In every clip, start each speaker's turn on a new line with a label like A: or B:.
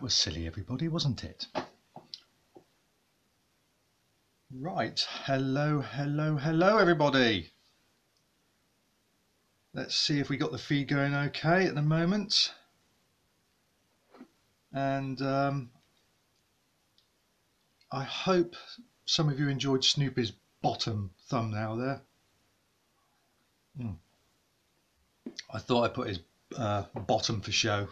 A: That was silly, everybody, wasn't it? Right, hello, everybody. Let's see if we got the feed going okay at the moment. And I hope some of you enjoyed Snoopy's bottom thumbnail there. I thought I'd put his bottom for show.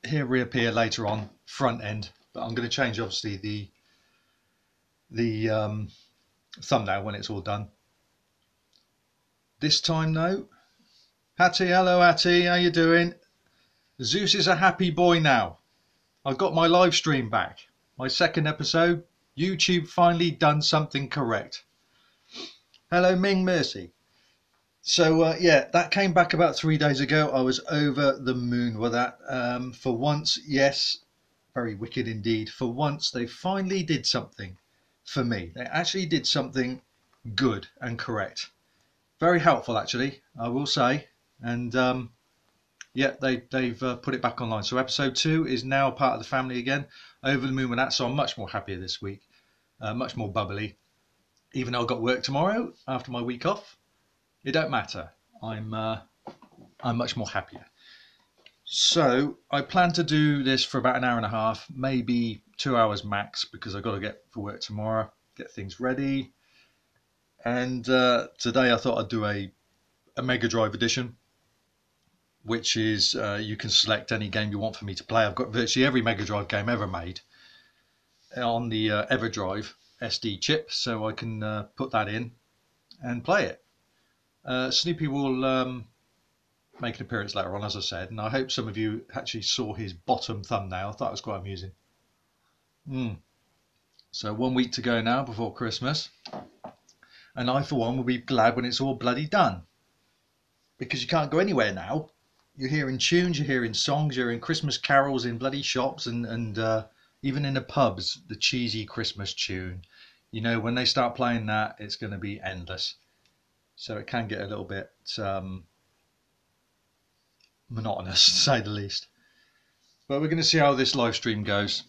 A: He'll reappear later on, front end, but I'm going to change obviously the thumbnail when it's all done. This time though, Hattie, hello Hattie, how you doing? Zeus is a happy boy now. I got my live stream back. My second episode. YouTube finally done something correct. Hello Ming Mercy. So yeah, that came back about 3 days ago. I was over the moon with that. For once, yes, very wicked indeed. For once, they finally did something for me. They actually did something good and correct. Very helpful, actually, I will say. And yeah, they've put it back online. So episode 2 is now part of the family again. Over the moon with that. So I'm much more happier this week. Much more bubbly. Even though I've got work tomorrow after my week off. It don't matter. I'm much more happier. So I plan to do this for about an hour and a half, maybe 2 hours max, because I've got to get for work tomorrow, get things ready. And today I thought I'd do a Megadrive edition, which is you can select any game you want for me to play. I've got virtually every Megadrive game ever made on the EverDrive SD chip, so I can put that in and play it. Snoopy will make an appearance later on, as I said, and I hope some of you actually saw his bottom thumbnail. I thought it was quite amusing. So 1 week to go now before Christmas, and I for one will be glad when it's all bloody done, because you can't go anywhere now. You're hearing tunes, you're hearing songs, you're hearing Christmas carols in bloody shops, and even in the pubs, the cheesy Christmas tune. You know, when they start playing that, it's going to be endless. So it can get a little bit monotonous, to say the least. But we're going to see how this live stream goes.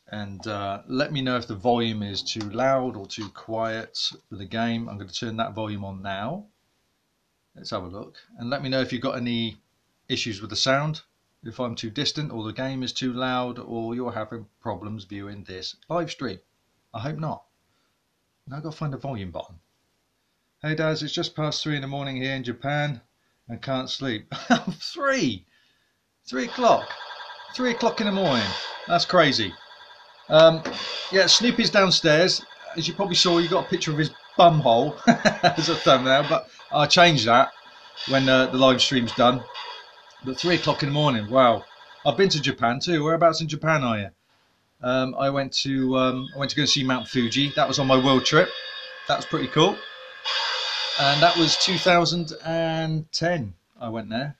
A: And let me know if the volume is too loud or too quiet for the game. I'm going to turn that volume on now. Let's have a look. And let me know if you've got any issues with the sound. If I'm too distant or the game is too loud or you're having problems viewing this live stream. I hope not. Now I've got to find the volume button. Hey Daz, it's just past 3 in the morning here in Japan and can't sleep. 3 o'clock. 3 o'clock in the morning. That's crazy. Yeah, Snoopy's downstairs. As you probably saw, you got a picture of his bum hole as a thumbnail, but I'll change that when the live stream's done. But 3 o'clock in the morning, wow. I've been to Japan too. Whereabouts in Japan are you? I went to go see Mount Fuji. That was on my world trip. That was pretty cool. And that was 2010 I went there.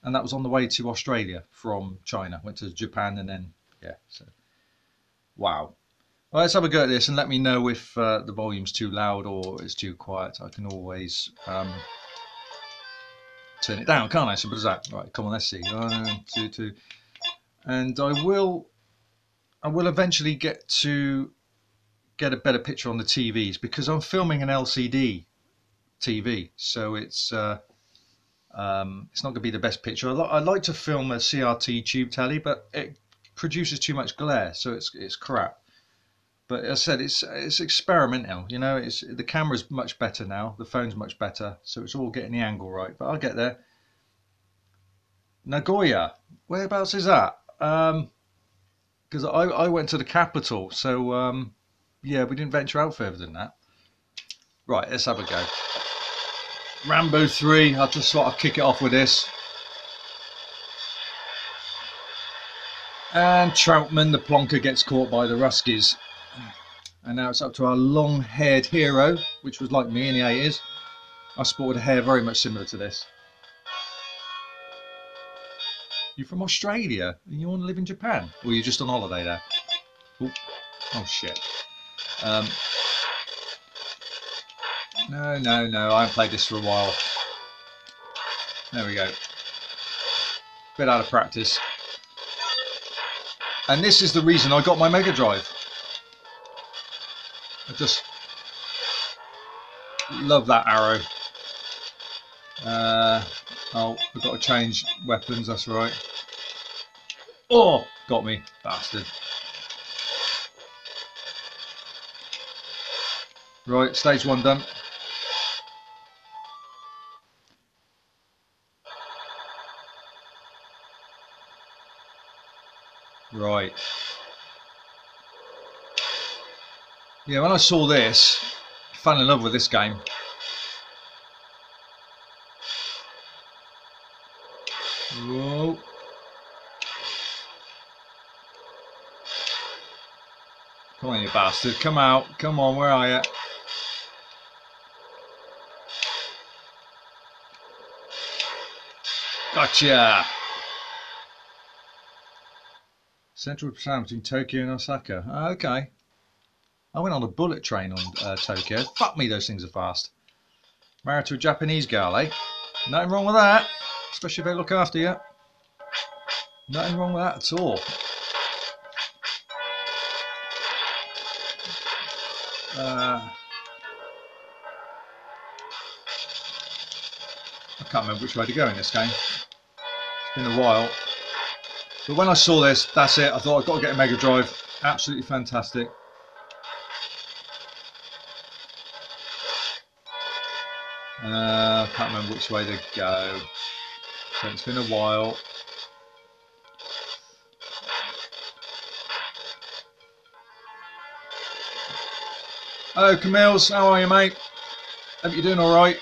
A: And that was on the way to Australia from China. Went to Japan and then, yeah. So, wow. Well, let's have a go at this and let me know if the volume's too loud or it's too quiet. I can always turn it down, can't I? Simple as that. Right, come on, let's see. 1, 2, 2. And I will eventually get a better picture on the TVs because I'm filming an LCD TV, so it's not going to be the best picture. I like to film a CRT tube telly, but it produces too much glare, so it's crap. But as I said, it's experimental. You know, the camera's much better now, the phone's much better, so it's all getting the angle right. But I'll get there. Nagoya, whereabouts is that? Because I went to the capital, so yeah, we didn't venture out further than that. Right, let's have a go. Rambo 3, I'll just sort of kick it off with this. And Troutman, the plonker, gets caught by the Ruskies. And now it's up to our long-haired hero, which was like me in the 80s. I sported a hair very much similar to this. You from Australia? And you want to live in Japan? Or are you just on holiday there? Ooh. Oh, shit. No, I haven't played this for a while. There we go. Bit out of practice. And this is the reason I got my Megadrive. I just love that arrow. Oh, I've got to change weapons, that's right. Oh, got me, bastard. Right, stage 1 done. Right. Yeah, when I saw this, I fell in love with this game. Whoa. Come on, you bastard. Come out. Come on, where are you? Gotcha. Central town between Tokyo and Osaka. Oh, okay. I went on a bullet train on Tokyo. Fuck me, those things are fast. Married to a Japanese girl, eh? Nothing wrong with that. Especially if they look after you. Nothing wrong with that at all. I can't remember which way to go in this game. It's been a while. But when I saw this, that's it. I thought I've got to get a Megadrive. Absolutely fantastic. I can't remember which way to go. So it's been a while. Hello Camille's, how are you mate? Hope you're doing alright.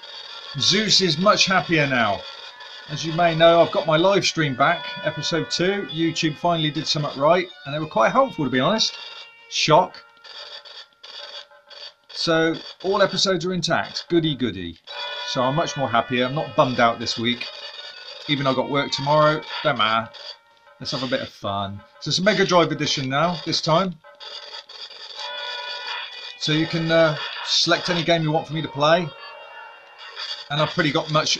A: Zeus is much happier now. As you may know, I've got my live stream back, episode 2. YouTube finally did something right, and they were quite helpful to be honest. Shock. So all episodes are intact, goody goody. So I'm much more happier, I'm not bummed out this week. Even though I've got work tomorrow, don't matter. Let's have a bit of fun. So it's a Megadrive edition now, this time. So you can select any game you want for me to play. And I've pretty much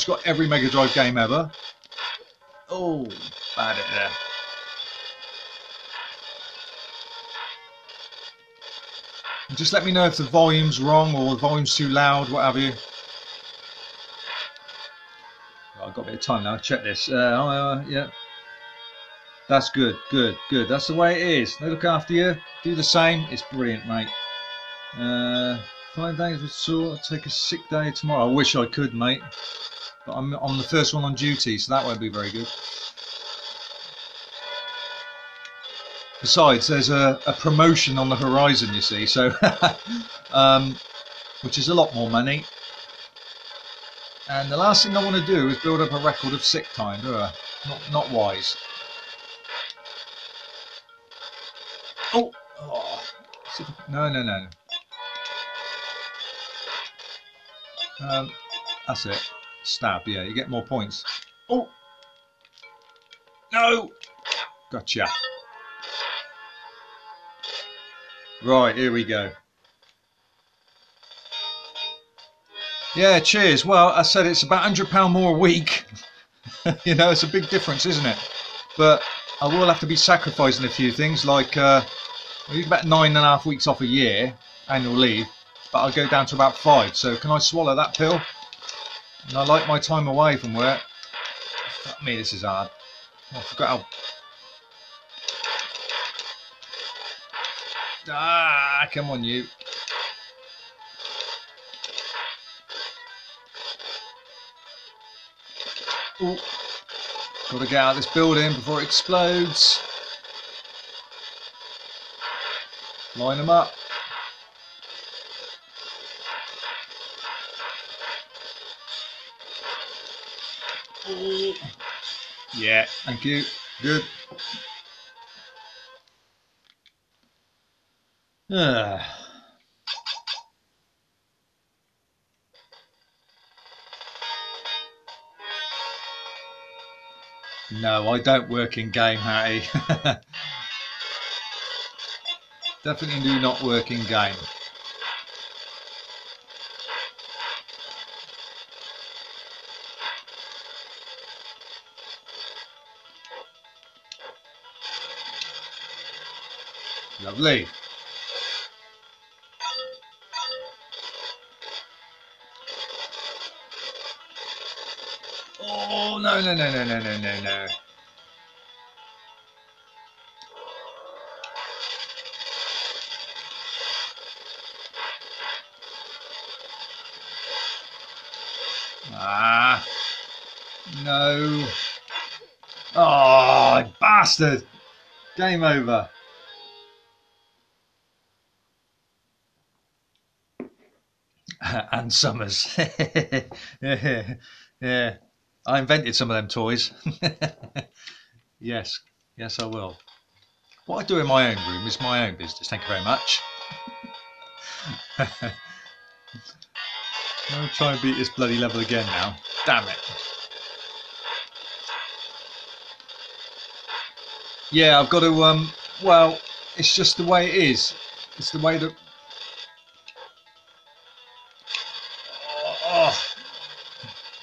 A: got every Megadrive game ever. Oh, bad it there. And just let me know if the volume's wrong or the volume's too loud, what have you. I've got a bit of time now, check this. Yeah. That's good, good, good. That's the way it is. They look after you, do the same. It's brilliant, mate. 5 days with sore, take a sick day tomorrow. I wish I could, mate. But I'm the first one on duty, so that won't be very good. Besides, there's a promotion on the horizon, you see, so which is a lot more money. And the last thing I want to do is build up a record of sick time, do I? Not wise. Oh, no. That's it. Stab, yeah, you get more points. Oh, no! Gotcha. Right, here we go. Yeah, cheers. Well, I said it's about £100 more a week. You know, it's a big difference, isn't it? But I will have to be sacrificing a few things, like you get about 9.5 weeks off a year, annual leave, but I'll go down to about 5. So can I swallow that pill? And I like my time away from work. Fuck me, this is hard. Oh, I forgot how... Ah, come on you. Ooh. Gotta get out of this building before it explodes. Line them up. Ooh. Yeah, thank you. Good. No, I don't work in game, Hattie. Definitely do not work in game. Lovely. Oh, no, no, no, no, no, no, no, no. Ah, no. Oh, bastard. Game over. And Summers. Yeah, yeah. I invented some of them toys. Yes, yes, I will. What I do in my own room is my own business. Thank you very much. I'll try and beat this bloody level again now. Damn it. Yeah, I've got to, well, it's just the way it is. It's the way that... Oh,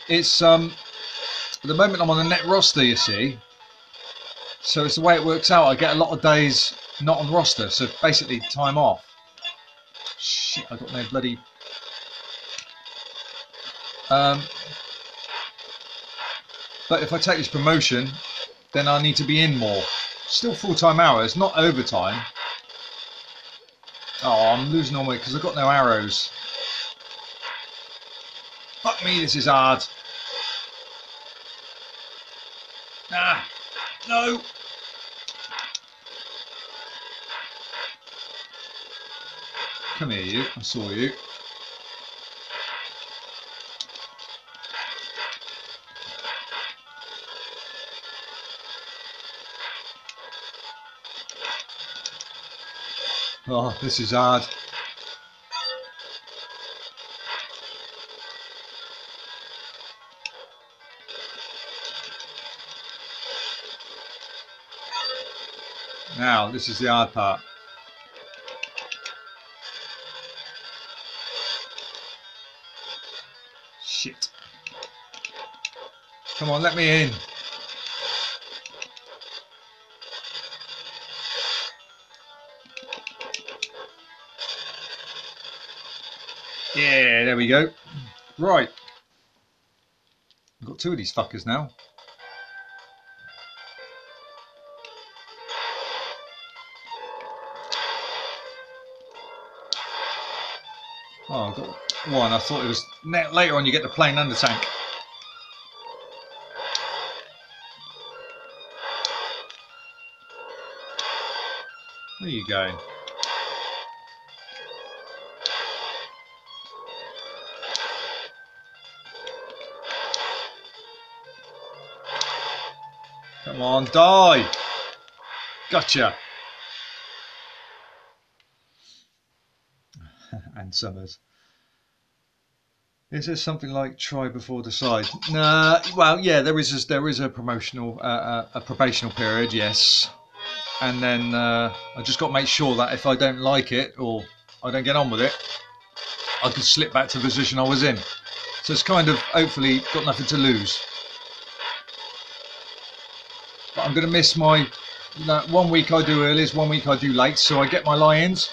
A: it's, at the moment I'm on the net roster, you see. So it's the way it works out. I get a lot of days not on roster, so basically time off. Shit, I got no bloody... But if I take this promotion, then I need to be in more. Still full-time hours, not overtime. Oh, I'm losing all my... because I've got no arrows. Fuck me, this is hard. Ah, no. Come here, you. I saw you. Oh, this is hard. Now, this is the hard part. Shit. Come on, let me in. Yeah, there we go. Right. I've got two of these fuckers now. Oh, I've got one. I thought it was... Later on you get the plain under tank. Where are you going? Come on, die! Gotcha! And Summers. Is there something like try before decide? Nah, well, yeah, there is a promotional, a probational period, yes. And then I just got to make sure that if I don't like it or I don't get on with it, I can slip back to the position I was in. So it's kind of, hopefully, got nothing to lose. But I'm going to miss my, 1 week I do earlies, 1 week I do late, so I get my lie-ins.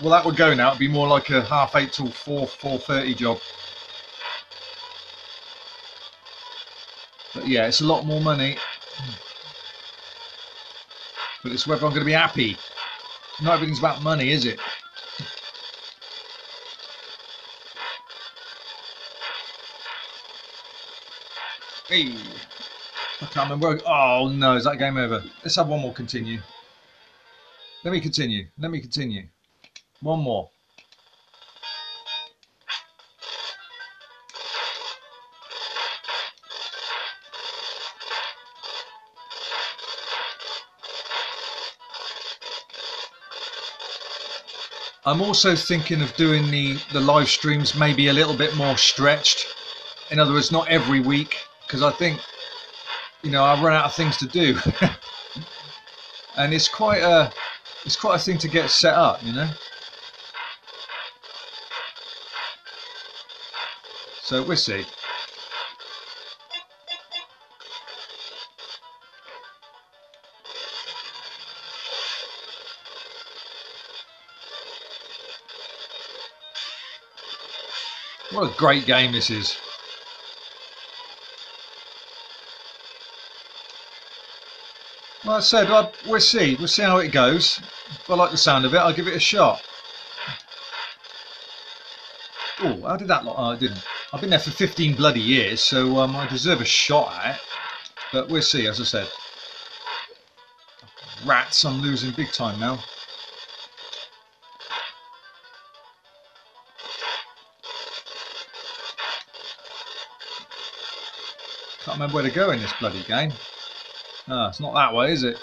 A: Well, that would go now. It'd be more like a 8:30 till 4:30 job. But yeah, it's a lot more money. But it's whether I'm going to be happy. Not everything's about money, is it? Hey, I can't remember. Oh no, is that game over? Let's have one more continue. Let me continue. Let me continue. One more. I'm also thinking of doing the live streams maybe a little bit more stretched. In other words, not every week, because I think, I run out of things to do. And it's quite a thing to get set up, So we'll see. What a great game this is. Like I said, we'll see how it goes. If I like the sound of it, I'll give it a shot. Oh, how did that look? Oh, I didn't. I've been there for 15 bloody years, so I deserve a shot at it. But we'll see, as I said. Rats, I'm losing big time now. Can't remember where to go in this bloody game. Ah, it's not that way, is it?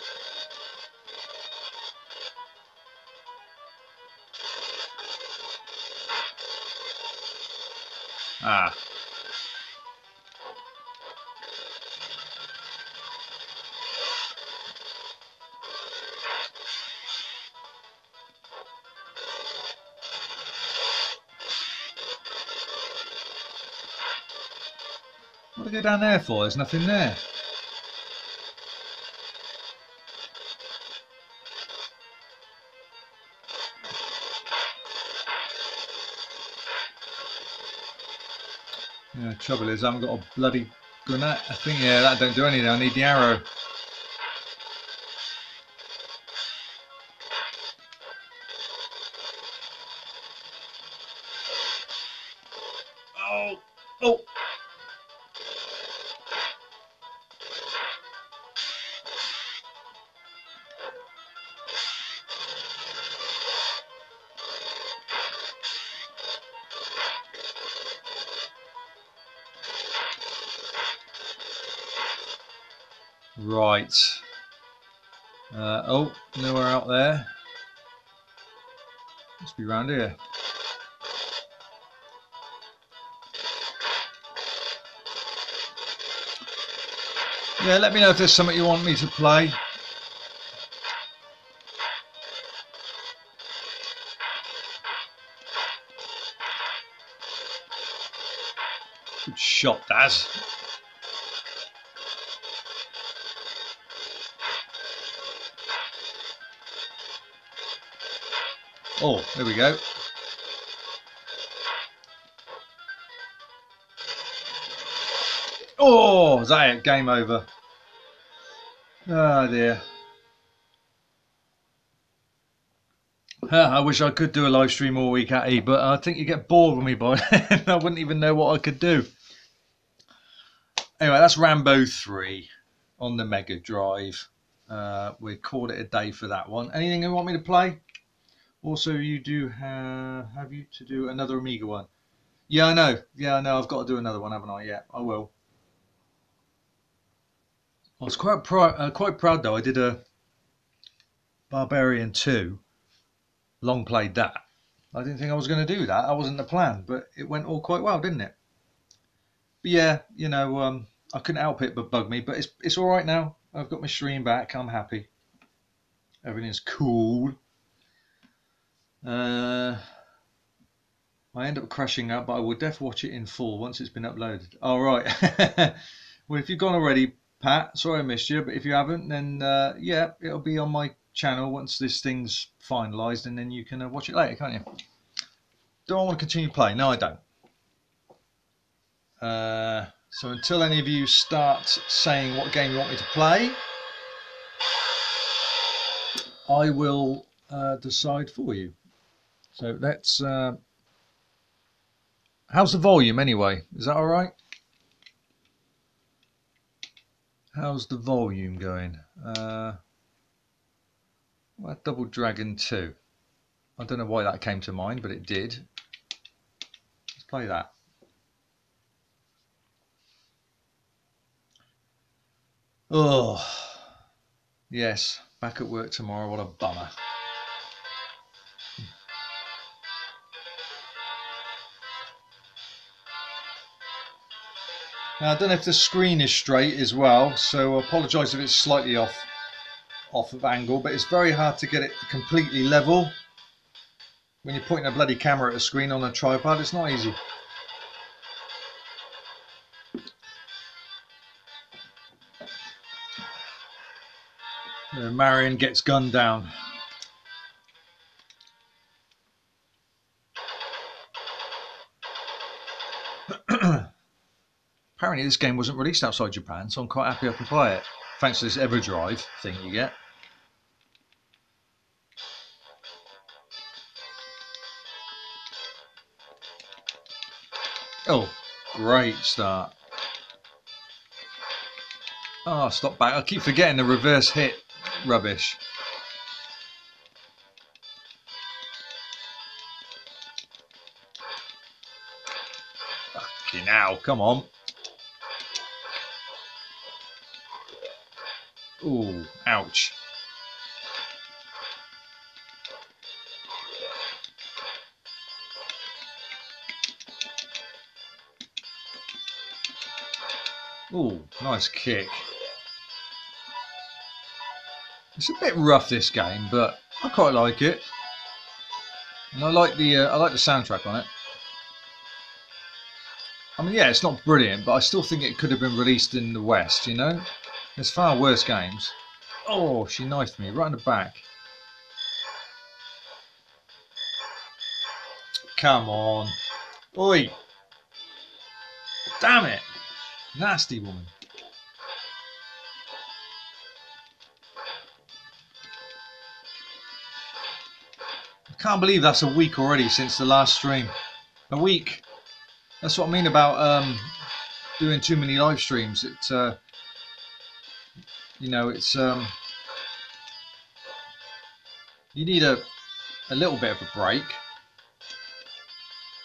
A: Ah. What do I go down there for? There's nothing there. Yeah, the trouble is I haven't got a bloody grenade. I think, yeah, that don't do anything. I need the arrow. Oh, oh. Right. Oh, nowhere out there. Must be round here. Yeah, let me know if there's something you want me to play. Good shot, Daz. Oh, there we go. Oh, is that it? Game over. Oh dear. I wish I could do a live stream all week at E, but I think you get bored with me by then. I wouldn't even know what I could do. Anyway, that's Rambo 3 on the Megadrive. We called it a day for that one. Anything you want me to play? Also, you do have you to do another Amiga one? Yeah, I know. Yeah, I know. I've got to do another one, haven't I? Yeah, I will. I was quite proud though. I did a Barbarian 2. Long played that. I didn't think I was going to do that. That wasn't the plan, but it went all quite well, didn't it? But yeah, you know, I couldn't help it but bug me. But it's all right now. I've got my stream back. I'm happy. Everything's cool. I end up crashing out, but I will def watch it in full once it's been uploaded. All right. Well, if you've gone already, Pat, sorry I missed you. But if you haven't, then yeah, it'll be on my channel once this thing's finalised, and then you can watch it later, can't you? Do I want to continue playing? No, I don't. So until any of you start saying what game you want me to play, I will decide for you. So let's... how's the volume anyway? Is that alright? How's the volume going? Double Dragon 2. I don't know why that came to mind, but it did. Let's play that. Oh, yes, back at work tomorrow. What a bummer. Now, I don't know if the screen is straight as well, so I apologise if it's slightly off of angle, but it's very hard to get it completely level. When you're pointing a bloody camera at a screen on a tripod, it's not easy. Marion gets gunned down. Apparently this game wasn't released outside Japan, so I'm quite happy I can play it. Thanks to this EverDrive thing you get. Oh, great start. Oh, stop back. I keep forgetting the reverse hit rubbish. Fucking hell, come on. Ooh, ouch. Ooh, nice kick. It's a bit rough, this game, but I quite like it. And I like the soundtrack on it. I mean, yeah, it's not brilliant, but I still think it could have been released in the West, you know? There's far worse games. Oh, she knifed me right in the back. Come on. Oi. Damn it. Nasty woman. I can't believe that's a week already since the last stream. A week. That's what I mean about doing too many live streams. It's you know, it's you need a little bit of a break.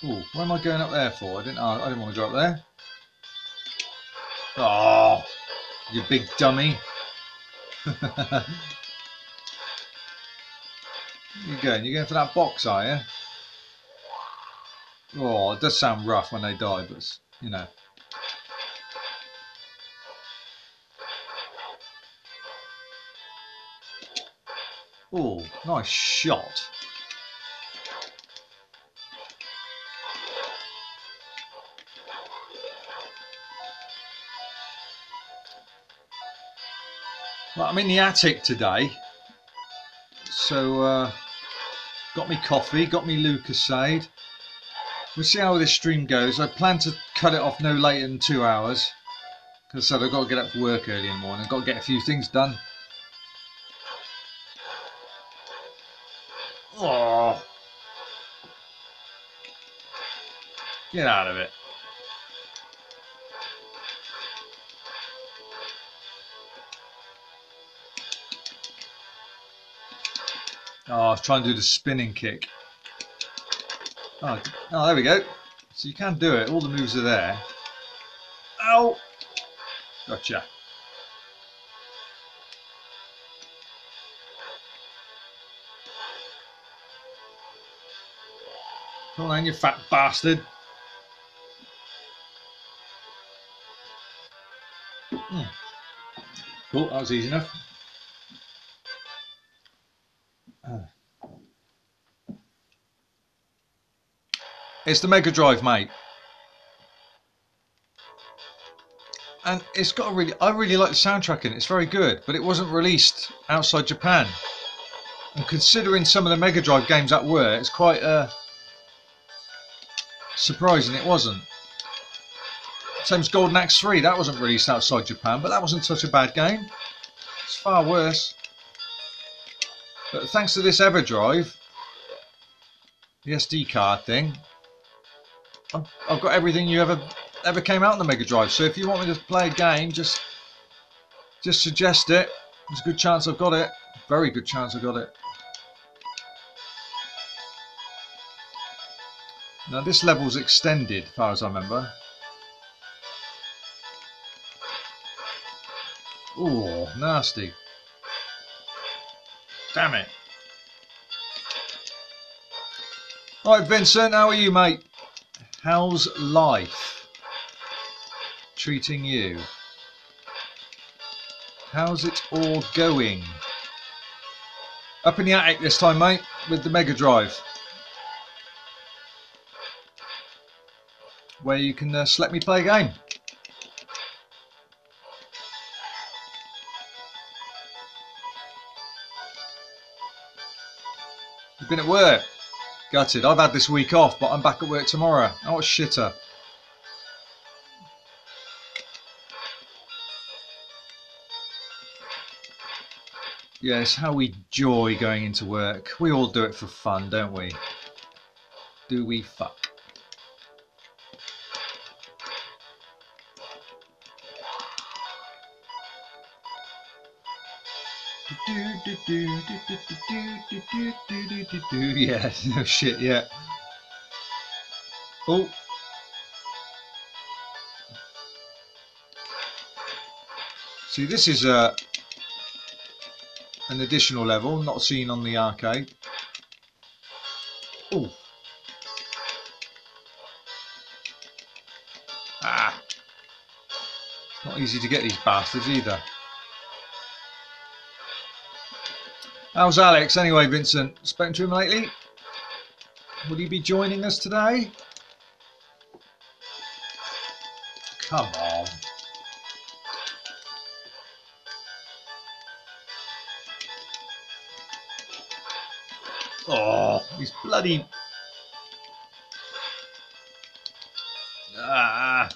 A: Ooh, what am I going up there for? I didn't want to go up there. Oh, you big dummy. You're going for that box, are you? Oh, it does sound rough when they die, but you know. Oh, nice shot. Well, I'm in the attic today, so got me coffee, got me Lucasade. We'll see how this stream goes. I plan to cut it off no later than 2 hours, because I said I've got to get up for work early in the morning. I've got to get a few things done. Oh, get out of it. Oh, I was trying to do the spinning kick. Oh, there we go. So you can do it. All the moves are there. Ow! Gotcha. Come on, you fat bastard. Cool, that was easy enough. It's the Megadrive, mate. And it's got I really like the soundtrack in it. It's very good, but it wasn't released outside Japan. And considering some of the Megadrive games that were, it's quite surprising it wasn't. Same as Golden Axe 3, that wasn't released outside Japan, but that wasn't such a bad game. It's far worse. But thanks to this EverDrive, the SD card thing, I've got everything you ever came out on the Mega Drive. So if you want me to play a game, just suggest it. There's a good chance I've got it. Very good chance I've got it. Now this level's extended, as far as I remember. Ooh, nasty. Damn it. Right, Vincent, how are you, mate? How's life treating you? How's it all going? Up in the attic this time, mate, with the Mega Drive, where you can let me play a game. You've been at work? Gutted. I've had this week off, but I'm back at work tomorrow. Oh, what a shitter. Yes, how we enjoy going into work. We all do it for fun, don't we? Do we fuck? Yeah, no shit, yeah. Oh. See, this is an additional level, not seen on the arcade. Oh. Ah. Not easy to get these bastards either. How's Alex anyway, Vincent? Spoken to him lately? Will he be joining us today? Come on. Oh, he's bloody... Ah.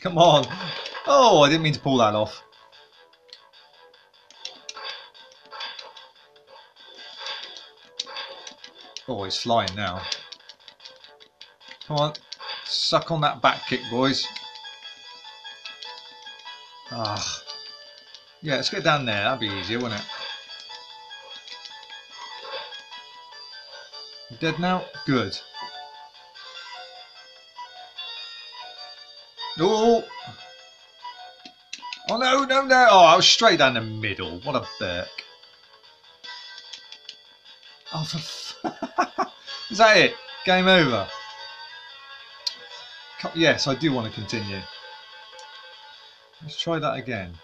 A: Come on. Oh, I didn't mean to pull that off. Oh, he's flying now. Come on. Suck on that back kick, boys. Ah. Yeah, let's get down there. That'd be easier, wouldn't it? You dead now? Good. Oh! Oh no, no, no! Oh, I was straight down the middle. What a berk. Oh, is that it? Game over? Yes, I do want to continue. Let's try that again.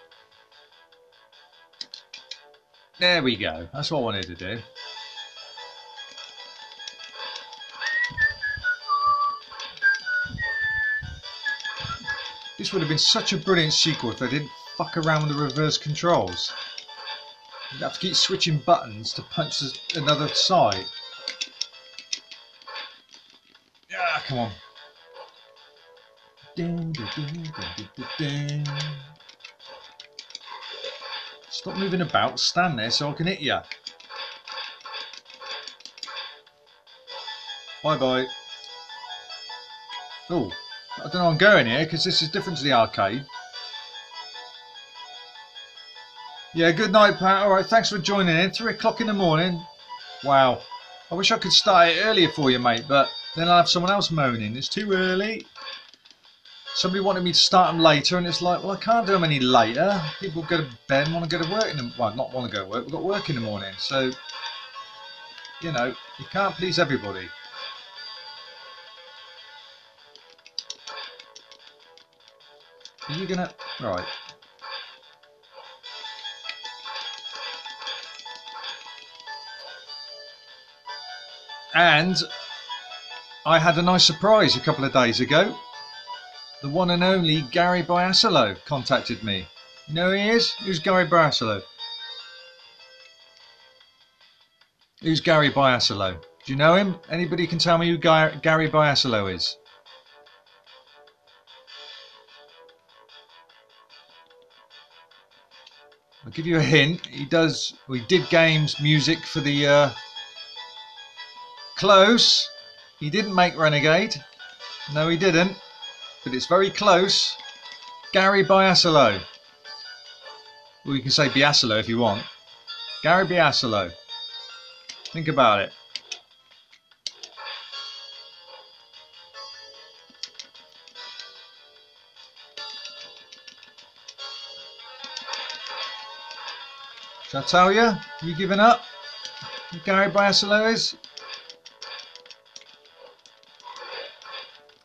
A: There we go. That's what I wanted to do. This would have been such a brilliant sequel if they didn't fuck around with the reverse controls. You'd have to keep switching buttons to punch another side. Yeah, come on. Stop moving about, stand there so I can hit you. Bye bye. Oh, I don't know I'm going here because this is different to the arcade. Yeah, good night, Pat. Alright, thanks for joining in. 3 o'clock in the morning. Wow. I wish I could start it earlier for you, mate, but then I'll have someone else moaning. It's too early. Somebody wanted me to start them later, and it's like, well, I can't do them any later. People go to bed and want to go to work in the... Well, not want to go to work. We've got work in the morning. So, you know, you can't please everybody. Are you going to... Right. And I had a nice surprise a couple of days ago. The one and only Gary Biasolo contacted me. You know who he is? Who's Gary Biasolo? Who's Gary Biasolo? Do you know him? Anybody can tell me who Gary Biasolo is? I'll give you a hint. He did games, music for the... Close. He didn't make Renegade. No, he didn't. But it's very close. Gary Biasolo. Well, you can say Biasolo if you want. Gary Biasolo. Think about it. Shall I tell you? You giving up? Who Gary Biasolo is?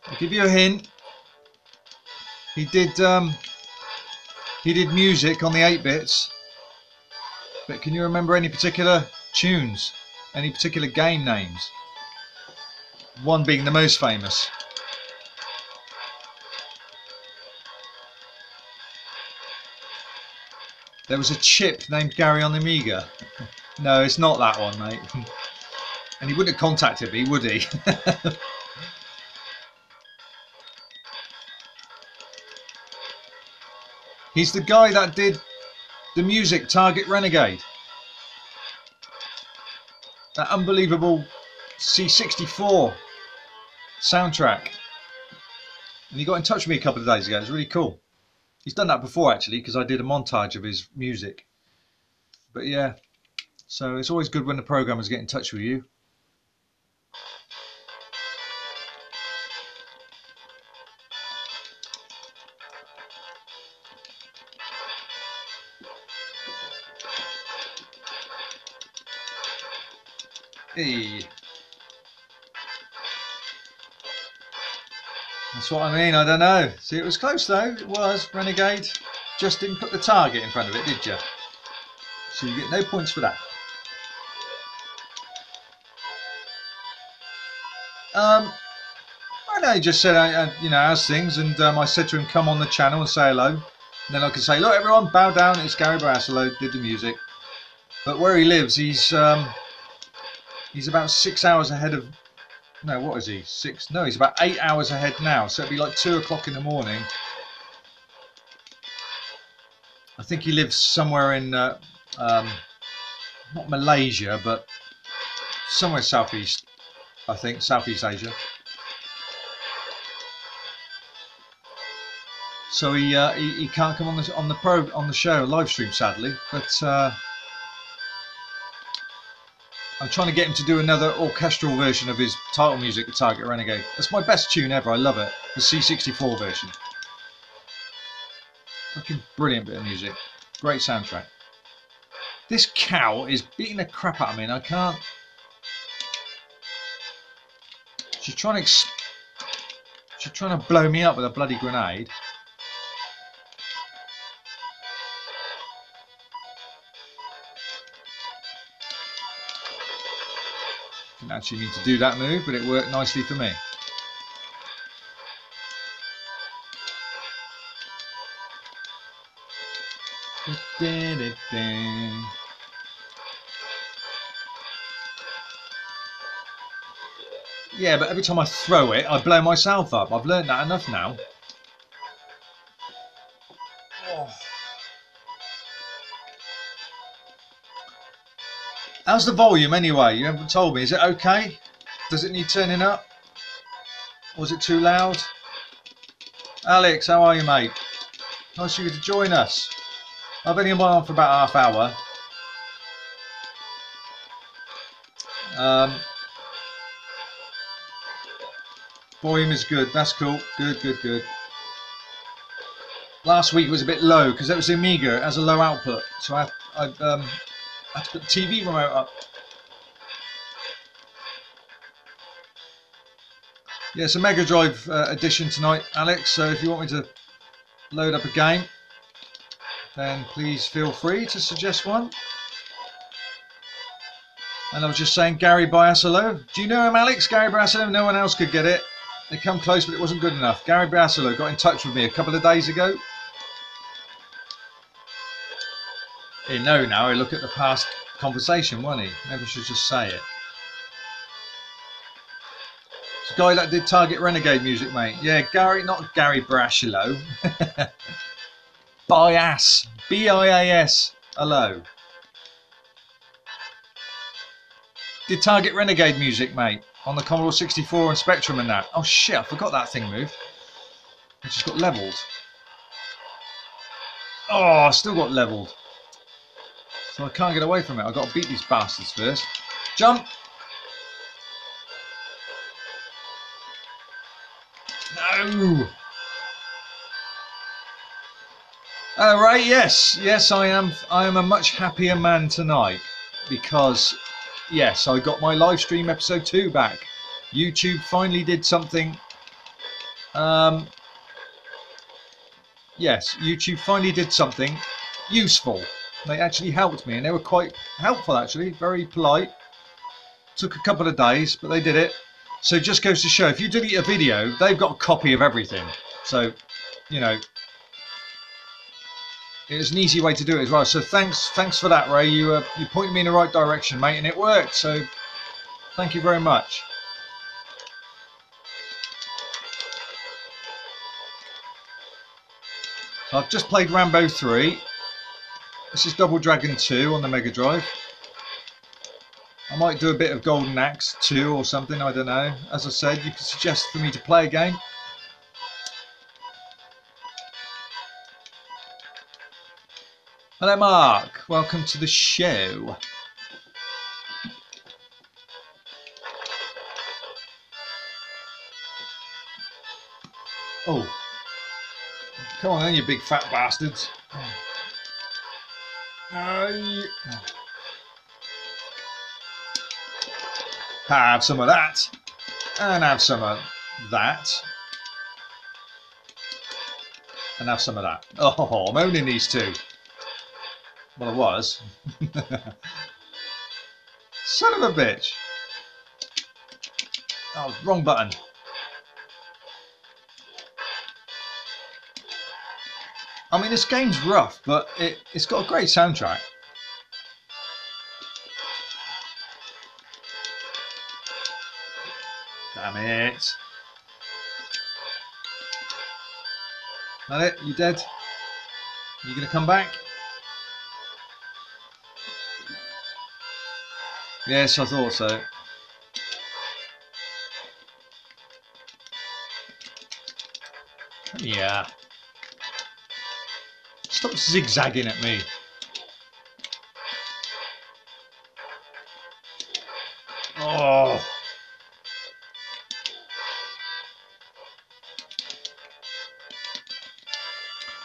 A: I'll give you a hint. He did music on the 8-bits, but can you remember any particular tunes? Any particular game names? One being the most famous. There was a chip named Gary on the Amiga. No, it's not that one, mate. And he wouldn't have contacted me, would he? He's the guy that did the music, Target Renegade. That unbelievable C64 soundtrack. And he got in touch with me a couple of days ago. It was really cool. He's done that before actually, because I did a montage of his music. But yeah, so it's always good when the programmers get in touch with you. Hey. That's what I mean, I don't know. See, it was close though, it was. Renegade. Just didn't put the target in front of it, did you? So you get no points for that. I know, he just said, you know, how's things, and I said to him, come on the channel and say hello. And then I could say, look everyone, bow down, it's Gary Brasilo, did the music. But where he lives, he's about 6 hours ahead of, no, what is he, 6, no, he's about 8 hours ahead now, so it'd be like 2 o'clock in the morning. I think he lives somewhere in, not Malaysia, but somewhere southeast, I think, Southeast Asia. So he can't come on the show live stream, sadly, but I'm trying to get him to do another orchestral version of his title music, The Target Renegade. That's my best tune ever. I love it. The C64 version. Fucking brilliant bit of music. Great soundtrack. This cow is beating the crap out of me, and I can't. She's trying to blow me up with a bloody grenade. Didn't actually need to do that move, but it worked nicely for me. Yeah, but every time I throw it, I blow myself up. I've learned that enough now. Oh. How's the volume anyway? You haven't told me. Is it okay? Does it need turning up? Or is it too loud? Alex, how are you, mate? Nice of you to join us. I've only been on for about half hour. Volume is good. That's cool. Good, good, good. Last week was a bit low because it was Amiga. It has a low output, so I had to put the TV remote up. Yeah, it's a Megadrive edition tonight, Alex. So if you want me to load up a game, then please feel free to suggest one. And I was just saying, Gary Brasilo. Do you know him, Alex? Gary Brasilo? No one else could get it. They come close, but it wasn't good enough. Gary Brasilo got in touch with me a couple of days ago. He know now. He look at the past conversation, won't he? Maybe I should just say it. It's a guy that did Target Renegade music, mate. Yeah, Gary, not Gary Brasilo. Bias. B-I-A-S. Hello. Did Target Renegade music, mate, on the Commodore 64 and Spectrum and that. Oh shit, I forgot that thing moved. It just got levelled. Oh, I still got levelled. So I can't get away from it. I've got to beat these bastards first. Jump! No! Right, yes. Yes, I am a much happier man tonight. Because, yes, I got my live stream episode 2 back. YouTube finally did something. Yes, YouTube finally did something useful. They actually helped me, and they were quite helpful actually, very polite. Took a couple of days, but they did it. So it just goes to show, if you delete a video, they've got a copy of everything. So, you know, it was an easy way to do it as well. So thanks for that, Ray. You pointed me in the right direction, mate, and it worked. So thank you very much. So I've just played Rambo 3. This is Double Dragon 2 on the Megadrive. I might do a bit of Golden Axe 2 or something, I don't know. As I said, you can suggest for me to play a game. Hello Mark, welcome to the show. Oh, come on then, you big fat bastards. Have some of that, and have some of that, and have some of that. Oh, I'm owning these two. Well, I was. Son of a bitch. Oh, wrong button. I mean, this game's rough, but it's got a great soundtrack. Damn it. That it? You dead? You gonna come back? Yes, I thought so. Yeah. Stop zigzagging at me. Oh.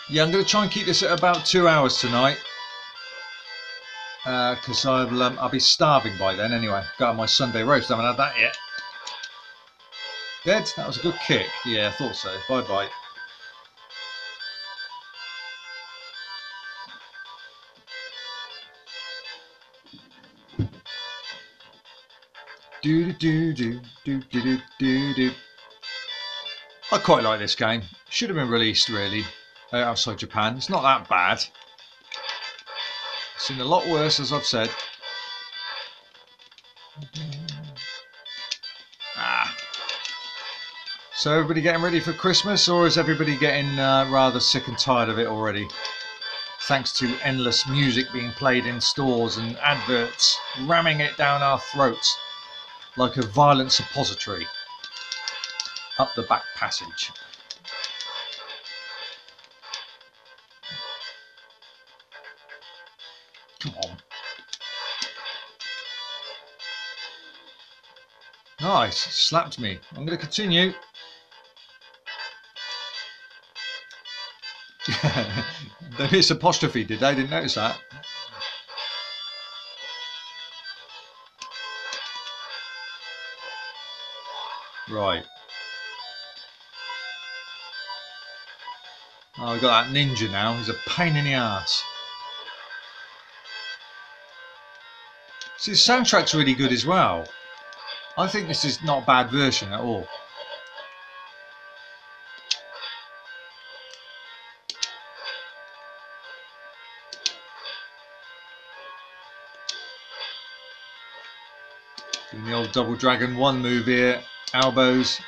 A: Yeah, I'm going to try and keep this at about 2 hours tonight. Because I'll be starving by then anyway. Got my Sunday roast, haven't had that yet. Dead? That was a good kick. Yeah, I thought so. Bye bye. Do do do do do do do do. I quite like this game. Should have been released really outside Japan. It's not that bad. Seen a lot worse, as I've said. So everybody getting ready for Christmas, or is everybody getting rather sick and tired of it already? Thanks to endless music being played in stores and adverts ramming it down our throats like a violent suppository up the back passage. Come on. Nice, slapped me. I'm going to continue. They missed apostrophe, did they? Didn't notice that. Right. Oh, we've got that ninja now. He's a pain in the ass. See, the soundtrack's really good as well. I think this is not a bad version at all. Doing the old Double Dragon 1 move here. Elbows.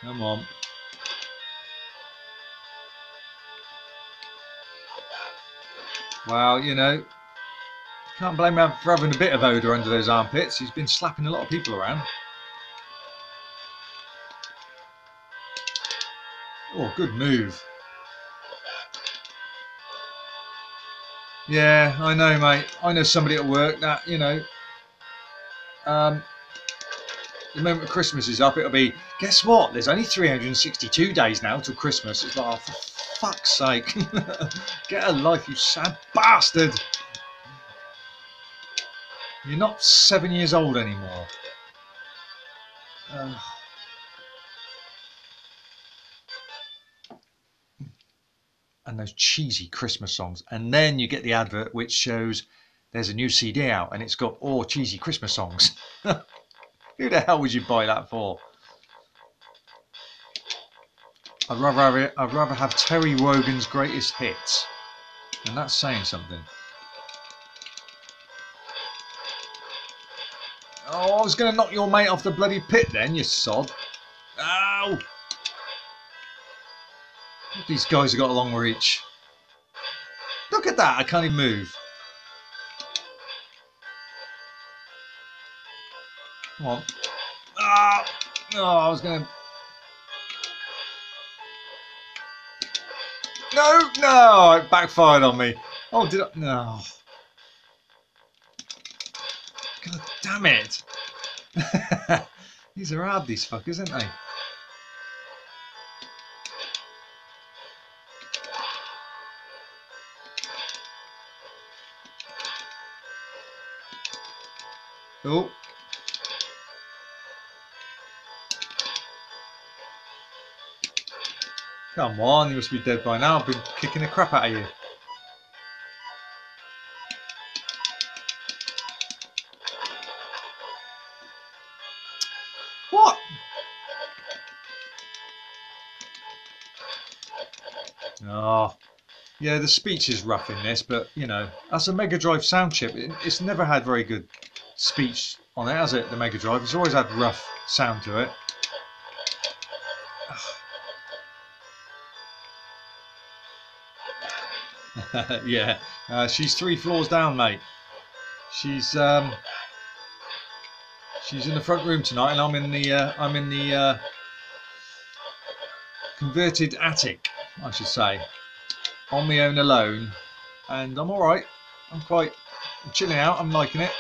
A: Come on. Well, you know, can't blame him for having a bit of odour under those armpits. He's been slapping a lot of people around. Oh, good move. Yeah, I know, mate. I know somebody at work that, you know, the moment Christmas is up, it'll be, guess what? There's only 362 days now till Christmas. It's like, oh, for fuck's sake. Get a life, you sad bastard. You're not 7 years old anymore. And those cheesy Christmas songs. And then you get the advert which shows there's a new CD out and it's got all cheesy Christmas songs. Who the hell would you buy that for? I'd rather have Terry Wogan's greatest hits. And that's saying something. Oh, I was going to knock your mate off the bloody pit then, you sod. Ow! These guys have got a long reach. Look at that, I can't even move. Come on. Ah! Oh, I was going to... No! It backfired on me. Oh, did I? No. God damn it. These are hard, these fuckers, aren't they? Oh. Come on, you must be dead by now. I've been kicking the crap out of you. What? Oh. Yeah, the speech is rough in this, but, you know, that's a Megadrive sound chip. It's never had very good speech on it, has it, the Megadrive? It's always had rough sound to it. Yeah, she's 3 floors down, mate. She's in the front room tonight, and I'm in the converted attic, I should say, on my own alone, and I'm all right. I'm chilling out. I'm liking it.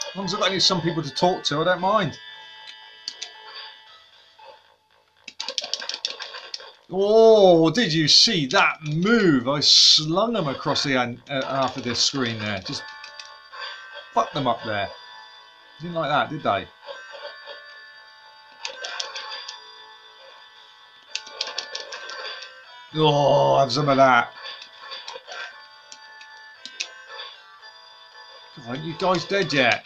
A: As long as I've got some people to talk to, I don't mind. Oh, did you see that move? I slung them across the half of this screen there. Just fucked them up there. Didn't like that, did they? Oh, have some of that. God, aren't you guys dead yet?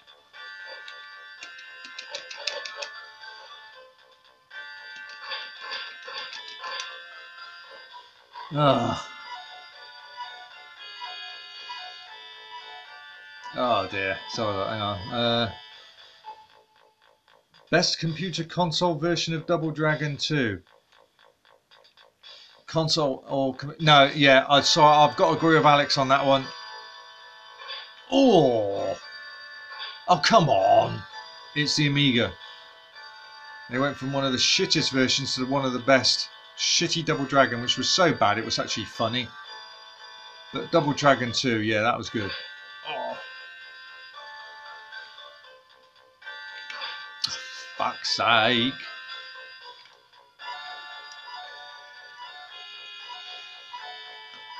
A: Oh. Oh dear. Sorry, hang on. Best computer console version of Double Dragon 2. Console or no? Yeah, I've got to agree with Alex on that one. Oh, come on! It's the Amiga. They went from one of the shittest versions to one of the best. Shitty Double Dragon, which was so bad it was actually funny. But Double Dragon 2, yeah, that was good. Oh, fuck's sake.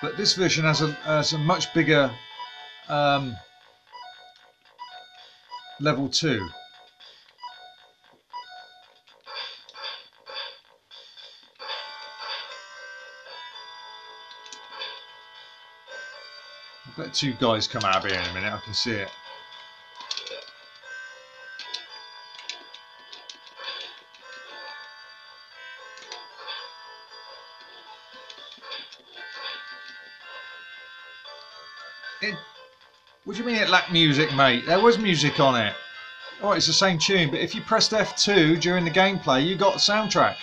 A: But this version has a much bigger level 2. I bet 2 guys come out of here in a minute, I can see it. What do you mean it lacked music, mate? There was music on it. Alright, it's the same tune, but if you pressed F2 during the gameplay, you got the soundtrack.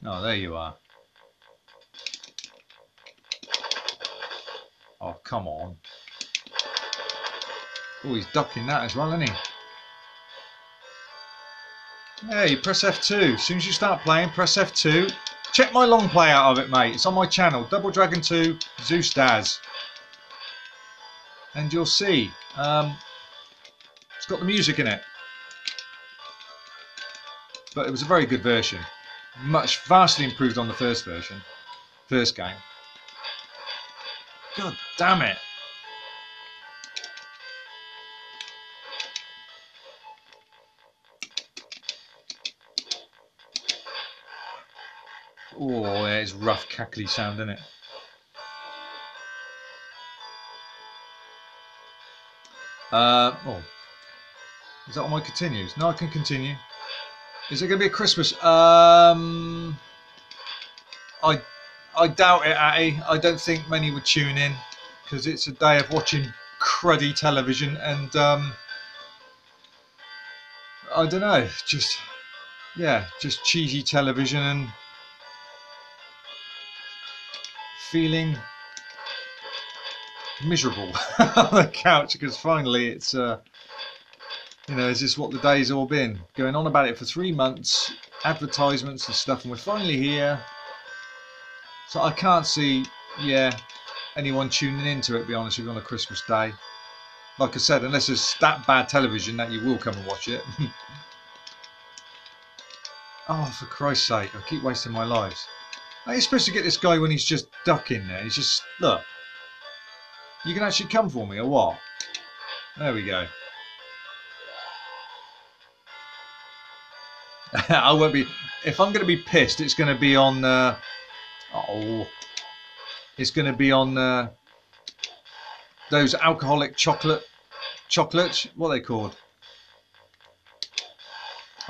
A: Oh, there you are. Oh, come on. Oh, he's ducking that as well, isn't he? Yeah, you press F2. As soon as you start playing, press F2. Check my long play out of it, mate. It's on my channel, Double Dragon 2 Zeusdaz. And you'll see. It's got the music in it. But it was a very good version. Vastly improved on the first version. First game. God damn it. Oh, yeah, it's rough, cackly sound, isn't it? Oh, is that on my continues? No, I can continue. Is it going to be a Christmas? I doubt it, Atty. I don't think many would tune in because it's a day of watching cruddy television, and I don't know, just, yeah, just cheesy television and feeling miserable on the couch because finally it's, you know, is this what the day's all been? Going on about it for 3 months, advertisements and stuff, and we're finally here. So I can't see, yeah, anyone tuning into it, to be honest with you, on a Christmas day. Like I said, unless it's that bad television that you will come and watch it. Oh, for Christ's sake, I keep wasting my lives. How are you supposed to get this guy when he's just ducking there? He's just, look. You can actually come for me, or what? There we go. I won't be. If I'm going to be pissed, it's going to be on. It's going to be on those alcoholic chocolates. What are they called?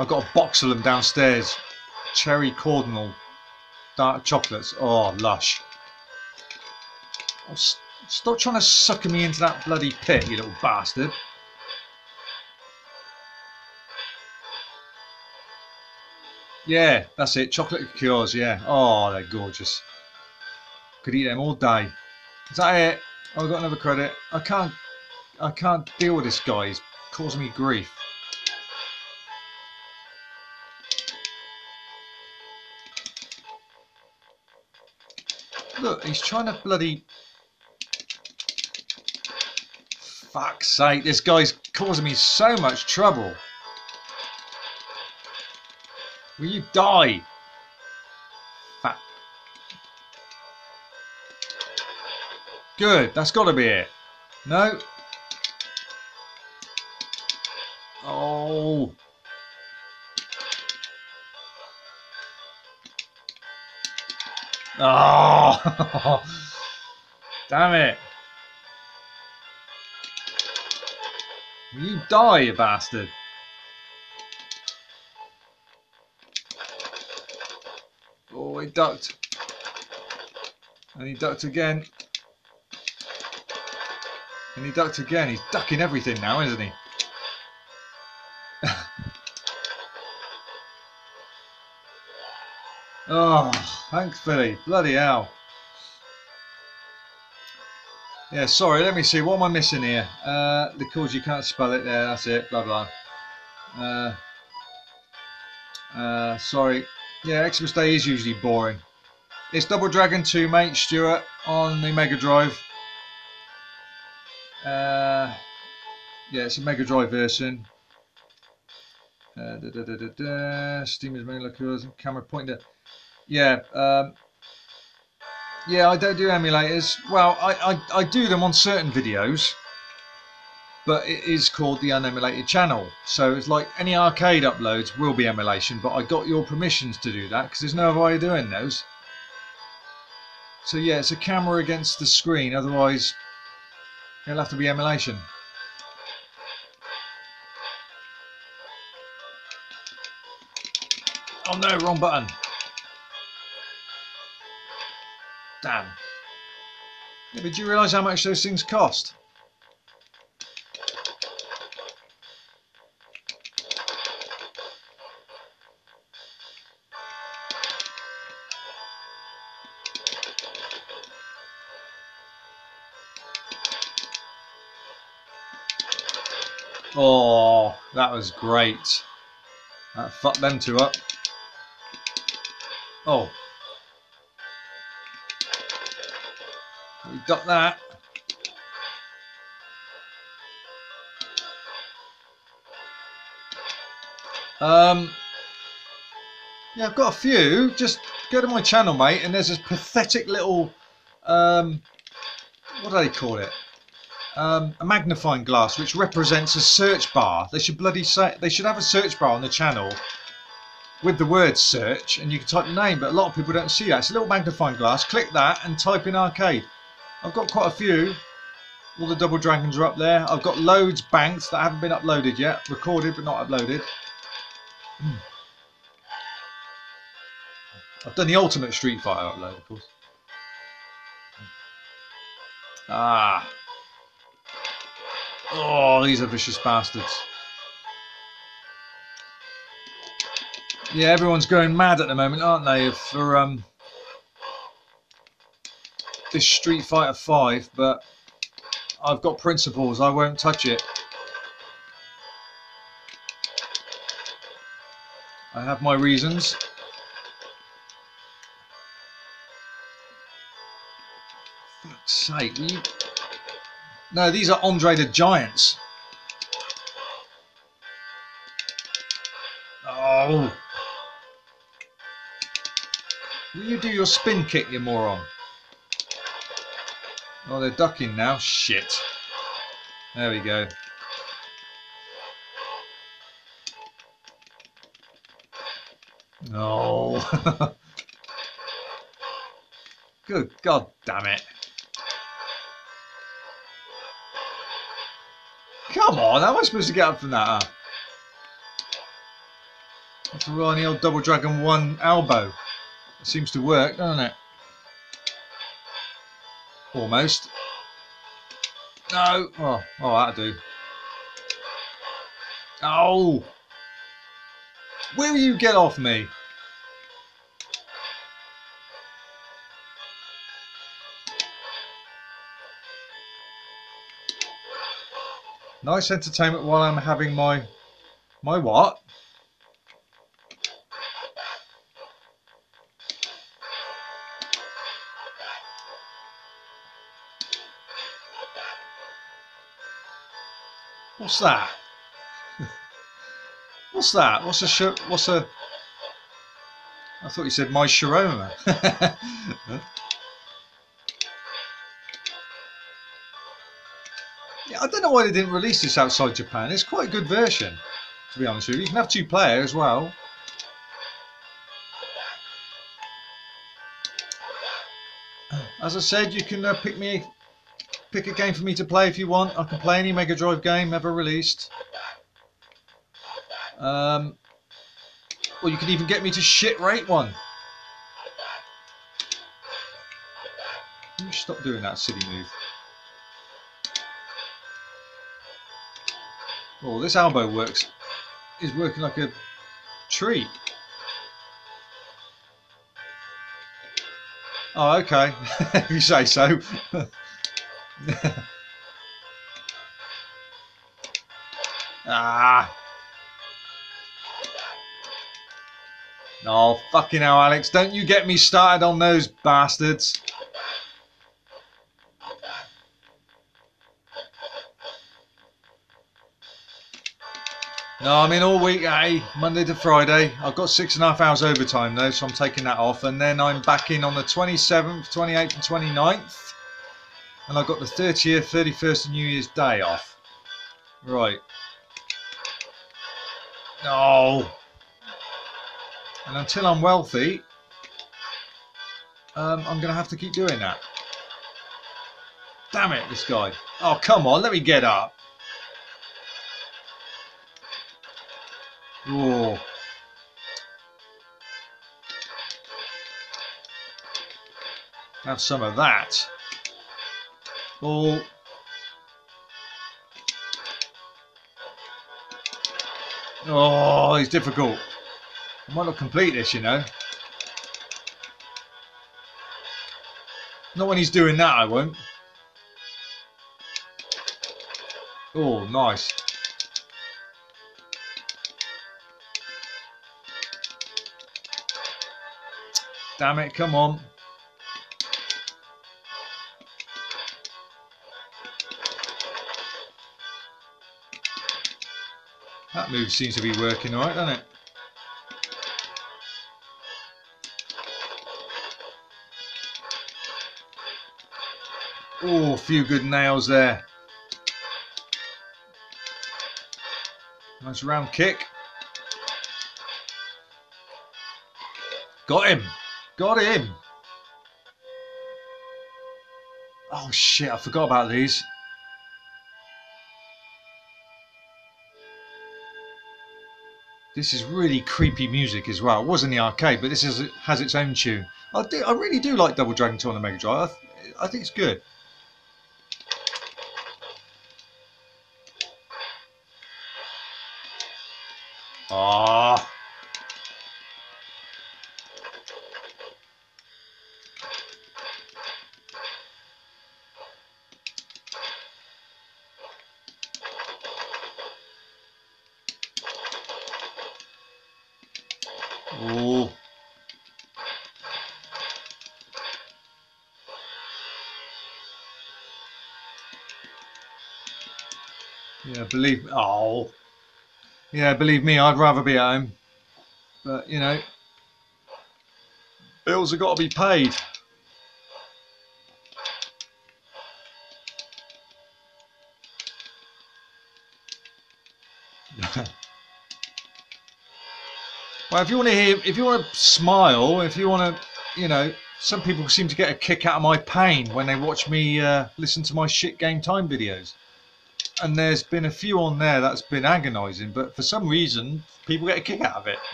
A: I've got a box of them downstairs. Cherry Cardinal dark chocolates. Oh, lush. Oh, stop trying to sucker me into that bloody pit, you little bastard. Yeah, that's it. Chocolate liqueurs, yeah. Oh, they're gorgeous. Could eat them all day. Is that it? Oh, I've got another credit. I can't deal with this guy. He's causing me grief. Look, he's trying to bloody... Fuck's sake, this guy's causing me so much trouble. Will you die? Fat. Good, that's got to be it. No. Oh. Oh. Damn it. Will you die, you bastard? Oh, he ducked. And he ducked again. And he ducked again. He's ducking everything now, isn't he? Oh, thankfully. Bloody hell. Yeah, sorry, let me see. What am I missing here? The cause you can't spell it there. That's it. Blah, blah. Sorry. Yeah, Xmas Day is usually boring. It's Double Dragon 2, mate, Stuart, on the Megadrive. Yeah, it's a Megadrive version. Steamer's main liqueurs and camera pointer. Yeah, yeah, I don't do emulators. Well, I do them on certain videos, but it is called the Unemulated channel. So it's like any arcade uploads will be emulation, but I got your permissions to do that because there's no other way of doing those. So yeah, it's a camera against the screen, otherwise it'll have to be emulation. Oh no, wrong button. Damn. Yeah, but do you realise how much those things cost? Oh, that was great. That fucked them two up. Oh. We ducked that. Yeah, I've got a few. Just go to my channel, mate, and there's this pathetic little, what do they call it? A magnifying glass which represents a search bar. They should bloody say, they should have a search bar on the channel with the word search, and you can type the name, but a lot of people don't see that. It's a little magnifying glass. Click that and type in arcade. I've got quite a few. All the Double Dragons are up there. I've got loads banked that haven't been uploaded yet. Recorded but not uploaded. I've done the Ultimate Street Fighter upload, of course. Ah. Oh, these are vicious bastards. Yeah, everyone's going mad at the moment, aren't they, for this Street Fighter 5, but I've got principles, I won't touch it. I have my reasons. Fuck's sake, you... No, these are Andre the Giants. Oh. Will you do your spin kick, you moron? Oh, they're ducking now. Shit. There we go. Oh. Good God damn it. Come on, how am I supposed to get up from that? Huh? I have to rely on the old Double Dragon 1 elbow. It seems to work, doesn't it? Almost. No. Oh, that'll do. Oh. Will you get off me? Nice entertainment while I'm having my what? What's that? What's that? What's a? I thought you said my shawarma. Yeah, I don't know why they didn't release this outside Japan. It's quite a good version, to be honest with you. You can have 2-player as well. As I said, you can pick a game for me to play if you want. I can play any Megadrive game ever released. Or you can even get me to shit rate one. You stop doing that silly move. Oh, this elbow is working like a treat. Oh, okay. If you say so. Ah. Oh, fucking hell, Alex. Don't you get me started on those bastards. No, I'm in all week, Monday to Friday. I've got 6.5 hours overtime though, so I'm taking that off. And then I'm back in on the 27th, 28th and 29th. And I've got the 30th, 31st and New Year's Day off. Right. No. And until I'm wealthy, I'm going to have to keep doing that. Damn it, this guy. Oh, come on, let me get up. Oh. Have some of that. Oh. Oh, he's difficult. I might not complete this, you know. Not when he's doing that, I won't. Oh, nice. Damn it, come on. That move seems to be working alright, doesn't it? Oh, a few good nails there. Nice round kick. Got him. Got him. Oh shit, I forgot about these. This is really creepy music as well. It was in the arcade, but this has its own tune. I really do like Double Dragon 2 on the Mega Drive. I think it's good. Ah. Yeah, believe me, I'd rather be at home. But, you know, bills have got to be paid. Well, if you want to hear, if you want to smile, if you want to, you know, some people seem to get a kick out of my pain when they watch me listen to my shit game time videos. And there's been a few on there that's been agonising, but for some reason, people get a kick out of it.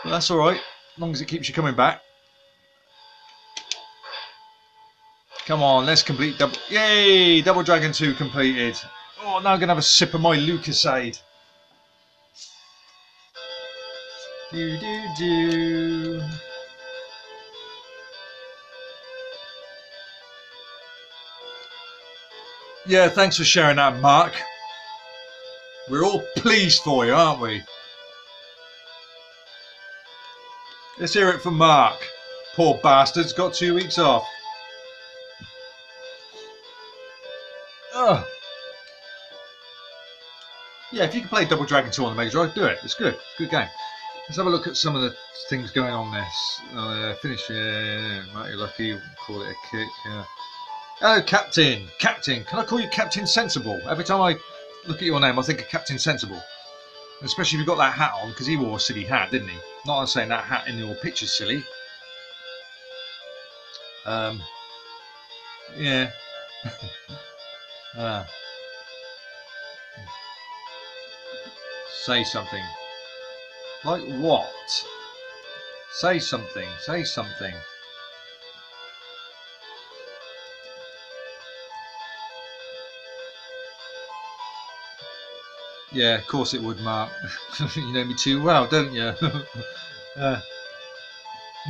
A: But that's alright, as long as it keeps you coming back. Come on, let's complete double. Yay! Double Dragon 2 completed. Oh, now I'm going to have a sip of my Lucasade. Do do do. Yeah, thanks for sharing that, Mark. We're all pleased for you, aren't we? Let's hear it from Mark. Poor bastard's got 2 weeks off. Ugh. Yeah, if you can play Double Dragon 2 on the Mega Drive, do it. It's good. It's a good game. Let's have a look at some of the things going on this. Finish. Mighty lucky. Call it a kick. Hello, Captain. Captain. Can I call you Captain Sensible? Every time I look at your name, I think of Captain Sensible. Especially if you've got that hat on, because he wore a silly hat, didn't he? Not I'm saying that hat in your picture's silly. Yeah. Say something. Like what? Say something. Say something. Yeah, of course it would, Mark. You know me too well, don't you?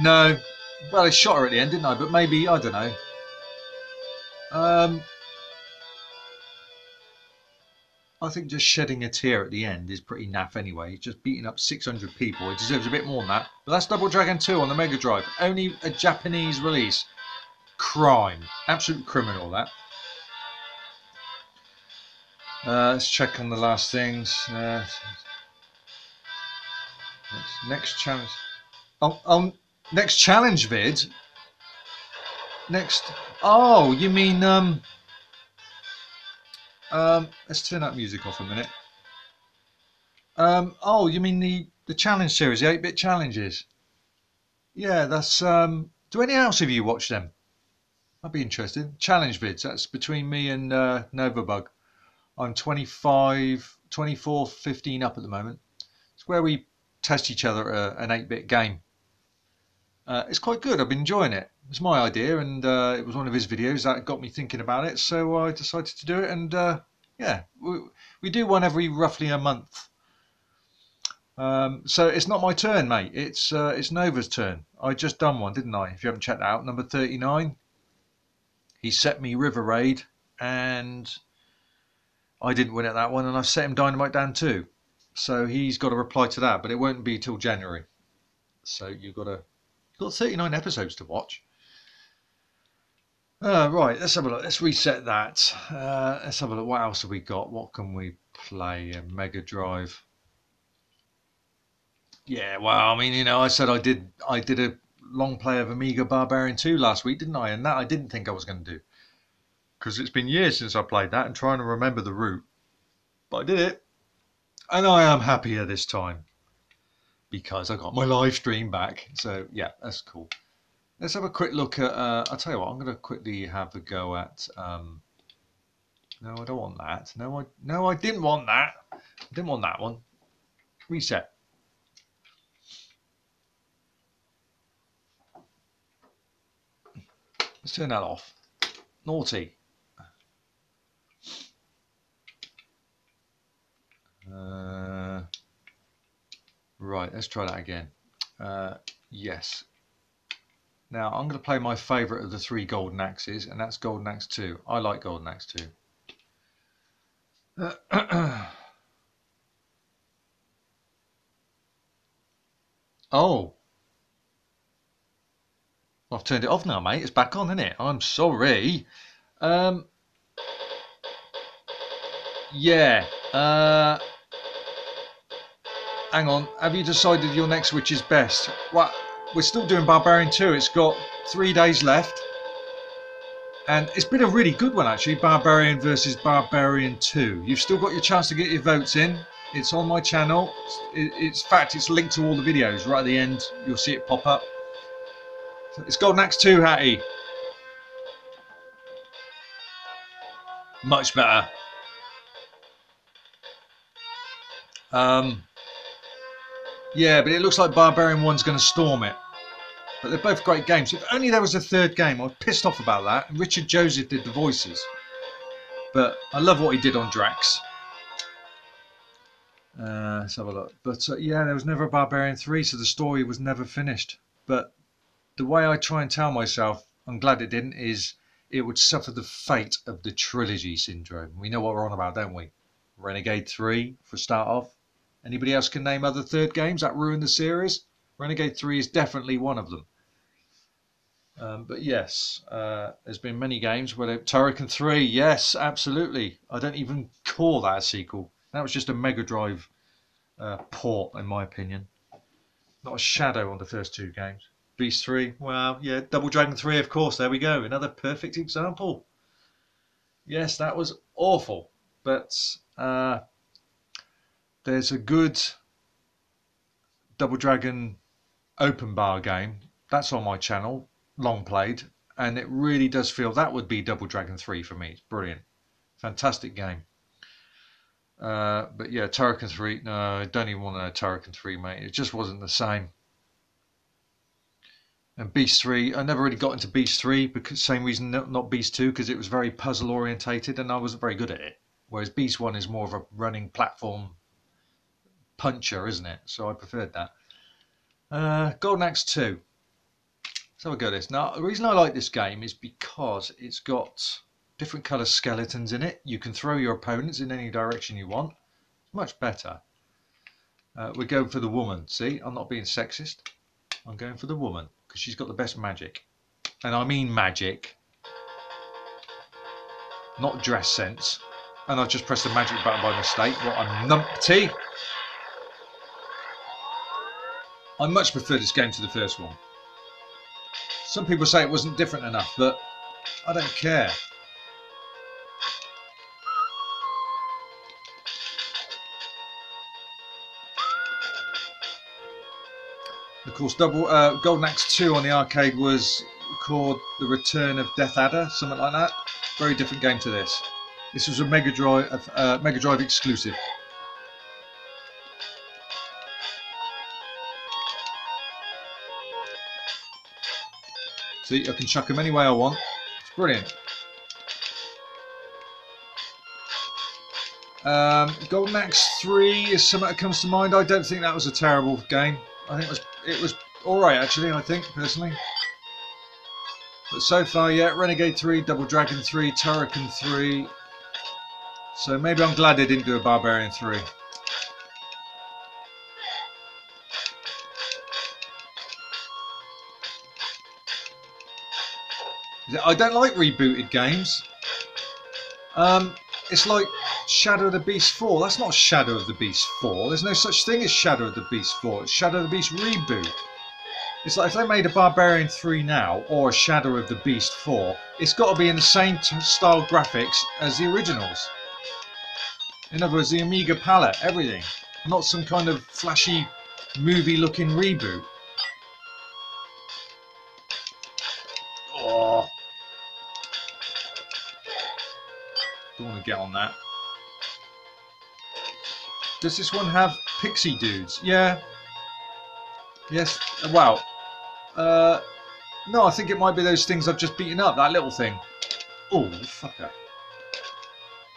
A: No. Well, I shot her at the end, didn't I? But maybe, I don't know. I think just shedding a tear at the end is pretty naff anyway. Just beating up 600 people. It deserves a bit more than that. But that's Double Dragon 2 on the Mega Drive. Only a Japanese release. Crime. Absolute criminal, that. Let's check on the last things. Next challenge. Next challenge vid. Next. Oh, you mean let's turn that music off a minute. Oh, you mean the challenge series, the 8-bit challenges? Yeah, that's do any else of you watch them? I'd be interested. Challenge vids. That's between me and Novabug. I'm 25, 24, 15 up at the moment. It's where we test each other at an 8-bit game. It's quite good. I've been enjoying it. It was my idea, and it was one of his videos that got me thinking about it. So I decided to do it, and yeah, we do one every roughly a month. So it's not my turn, mate. It's Nova's turn. I just done one, didn't I? If you haven't checked that out, number 39. He set me River Raid, and I didn't win at that one, and I've set him Dynamite Dan too. So he's got to reply to that, but it won't be till January. So you've got 39 episodes to watch. Right, let's have a look. Let's reset that. Let's have a look. What else have we got? What can we play? Mega Drive. Yeah, well, I mean, you know, I said I did a long play of Amiga Barbarian 2 last week, didn't I? And that I didn't think I was going to do. Because it's been years since I played that and trying to remember the route. But I did it. And I am happier this time. Because I got my live stream back. So, yeah, that's cool. Let's have a quick look at... I'll tell you what, I'm going to quickly have a go at... no, I don't want that. No, I didn't want that. I didn't want that one. Reset. Let's turn that off. Naughty. Right, let's try that again. Yes. Now, I'm going to play my favourite of the 3 Golden Axes, and that's Golden Axe 2. I like Golden Axe 2. Oh. I've turned it off now, mate. It's back on, isn't it? I'm sorry. Yeah. Hang on. Have you decided your next which is best? Well, we're still doing Barbarian 2. It's got 3 days left. And it's been a really good one, actually. Barbarian versus Barbarian 2. You've still got your chance to get your votes in. It's on my channel. In fact, it's linked to all the videos. Right at the end, you'll see it pop up. It's Golden Axe 2, Hattie. Much better. Yeah, but it looks like Barbarian 1's going to storm it. But they're both great games. If only there was a third game. I was pissed off about that. And Richard Joseph did the voices. But I love what he did on Drax. Let's have a look. But yeah, there was never a Barbarian 3, so the story was never finished. But the way I try and tell myself, I'm glad it didn't, is it would suffer the fate of the trilogy syndrome. We know what we're on about, don't we? Renegade 3, for a start off. Anybody else can name other third games that ruined the series? Renegade 3 is definitely one of them. But yes, there's been many games where Turrican 3, yes, absolutely. I don't even call that a sequel. That was just a Megadrive port, in my opinion. Not a shadow on the first 2 games. Beast 3, well, yeah, Double Dragon 3, of course, there we go. Another perfect example. Yes, that was awful. But there's a good Double Dragon open bar game. That's on my channel, long played. And it really does feel that would be Double Dragon 3 for me. It's brilliant. Fantastic game. But yeah, Turrican 3, no, I don't even want to know Turrican 3, mate. It just wasn't the same. And Beast 3, I never really got into Beast 3, because same reason not Beast 2, because it was very puzzle orientated and I wasn't very good at it. Whereas Beast 1 is more of a running platform puncher, isn't it? So I preferred that. Golden Axe 2. Let's have a go at this. Now, the reason I like this game is because it's got different colour skeletons in it. You can throw your opponents in any direction you want. It's much better. We're going for the woman. See, I'm not being sexist. I'm going for the woman because she's got the best magic. And I mean magic, not dress sense. And I just pressed the magic button by mistake. What a numpty. I much prefer this game to the first one. Some people say it wasn't different enough, but I don't care. Of course, Golden Axe 2 on the arcade was called The Return of Death Adder, something like that. Very different game to this. This was a Megadrive exclusive. See, I can chuck them any way I want. It's brilliant. Golden Axe 3 is something that comes to mind. I don't think that was a terrible game. I think it was alright actually, I think, personally. But so far, yeah, Renegade 3, Double Dragon 3, Turrican 3. So maybe I'm glad they didn't do a Barbarian 3. I don't like rebooted games. It's like Shadow of the Beast 4. That's not Shadow of the Beast 4. There's no such thing as Shadow of the Beast 4. It's Shadow of the Beast reboot. It's like if they made a Barbarian 3 now, or a Shadow of the Beast 4, it's got to be in the same style graphics as the originals. In other words, the Amiga palette, everything. Not some kind of flashy movie-looking reboot. Oh. Don't want to get on that. Does this one have pixie dudes? Yeah. Yes. Wow. No, I think it might be those things I've just beaten up. That little thing. Oh, fucker.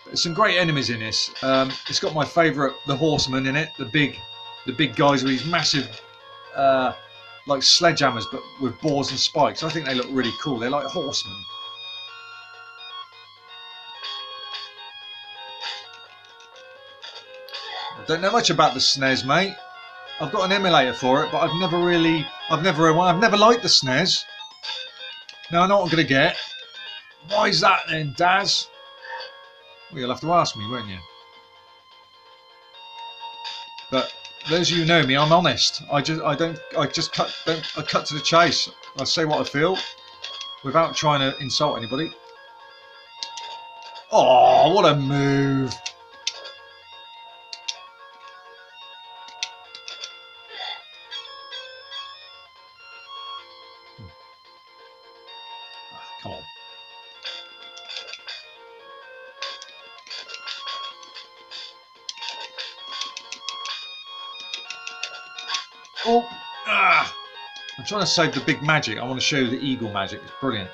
A: There's some great enemies in this. It's got my favourite, the Horseman, in it. The big guys with these massive, like sledgehammers, but with bores and spikes. I think they look really cool. They're like horsemen. I don't know much about the SNES, mate. I've got an emulator for it, but I've never liked the SNES. Now I know what I'm going to get. Why is that then, Daz? Well, you'll have to ask me, won't you? But those of you who know me, I'm honest. I cut to the chase. I say what I feel without trying to insult anybody. Oh, what a move! Come on. Oh, ah! I'm trying to save the big magic. I want to show you the eagle magic. It's brilliant.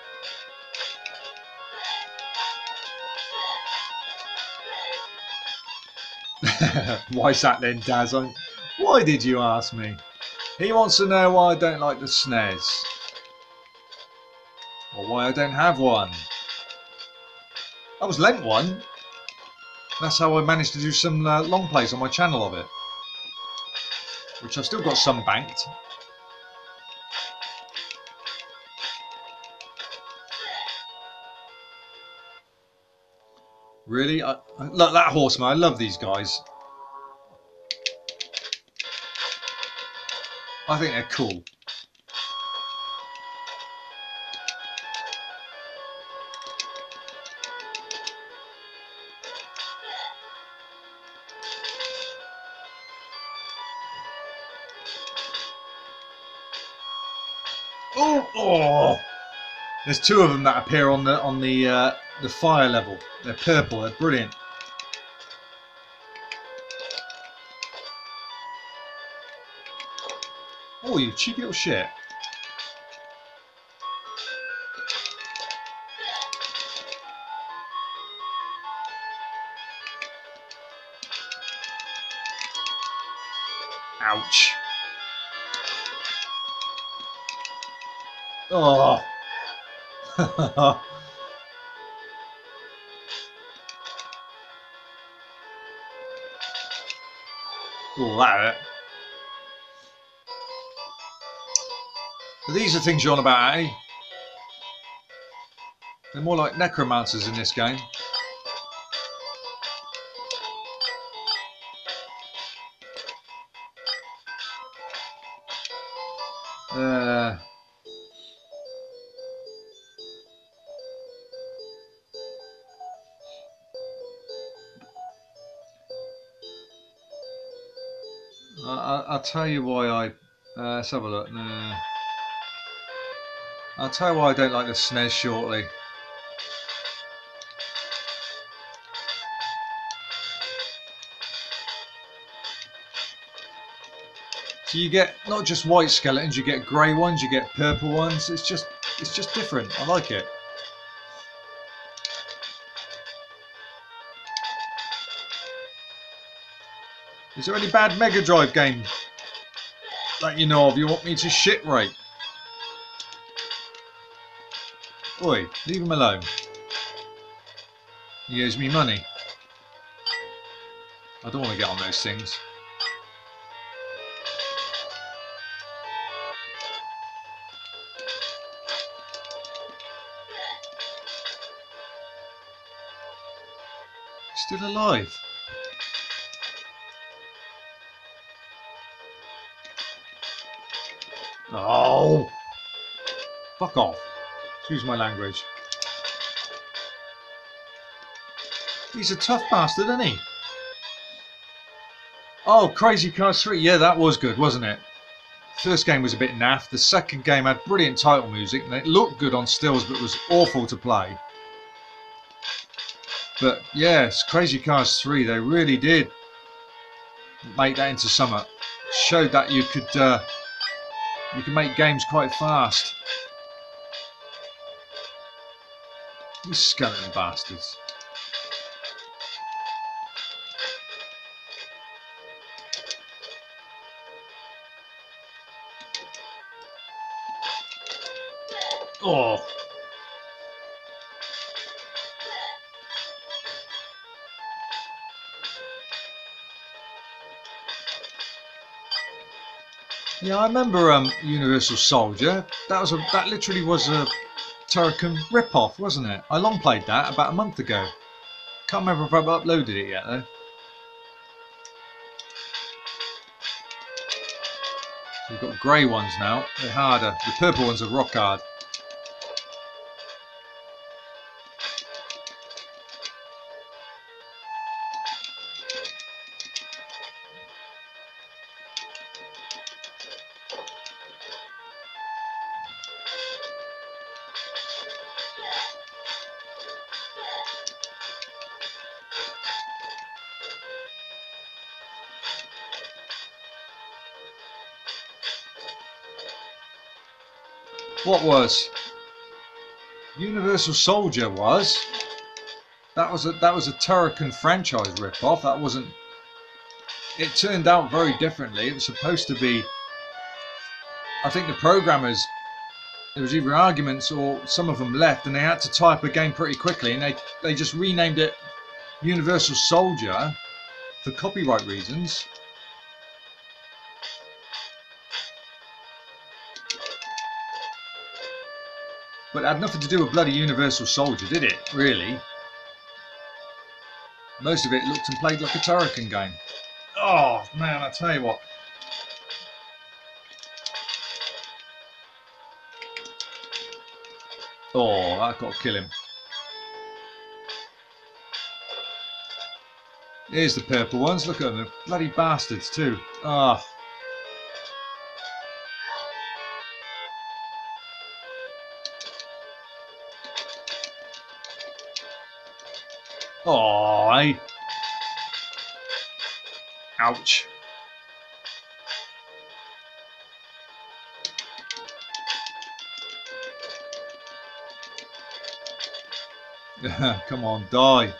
A: Why is that then, Daz? Why did you ask me? He wants to know why I don't like the SNES. Or why I don't have one. I was lent one. That's how I managed to do some long plays on my channel of it. Which I've still got some banked. Really? Look, that horseman. I love these guys. I think they're cool. Oh! There's two of them that appear on the fire level. They're purple. They're brilliant. Oh, you cheeky little shit! Ouch! Oh! Oh, that hurt. But these are things you're on about, eh? They're more like necromancers in this game. I'll tell you why I... let's have a look. I'll tell you why I don't like the SNES shortly. So you get not just white skeletons, you get grey ones, you get purple ones. It's just different. I like it. Is there any bad Megadrive game that you know of you want me to shit rate? Oi, leave him alone. He owes me money. I don't want to get on those things. Still alive. Oh! Fuck off. Excuse my language. He's a tough bastard, isn't he? Oh, Crazy Cars 3. Yeah, that was good, wasn't it? First game was a bit naff. The second game had brilliant title music and it looked good on stills, but was awful to play. But yes, Crazy Cars 3, they really did make that into something. Showed that you could make games quite fast. These skeleton bastards. Oh. Yeah, I remember Universal Soldier. That literally was a Turrican rip-off, wasn't it? I long played that about a month ago. Can't remember if I've uploaded it yet though. We've got grey ones now. They're harder. The purple ones are rock hard. What was? Universal Soldier was. That was a Turrican franchise rip-off. That wasn't. It turned out very differently. It was supposed to be. I think the programmers. There was either arguments or some of them left, and they had to type a game pretty quickly, and they just renamed it Universal Soldier for copyright reasons. But it had nothing to do with bloody Universal Soldier, did it? Really? Most of it looked and played like a Turrican game. Oh, man, I tell you what. Oh, I've got to kill him. Here's the purple ones. Look at them. They're bloody bastards, too. Ah. Oh, ouch. Come on, die.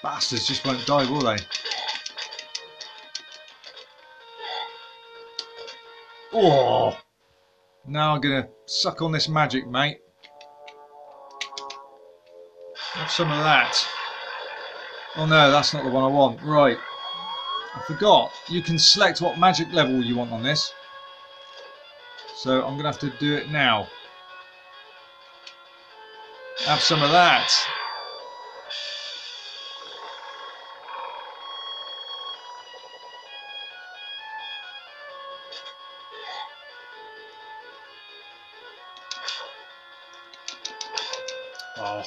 A: Bastards just won't die, will they? Oh. Now I'm going to suck on this magic, mate. Have some of that. Oh no, that's not the one I want. Right. I forgot. You can select what magic level you want on this. So I'm going to have to do it now. Have some of that. Oh.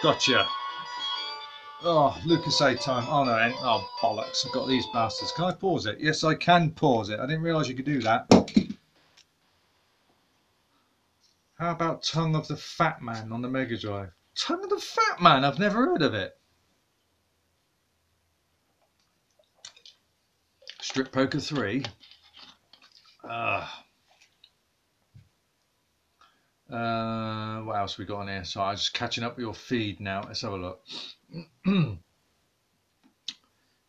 A: Gotcha. Oh, Lucas A time. Oh no, oh bollocks. I've got these bastards. Can I pause it? Yes, I can pause it. I didn't realise you could do that. How about Tongue of the Fat Man on the Megadrive? Tongue of the Fat Man? I've never heard of it. Strip Poker 3. What else we got on here? So I'm just catching up with your feed now. Let's have a look.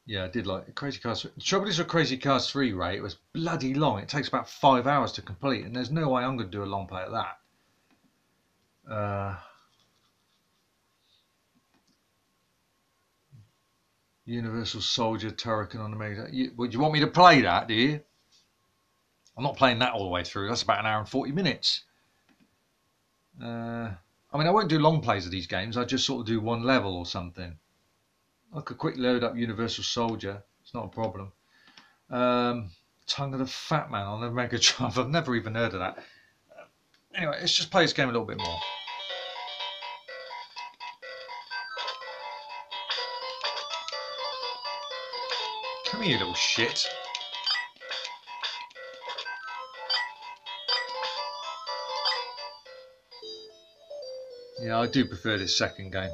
A: Yeah, I did like Crazy Cars. The trouble is with Crazy Cars 3, Ray, it was bloody long. It takes about 5 hours to complete, and there's no way I'm going to do a long play at that. Universal Soldier Turrican on the Mega. Would you want me to play that, do you? I'm not playing that all the way through. That's about 1 hour and 40 minutes. I mean, I won't do long plays of these games. I just sort of do one level or something. I could quickly load up Universal Soldier. It's not a problem. Tongue of the Fat Man on the Megadrive. I've never even heard of that. Anyway, let's just play this game a little bit more. Come here, little shit. Yeah, I do prefer this second game.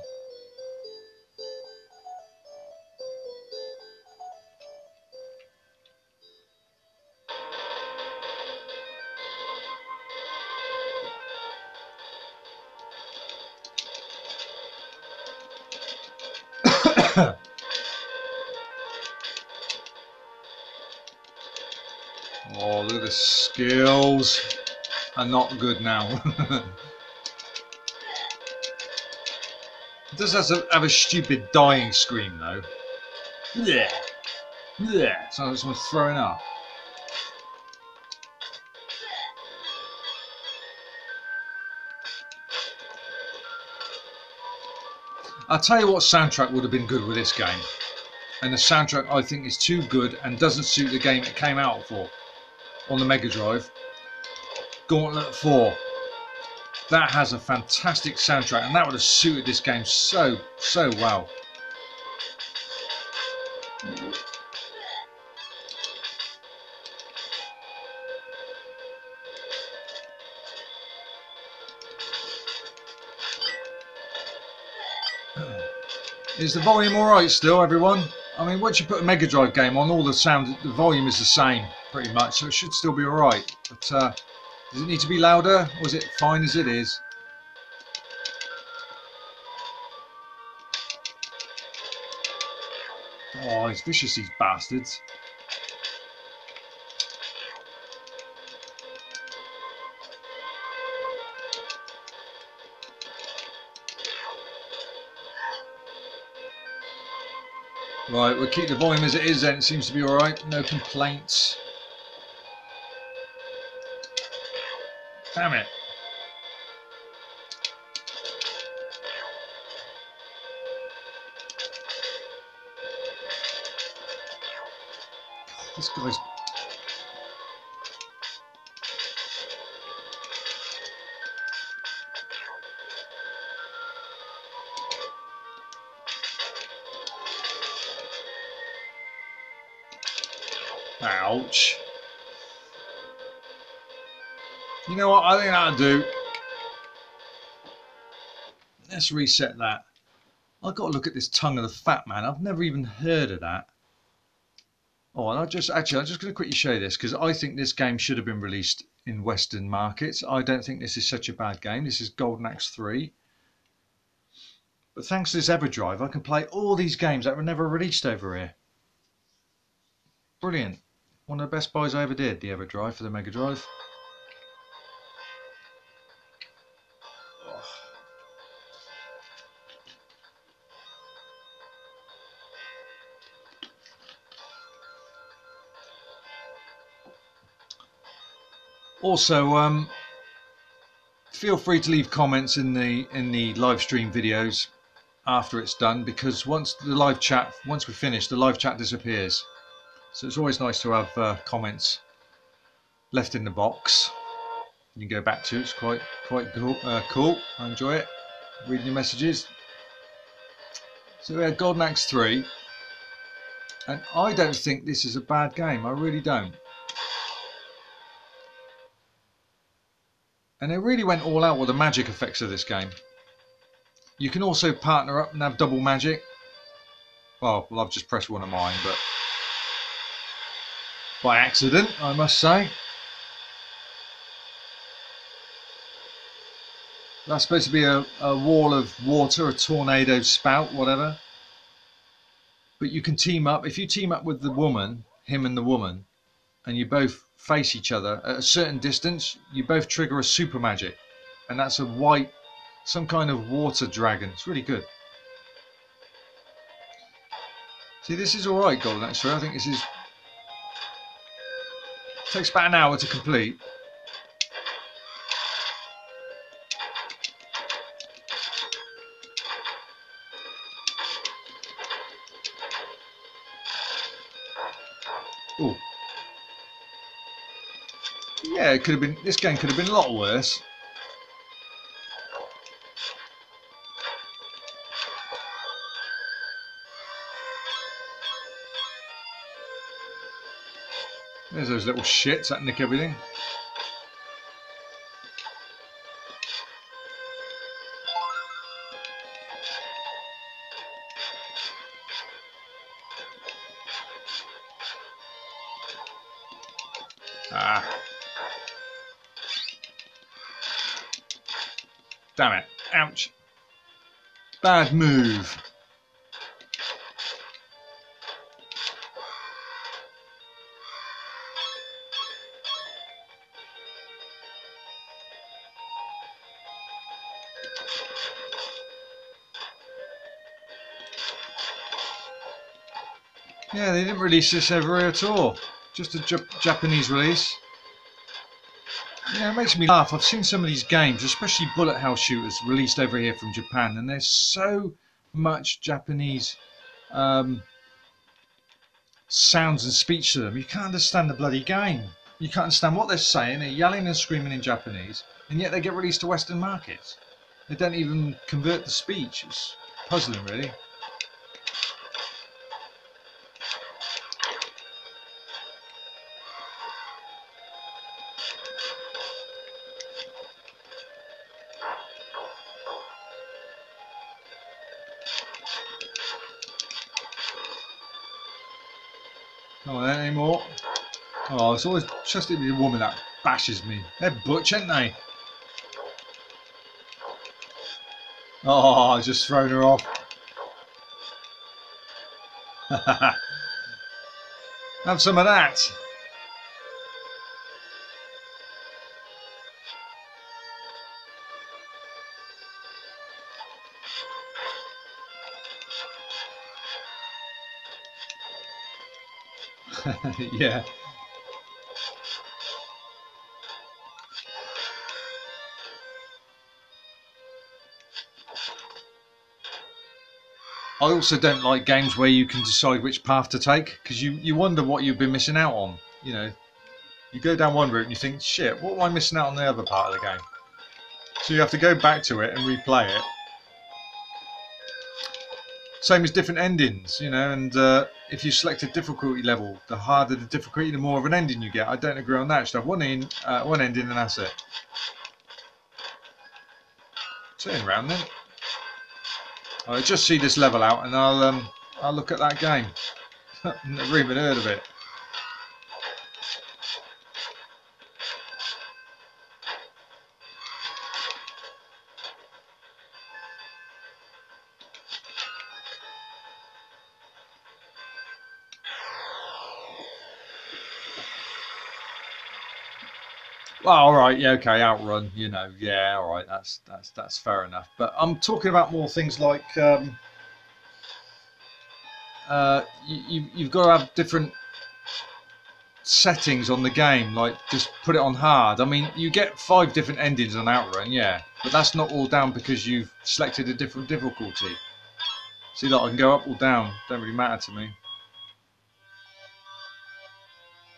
A: Oh, look at the skills. Are not good now. It does have a stupid dying scream though. Yeah. Yeah, someone's throwing up. I'll tell you what soundtrack would have been good with this game. And the soundtrack I think is too good and doesn't suit the game it came out for on the Megadrive. Gauntlet 4. That has a fantastic soundtrack and that would have suited this game so well. Is the volume alright still, everyone? I mean, once you put a Megadrive game on, all the sound, the volume is the same, pretty much, so it should still be alright. But does it need to be louder, or is it fine as it is? Oh, he's vicious, these bastards. Right, we'll keep the volume as it is then, it seems to be alright, no complaints. Damn it. This guy's... Ouch. You know what, I think that'll do. Let's reset that. I've got to look at this Tongue of the Fat Man. I've never even heard of that. Oh, and I'm just going to quickly show you this because I think this game should have been released in Western markets. I don't think this is such a bad game. This is Golden Axe 3. But thanks to this EverDrive, I can play all these games that were never released over here. Brilliant. One of the best buys I ever did, the EverDrive for the Megadrive. Also, feel free to leave comments in the live stream videos after it's done, because once we finish, the live chat disappears. So it's always nice to have comments left in the box. You can go back to it. It's quite cool. I enjoy it. Reading your messages. So we had Golden Axe 3, and I don't think this is a bad game. I really don't. And they really went all out with the magic effects of this game. You can also partner up and have double magic. Well, I've just pressed one of mine, but by accident, I must say. That's supposed to be a wall of water, a tornado spout, whatever. But you can team up. If you team up with the woman, him and the woman, and you both face each other at a certain distance, you both trigger a super magic. And that's a white, some kind of water dragon. It's really good. See, this is alright, Golden Axe 3. I think this is... takes about an hour to complete. Ooh. Yeah, it could have been. This game could have been a lot worse. There's those little shits that nick everything. Ah. Damn it. Ouch. Bad move. Yeah, they didn't release this over here at all. Just a Japanese release. Yeah, it makes me laugh. I've seen some of these games, especially bullet hell shooters, released over here from Japan, and there's so much Japanese sounds and speech to them. You can't understand the bloody game. You can't understand what they're saying. They're yelling and screaming in Japanese, and yet they get released to Western markets. They don't even convert the speech. It's puzzling, really. Not on that anymore. Oh, it's always just the woman that bashes me. They're butch, ain't they? Oh, I just thrown her off. Have some of that. Yeah. I also don't like games where you can decide which path to take, because you wonder what you've been missing out on. You know, you go down one route and you think, shit, what am I missing out on the other part of the game? So you have to go back to it and replay it. Same as different endings, you know, and if you select a difficulty level, the harder the difficulty, the more of an ending you get. I don't agree on that. You should have one ending and that's it. Turn around then. I'll just see this level out and I'll look at that game. Never even heard of it. Well, all right, yeah, okay, OutRun, you know, yeah, all right, that's fair enough. But I'm talking about more things like you've got to have different settings on the game, like just put it on hard. I mean, you get 5 different endings on OutRun, yeah, but that's not all down because you've selected a different difficulty. See, that I can go up or down, don't really matter to me.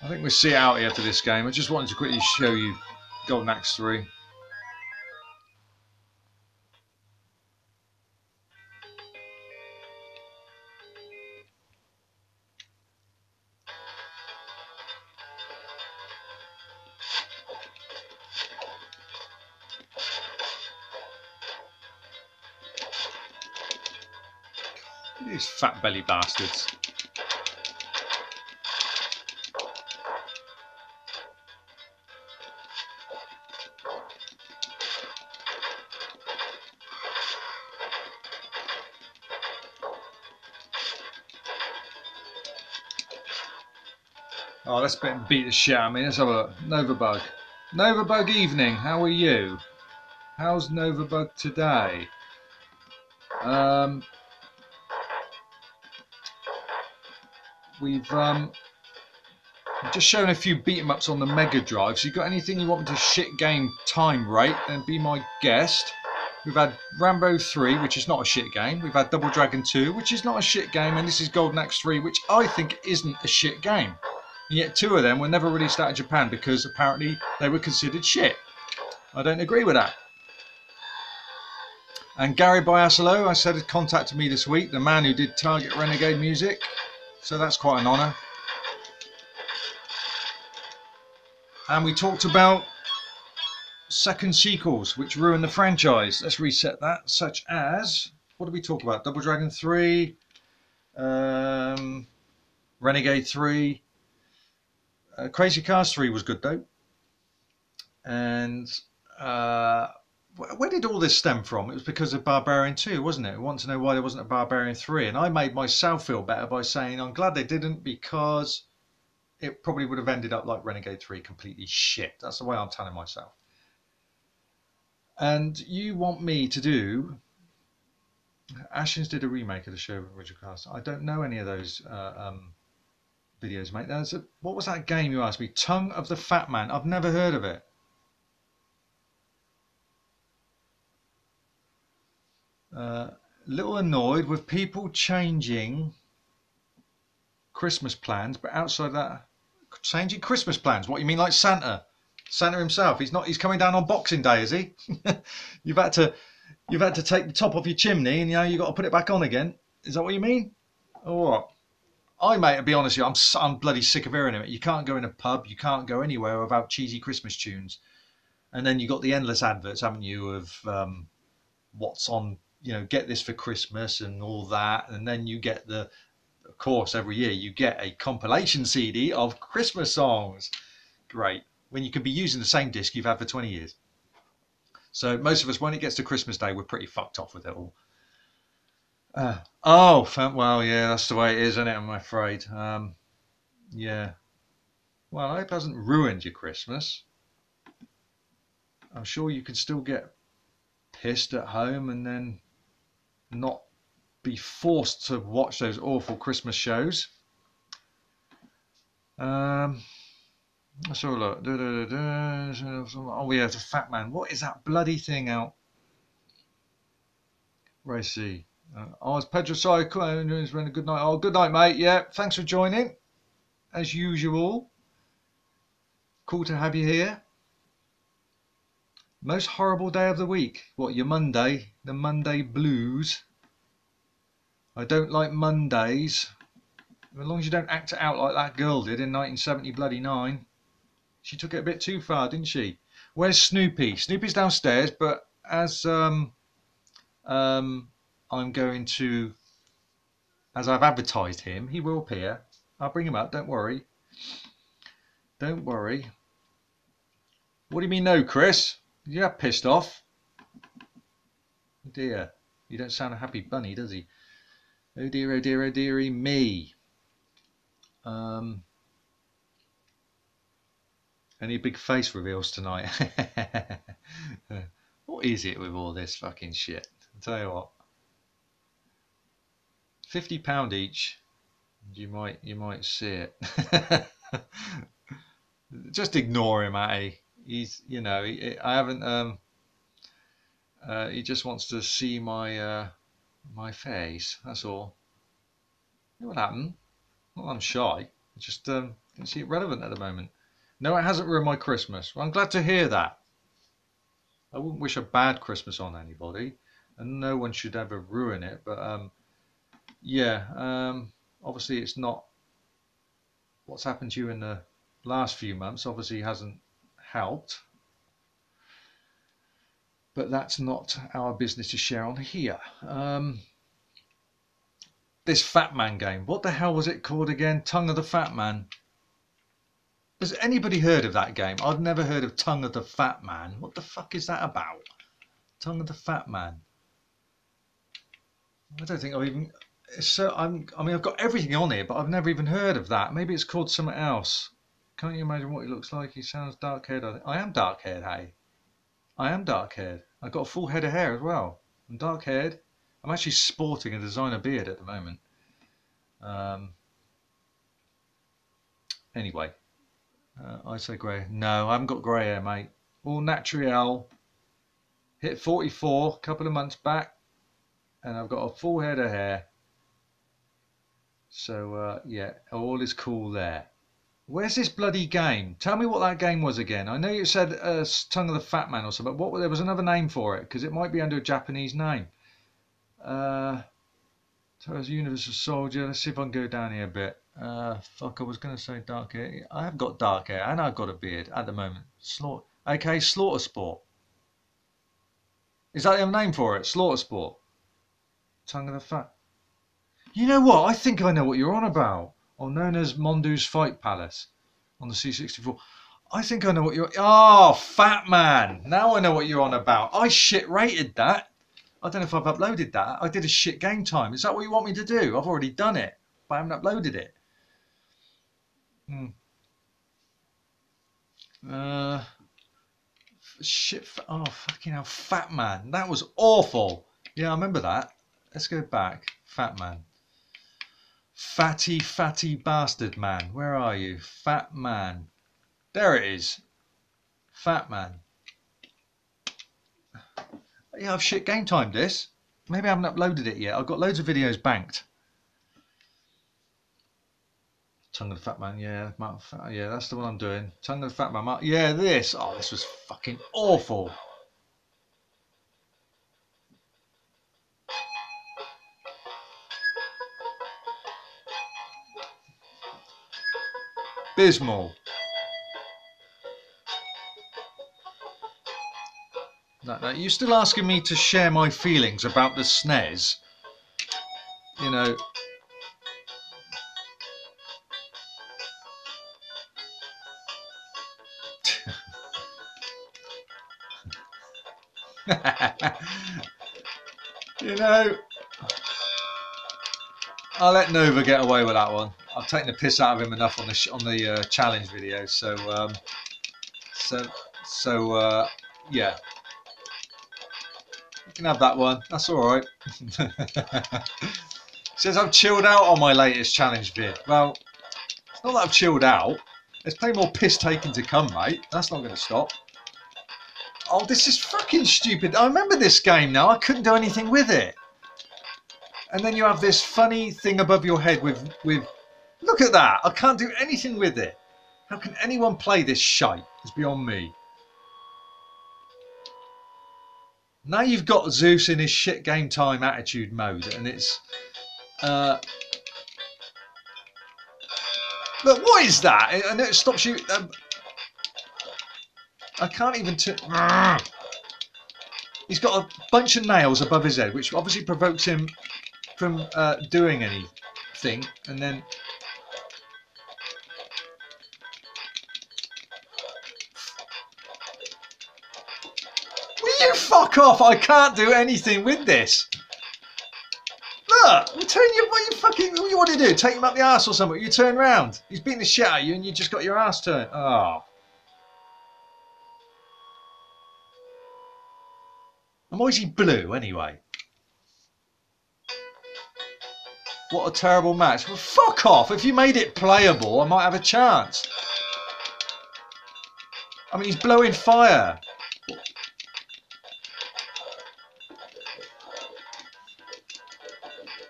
A: I think we'll see it out here for this game. I just wanted to quickly show you Golden Axe 3. These fat belly bastards. Oh, let's beat the shit out of me. Let's have a look. Novabug. Novabug evening, how are you? How's Novabug today? We've just shown a few beat 'em ups on the Megadrive. So you got anything you want me to shit game time rate, then be my guest. We've had Rambo 3, which is not a shit game. We've had Double Dragon 2, which is not a shit game. And this is Golden Axe 3, which I think isn't a shit game. And yet 2 of them were never released out of Japan because apparently they were considered shit. I don't agree with that. And Gary Biasolo, I said, had contacted me this week, the man who did Target Renegade music. So that's quite an honour. And we talked about second sequels which ruin the franchise. Let's reset that. Such as, what did we talk about? Double Dragon 3, Renegade 3. Crazy Cars 3 was good though. And where did all this stem from? It was because of Barbarian 2, wasn't it? I want to know why there wasn't a Barbarian 3. And I made myself feel better by saying I'm glad they didn't, because it probably would have ended up like Renegade 3, completely shit. That's the way I'm telling myself. And you want me to do... Ashens did a remake of the show with Richard Carson. I don't know any of those videos, mate. What was that game you asked me? Tongue of the Fat Man. I've never heard of it. Little annoyed with people changing Christmas plans, but outside that, changing Christmas plans. What you mean, like Santa? Santa himself. He's coming down on Boxing Day, is he? You've had to take the top off your chimney, and you've got to put it back on again. Is that what you mean? Or what? Mate, to be honest with you, I'm bloody sick of hearing it. You can't go in a pub, you can't go anywhere without cheesy Christmas tunes. And then you got the endless adverts, haven't you, of what's on, get this for Christmas and all that. And then you get of course, every year you get a compilation CD of Christmas songs. Great. When you could be using the same disc you've had for 20 years. So most of us, when it gets to Christmas Day, we're pretty fucked off with it all. Well, yeah, that's the way it is, isn't it? I'm afraid. Yeah. Well, I hope it hasn't ruined your Christmas. I'm sure you can still get pissed at home and then not be forced to watch those awful Christmas shows. Let's have a look. Oh, yeah, it's a Fat Man. What is that bloody thing out? Racy. It's Pedro Psycho. It's been a good night. Oh, good night, mate. Yeah, thanks for joining. As usual. Cool to have you here. Most horrible day of the week. What, your Monday? The Monday blues. I don't like Mondays. As long as you don't act it out like that girl did in 1979. She took it a bit too far, didn't she? Where's Snoopy? Snoopy's downstairs, but as I'm going to, as I've advertised him, he will appear. I'll bring him up, don't worry. Don't worry. What do you mean no, Chris? You're pissed off. Oh dear. You don't sound a happy bunny, does he? Oh dear, oh dear, oh dearie me. Any big face reveals tonight? What is it with all this fucking shit? I'll tell you what. £50 each. You might see it. Just ignore him, Atty. He's, I haven't. He just wants to see my my face. That's all. You know what happened? Not that I'm shy. I just don't see it relevant at the moment. No, it hasn't ruined my Christmas. Well, I'm glad to hear that. I wouldn't wish a bad Christmas on anybody, and no one should ever ruin it. But yeah, obviously it's not. What's happened to you in the last few months obviously hasn't helped. But that's not our business to share on here. This Fat Man game. What the hell was it called again? Tongue of the Fat Man. Has anybody heard of that game? I've never heard of Tongue of the Fat Man. What the fuck is that about? Tongue of the Fat Man. I don't think I've even. I mean, I've got everything on here, but I've never even heard of that. Maybe it's called something else. Can't you imagine what he looks like? He sounds dark-haired. I am dark-haired, hey. I am dark-haired. I've got a full head of hair as well. I'm dark-haired. I'm actually sporting a designer beard at the moment. Anyway, I say grey. No, I haven't got grey hair, mate. All natural. Hit 44 a couple of months back, and I've got a full head of hair. So yeah, all is cool there. Where's this bloody game? Tell me what that game was again. I know you said Tongue of the Fat Man or something. But there was another name for it, because it might be under a Japanese name. Universal Soldier. Let's see if I can go down here a bit. Fuck, I was going to say dark hair. I have got dark hair and I've got a beard at the moment. Okay, Slaughter Sport. Is that the name for it? Slaughter Sport. Tongue of the Fat. You know what? I think I know what you're on about. Or known as Mondu's Fight Palace on the C64. I think I know what you're... Oh, Fat Man. Now I know what you're on about. I shit rated that. I don't know if I've uploaded that. I did a shit game time. Is that what you want me to do? I've already done it, but I haven't uploaded it. Shit. Oh, fucking hell. Fat Man. That was awful. Yeah, I remember that. Let's go back. Fat Man. Fatty, fatty bastard man. Where are you? Fat man. There it is. Fat man. Yeah, I've shit game timed this. Maybe I haven't uploaded it yet. I've got loads of videos banked. Tongue of the Fat Man, yeah. Yeah, that's the one I'm doing. Tongue of the Fat Man. Yeah, this. Oh, this was fucking awful. Abysmal. No, you're still asking me to share my feelings about the SNES. You know. You know, I'll let Nova get away with that one. I've taken the piss out of him enough on the challenge video, so yeah, you can have that one. That's all right. Says I've chilled out on my latest challenge vid. Well, it's not that I've chilled out. There's plenty more piss taking to come, mate. That's not going to stop. Oh, this is fucking stupid. I remember this game now. I couldn't do anything with it. And then you have this funny thing above your head with look at that. I can't do anything with it. How can anyone play this shite? It's beyond me. Now you've got Zeus in his shit game time attitude mode, and it's look, what is that? And it stops you. I can't even. He's got a bunch of nails above his head, which obviously provokes him from doing anything, and then. Will you fuck off? I can't do anything with this. Look, I'm telling you, what you want to do? Take him up the arse or something? You turn round. He's beating the shit out of you, and you just got your ass turned. Oh. And why is he blue anyway? What a terrible match. Well, fuck off. If you made it playable, I might have a chance. I mean, he's blowing fire.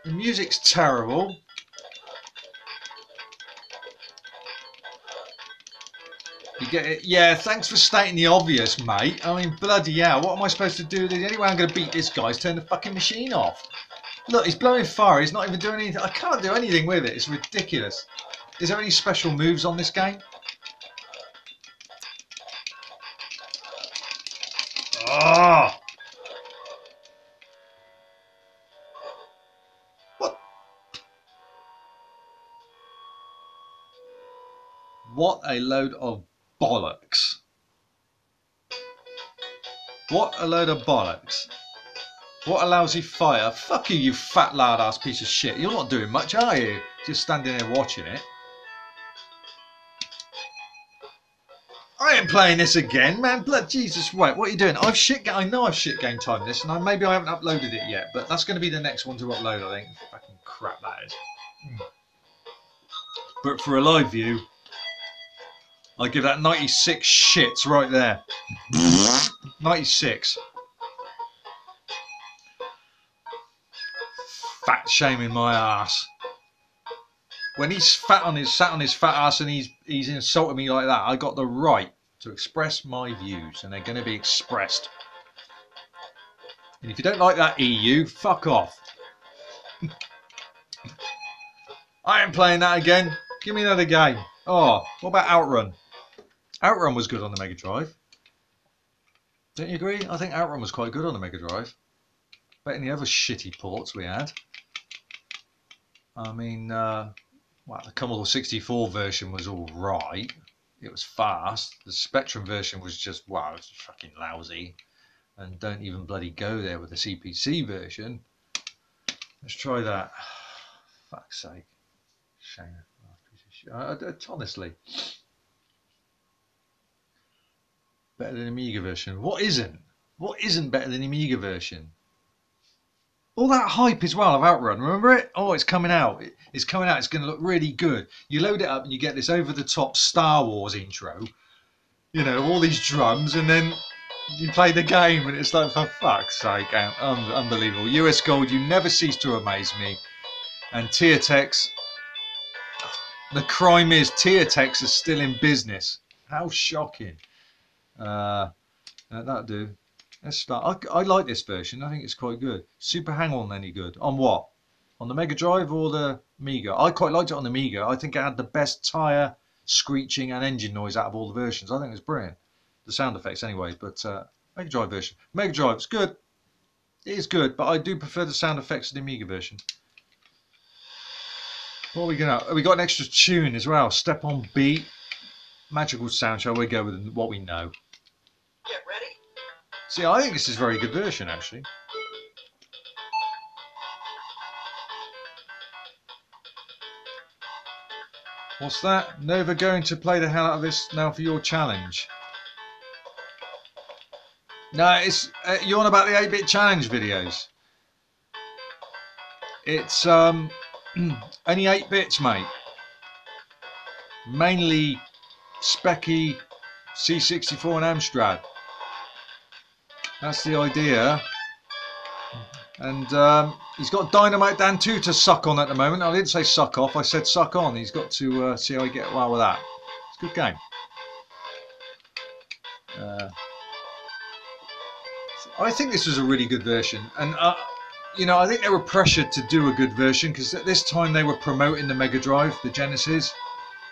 A: The music's terrible. You get it? Yeah, thanks for stating the obvious, mate. I mean, bloody hell, what am I supposed to do? The only way I'm going to beat this guy is turn the fucking machine off. Look, he's blowing fire. He's not even doing anything. I can't do anything with it. It's ridiculous. Is there any special moves on this game? Oh! What? What a load of bollocks. What a load of bollocks. What a lousy fire. Fuck you, you fat lard ass piece of shit. You're not doing much, are you? Just standing there watching it. I ain't playing this again, man. Blood Jesus, wait, what are you doing? I know I've shit game timed this, and maybe I haven't uploaded it yet, but that's going to be the next one to upload, I think. Fucking crap that is. But for a live view, I give that 96 shits right there. 96. Fat shaming my ass. When he's sat on his fat ass and he's insulting me like that, I got the right to express my views, and they're going to be expressed. And if you don't like that, EU, fuck off. I ain't playing that again. Give me another game. Oh, what about OutRun? OutRun was good on the Megadrive. Don't you agree? I think OutRun was quite good on the Megadrive. Better than the other shitty ports we had. I mean, well, the Commodore 64 version was all right. It was fast. The Spectrum version was just, wow, it was fucking lousy. And don't even bloody go there with the CPC version. Let's try that. Fuck's sake. Shame. Honestly. Better than the Amiga version. What isn't? What isn't better than the Amiga version? All that hype as well of OutRun, remember it? Oh, it's coming out. It's coming out. It's going to look really good. You load it up and you get this over-the-top Star Wars intro. You know, all these drums, and then you play the game, and it's like, for fuck's sake, unbelievable. US Gold, you never cease to amaze me. And Teartex, the crime is Teartex is still in business. How shocking. That'll do. Let's start. I like this version. I think it's quite good. Super Hang-On any good? On what? On the Megadrive or the Amiga? I quite liked it on the Amiga. I think it had the best tyre screeching and engine noise out of all the versions. I think it's brilliant. The sound effects anyway, but Megadrive version. Megadrive's good. It is good, but I do prefer the sound effects of the Amiga version. What are we gonna? We got an extra tune as well. Step on Beat. Magical sound. Shall we go with what we know?
B: Get ready.
A: See, I think this is a very good version, actually. What's that? Nova going to play the hell out of this now for your challenge. No, it's you're on about the 8-bit challenge videos. It's only 8 bits, mate. Mainly Specky, C64 and Amstrad. That's the idea. And he's got Dynamite Dan 2 to suck on at the moment. I didn't say suck off, I said suck on. He's got to see how he gets well with that. It's a good game. I think this was a really good version. And, you know, I think they were pressured to do a good version because at this time they were promoting the Mega Drive, the Genesis.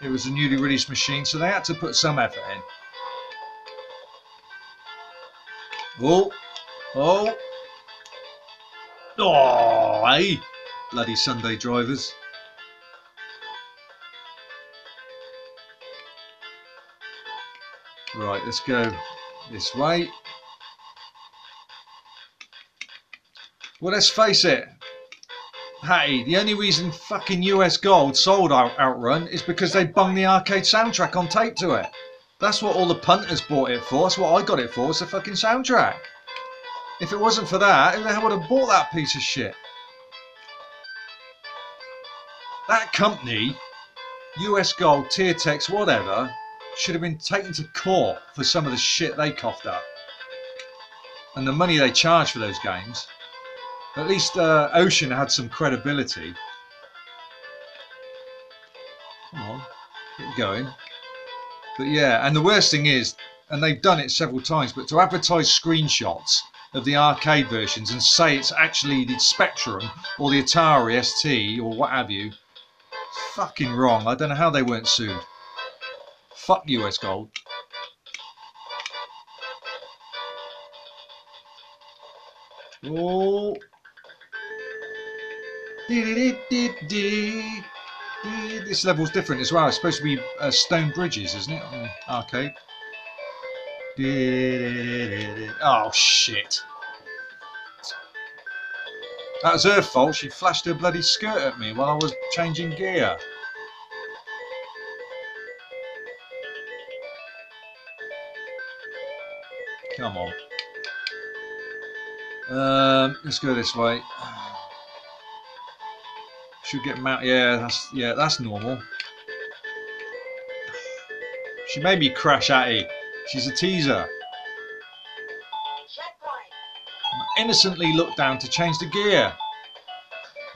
A: It was a newly released machine, so they had to put some effort in. Oh, oh, oh, hey, bloody Sunday drivers. Right, let's go this way. Well, let's face it, Hattie, the only reason fucking US Gold sold OutRun is because they bunged the arcade soundtrack on tape to it. That's what all the punters bought it for. That's what I got it for. It's a fucking soundtrack. If it wasn't for that, who the hell would have bought that piece of shit? That company, US Gold, Teartex, whatever, should have been taken to court for some of the shit they coughed up. And the money they charged for those games. At least Ocean had some credibility. Come on, get going. But yeah, and the worst thing is, and they've done it several times, but to advertise screenshots of the arcade versions and say it's actually the Spectrum or the Atari ST or what have you, it's fucking wrong. I don't know how they weren't sued. Fuck US Gold. Oh. This level's different as well. It's supposed to be stone bridges, isn't it? On the arcade. Oh shit! That was her fault. She flashed her bloody skirt at me while I was changing gear. Come on. Let's go this way. Should get mount. Yeah, that's normal. She made me crash at it. She's a teaser. I innocently looked down to change the gear,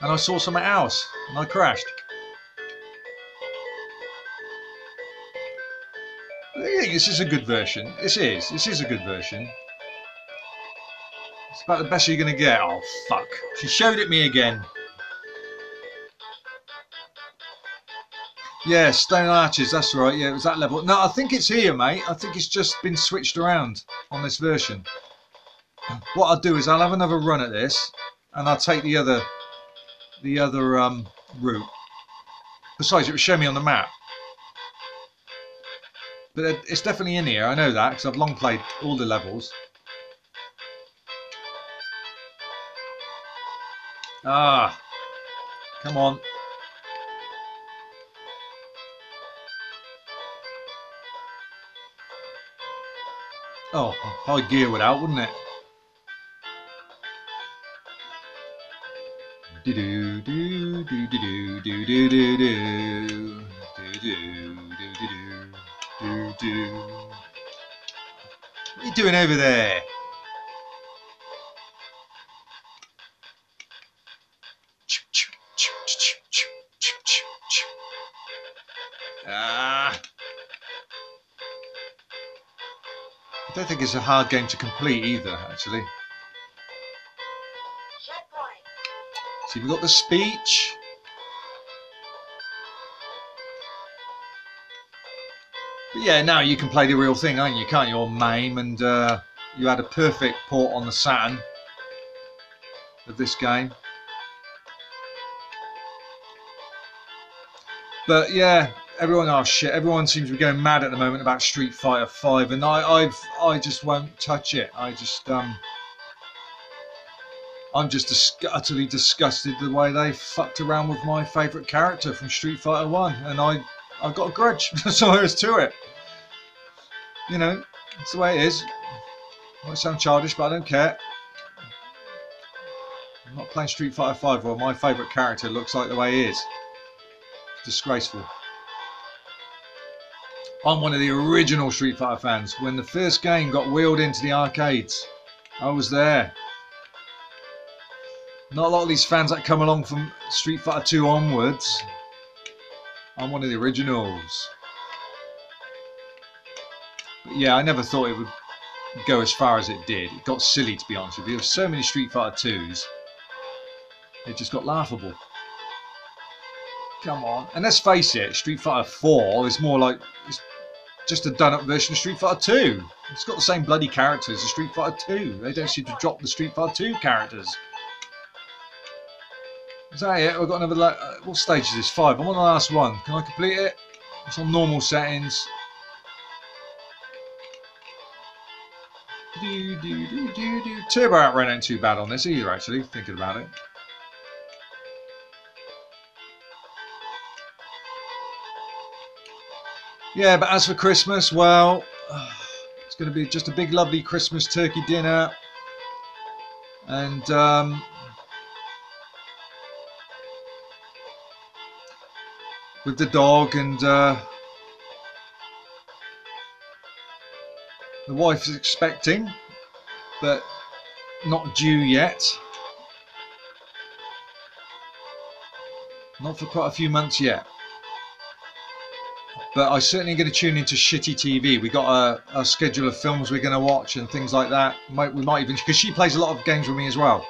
A: and I saw something else, and I crashed. I think this is a good version. This is a good version. It's about the best you're gonna get. Oh fuck! She showed it me again. Yeah, Stone Arches, that's right, yeah, it was that level. No, I think it's here, mate. I think it's just been switched around on this version. What I'll do is I'll have another run at this, and I'll take the other route. Besides, it will show me on the map. But it's definitely in here, I know that, because I've long played all the levels. Ah, come on. Oh, high gear would out, wouldn't it? What are you doing over there? I don't think it's a hard game to complete either, actually. So you've got the speech. But yeah, now you can play the real thing, aren't you? Can't you? On MAME, and you had a perfect port on the Saturn of this game. But yeah, everyone seems to be going mad at the moment about Street Fighter 5, and I just won't touch it. I'm just utterly disgusted the way they fucked around with my favourite character from Street Fighter 1, and I've got a grudge. So there is to it. You know, it's the way it is. It might sound childish, but I don't care. I'm not playing Street Fighter 5 where my favourite character looks like the way he is. Disgraceful. I'm one of the original Street Fighter fans. When the first game got wheeled into the arcades, I was there. Not a lot of these fans that come along from Street Fighter 2 onwards. I'm one of the originals. But yeah, I never thought it would go as far as it did. It got silly, to be honest with you. There were so many Street Fighter 2s. It just got laughable. Come on. And let's face it, Street Fighter 4 is more like, it's just a done up version of Street Fighter 2. It's got the same bloody characters as Street Fighter 2. They don't seem to drop the Street Fighter 2 characters. Is that it? We've got another, what stage is this? 5. I'm on the last one. Can I complete it? It's on normal settings. Turbo OutRun ain't too bad on this either, actually, thinking about it. Yeah, but as for Christmas, well, it's going to be just a big lovely Christmas turkey dinner, and with the dog, and the wife is expecting, but not due yet. Not for quite a few months yet. But I'm certainly going to tune into shitty TV. We got a schedule of films we're going to watch and things like that. We might even, because she plays a lot of games with me as well.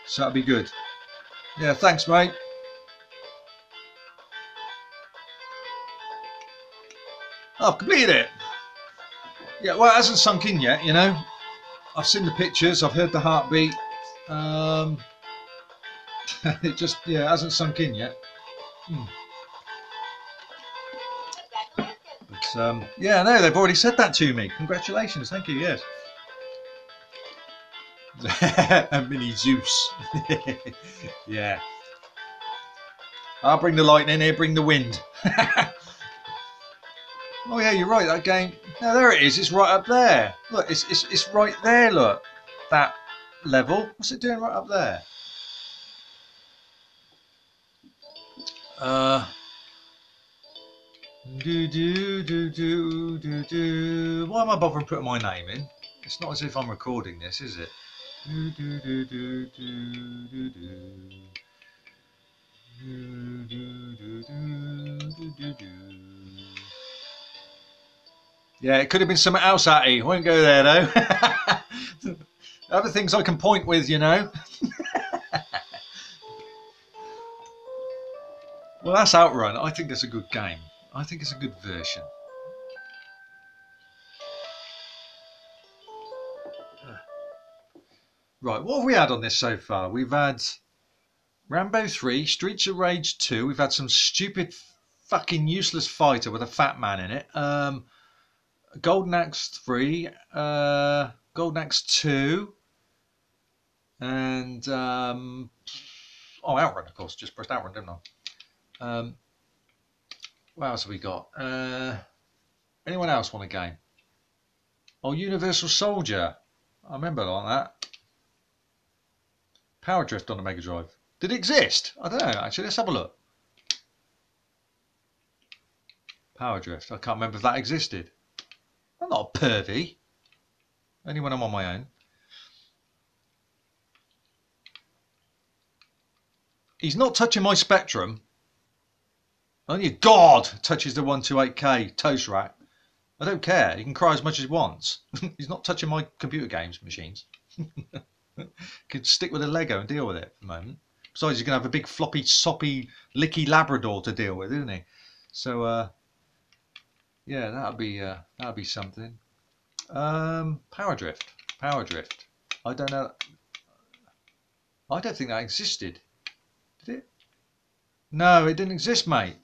A: So that'll be good. Yeah, thanks, mate. I've completed it. Yeah, well, it hasn't sunk in yet, you know. I've seen the pictures, I've heard the heartbeat. It just, yeah, it hasn't sunk in yet. But, yeah, no, they've already said that to me. Congratulations, thank you, yes. A mini Zeus. Yeah. I'll bring the lightning, here bring the wind. Oh yeah, you're right, that game. No, there it is, it's right up there. Look, it's right there, look. That level. What's it doing right up there? Why am I bothering putting my name in? It's not as if I'm recording this, is it? Yeah, it could have been something else, Atty. I won't go there though. Other things I can point with, you know. Well, that's OutRun. I think that's a good game. I think it's a good version. Right, what have we had on this so far? We've had Rambo 3, Streets of Rage 2. We've had some stupid fucking useless fighter with a fat man in it. Golden Axe 3, Golden Axe 2, and oh, OutRun, of course. Just pressed OutRun, didn't I? What else have we got? Anyone else want a game? Oh, Universal Soldier. I remember like that. Power Drift on the Mega Drive. Did it exist? I don't know, actually. Let's have a look. Power Drift. I can't remember if that existed. I'm not a pervy. Only when I'm on my own. He's not touching my Spectrum. Only God touches the 128K toast rack. I don't care. He can cry as much as he wants. He's not touching my computer games machines. Could stick with a Lego and deal with it for the moment. Besides, he's going to have a big floppy, soppy, licky Labrador to deal with, isn't he? So, yeah, that'll be something. Power Drift. Power Drift. I don't know. I don't think that existed. Did it? No, it didn't exist, mate.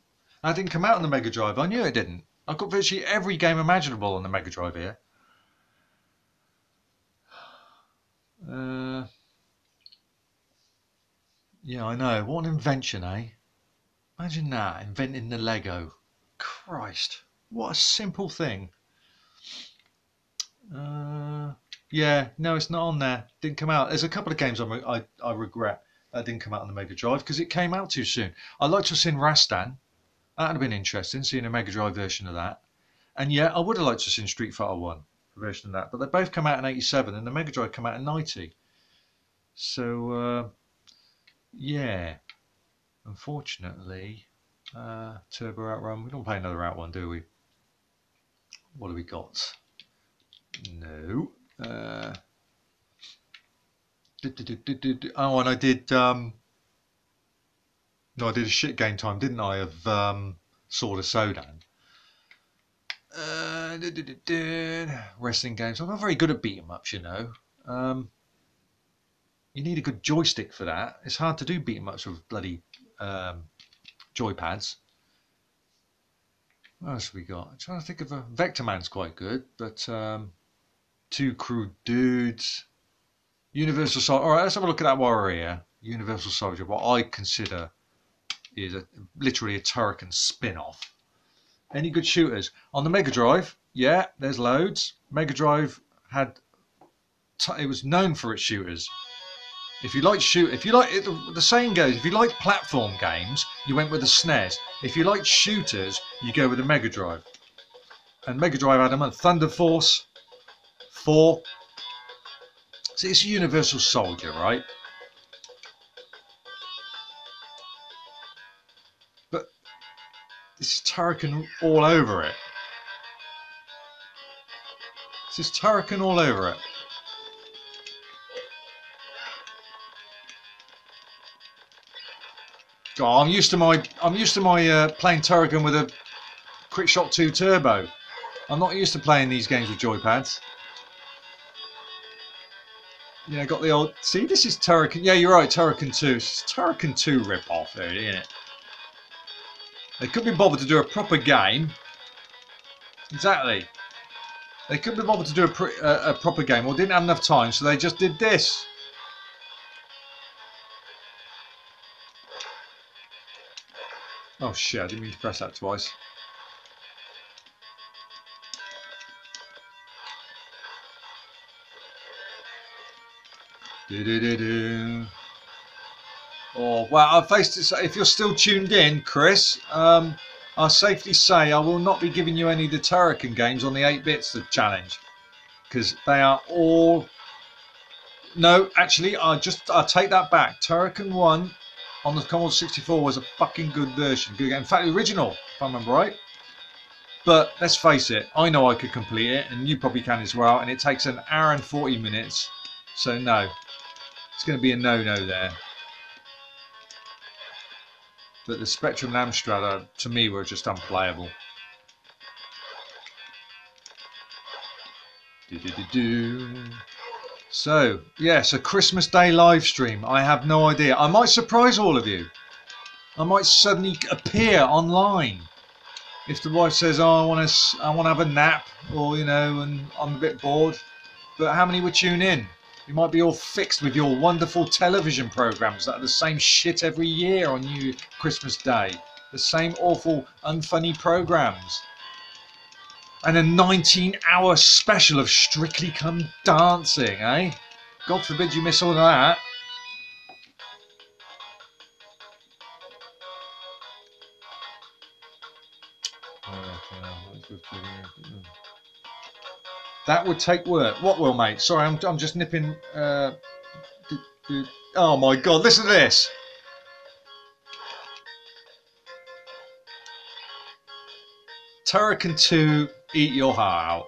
A: That didn't come out on the Mega Drive. I knew it didn't. I've got virtually every game imaginable on the Mega Drive here. Yeah, I know. What an invention, eh? Imagine that, inventing the Lego. Christ, what a simple thing. Yeah, no, it's not on there. Didn't come out. There's a couple of games I regret that didn't come out on the Mega Drive because it came out too soon. I'd like to have seen Rastan. That would have been interesting, seeing a Mega Drive version of that. And yeah, I would have liked to have seen Street Fighter 1 version of that. But they both come out in 87 and the Mega Drive come out in 90. So, yeah. Unfortunately, Turbo OutRun. We don't play another OutRun, do we? What have we got? No. Oh, and I did. No, I did a shit game time, didn't I? Of Sword of Sodan. Wrestling games. I'm not very good at beat 'em ups, you know. You need a good joystick for that. It's hard to do beat 'em ups with bloody joypads. What else have we got? I'm trying to think of a Vector Man's quite good, but Two Crude Dudes, Universal Soldier. All right, let's have a look at that while here. Universal Soldier, what I consider is literally a Turrican spin-off. Any good shooters on the Mega Drive? Yeah, there's loads. Mega Drive had it was known for its shooters. If you like the saying goes, if you like platform games, you went with the SNES. If you like shooters, you go with the Mega Drive. And Mega Drive had them on Thunder Force 4. So it's a Universal Soldier, right? But this is Turrican all over it. This is Turrican all over it. Oh, I'm used to my playing Turrican with a Quickshot 2 Turbo. I'm not used to playing these games with joypads. Yeah, got the old. See, this is Turrican. Yeah, you're right, Turrican 2. It's Turrican 2 rip-off, there, isn't it? They couldn't be bothered to do a proper game. Exactly. They couldn't be bothered to do a proper game, or didn't have enough time, so they just did this. Oh shit, I didn't mean to press that twice. Oh, well, I'll face to say, if you're still tuned in, Chris, I'll safely say I will not be giving you any of the Turrican games on the 8-bits challenge. Because they are all... No, actually, I'll take that back. Turrican 1 on the Commodore 64 was a fucking good version. Good game. In fact, the original, if I remember right. But let's face it, I know I could complete it, and you probably can as well, and it takes an hour and 40 minutes. So no, it's going to be a no-no there. But the Spectrum and Amstrad, to me, were just unplayable. So, yes, a Christmas Day live stream. I have no idea. I might surprise all of you. I might suddenly appear online. If the wife says, "Oh, I want to have a nap," or, you know, and I'm a bit bored. But how many would tune in? You might be all fixed with your wonderful television programs that are the same shit every year on New Christmas Day. The same awful, unfunny programs. And a 19-hour special of Strictly Come Dancing, eh? God forbid you miss all of that. That would take work. What will, mate? Sorry, I'm just nipping. Oh my God! Listen to this. Turrican 2, eat your heart out.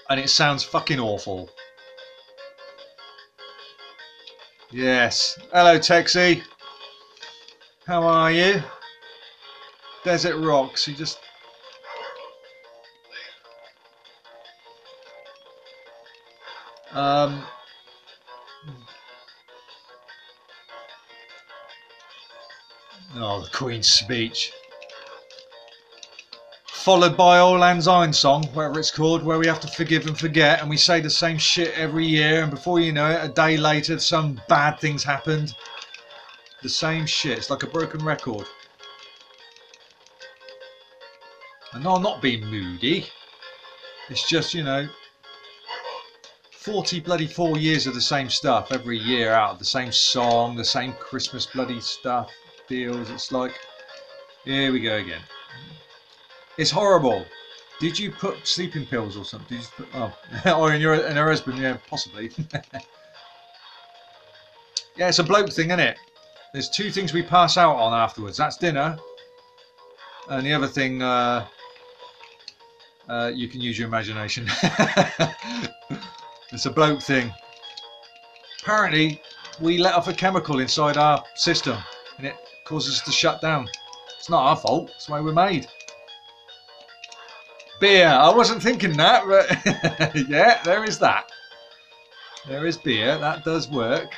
A: And it sounds fucking awful. Yes. Hello, Texie. How are you? Desert Rocks. You just. Oh, the Queen's speech. Followed by Old Lang Syne song, whatever it's called, where we have to forgive and forget, and we say the same shit every year, and before you know it, a day later, some bad things happened. The same shit. It's like a broken record. And no, I'm not being moody. It's just, you know, 4 years of the same stuff every year, out of the same song, the same Christmas bloody stuff. Feels it's like, here we go again. It's horrible. Did you put sleeping pills or something? Did you put, oh, or in her husband? Yeah, possibly. Yeah, it's a bloke thing, isn't it? There's two things we pass out on afterwards. That's dinner, and the other thing, you can use your imagination. It's a bloke thing. Apparently, we let off a chemical inside our system, and it causes us to shut down. It's not our fault. It's the way we're made. Beer. I wasn't thinking that, but yeah, there is that. There is beer. That does work.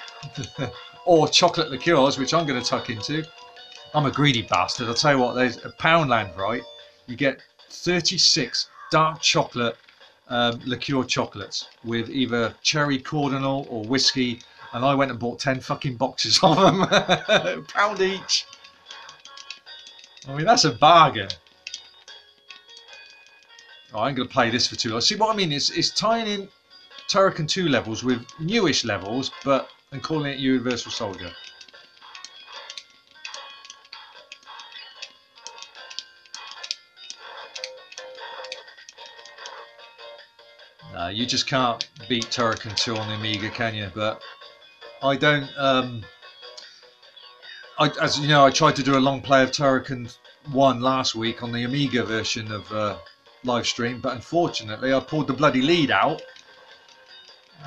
A: Or chocolate liqueurs, which I'm going to tuck into. I'm a greedy bastard. I'll tell you what, there's a Poundland, right? You get 36 dark chocolate liqueur chocolates with either cherry cardinal or whiskey, and I went and bought 10 fucking boxes of them. £1 each. I mean, that's a bargain. Oh, I'm going to play this for too long. See what I mean? It's tying in Turrican 2 levels with newish levels, but and calling it Universal Soldier. You just can't beat Turrican 2 on the Amiga, can you? But I don't. As you know, I tried to do a long play of Turrican 1 last week on the Amiga version of Livestream, but unfortunately I pulled the bloody lead out,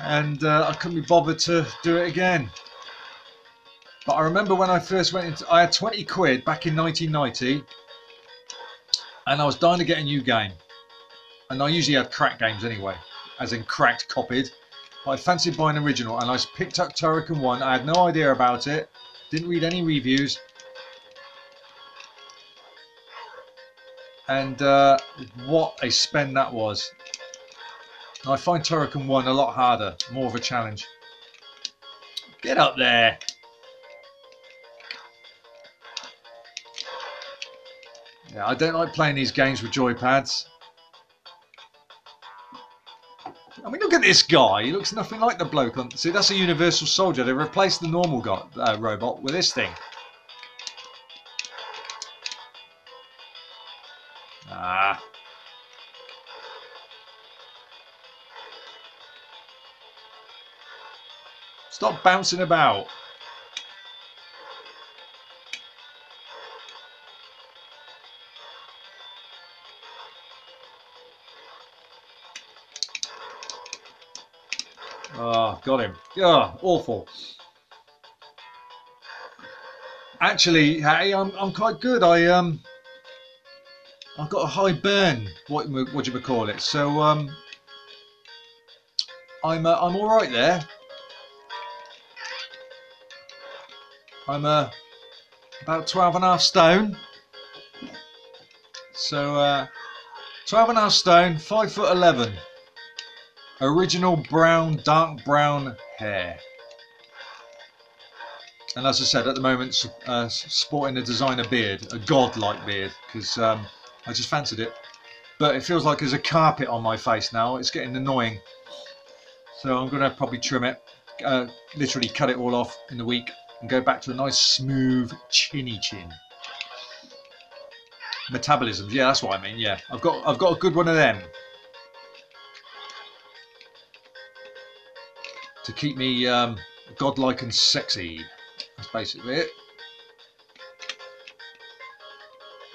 A: and I couldn't be bothered to do it again. But I remember when I first went into, I had 20 quid back in 1990, and I was dying to get a new game. And I usually had cracked games anyway, as in cracked copied. But I fancied buying an original, and I picked up Turrican 1. I had no idea about it, didn't read any reviews. And what a spend that was. I find Turrican 1 a lot harder, more of a challenge. Get up there. Yeah, I don't like playing these games with joypads. I mean, look at this guy. He looks nothing like the bloke on. See, that's a Universal Soldier. They replaced the normal guy, robot with this thing. Ah. Stop bouncing about. Oh, got him. Oh, awful. Actually, hey, I'm quite good. I've got a high burn. What do you call it? So I'm all right there. I'm about 12.5 stone. So 12.5 stone, 5'11". Original brown, dark brown hair. And as I said, at the moment, sporting a designer beard, a godlike beard, because I just fancied it. But it feels like there's a carpet on my face now. It's getting annoying. So I'm going to probably trim it, literally cut it all off in the week, and go back to a nice, smooth, chinny chin. Metabolisms, yeah, that's what I mean. Yeah, I've got a good one of them to keep me godlike and sexy. That's basically it.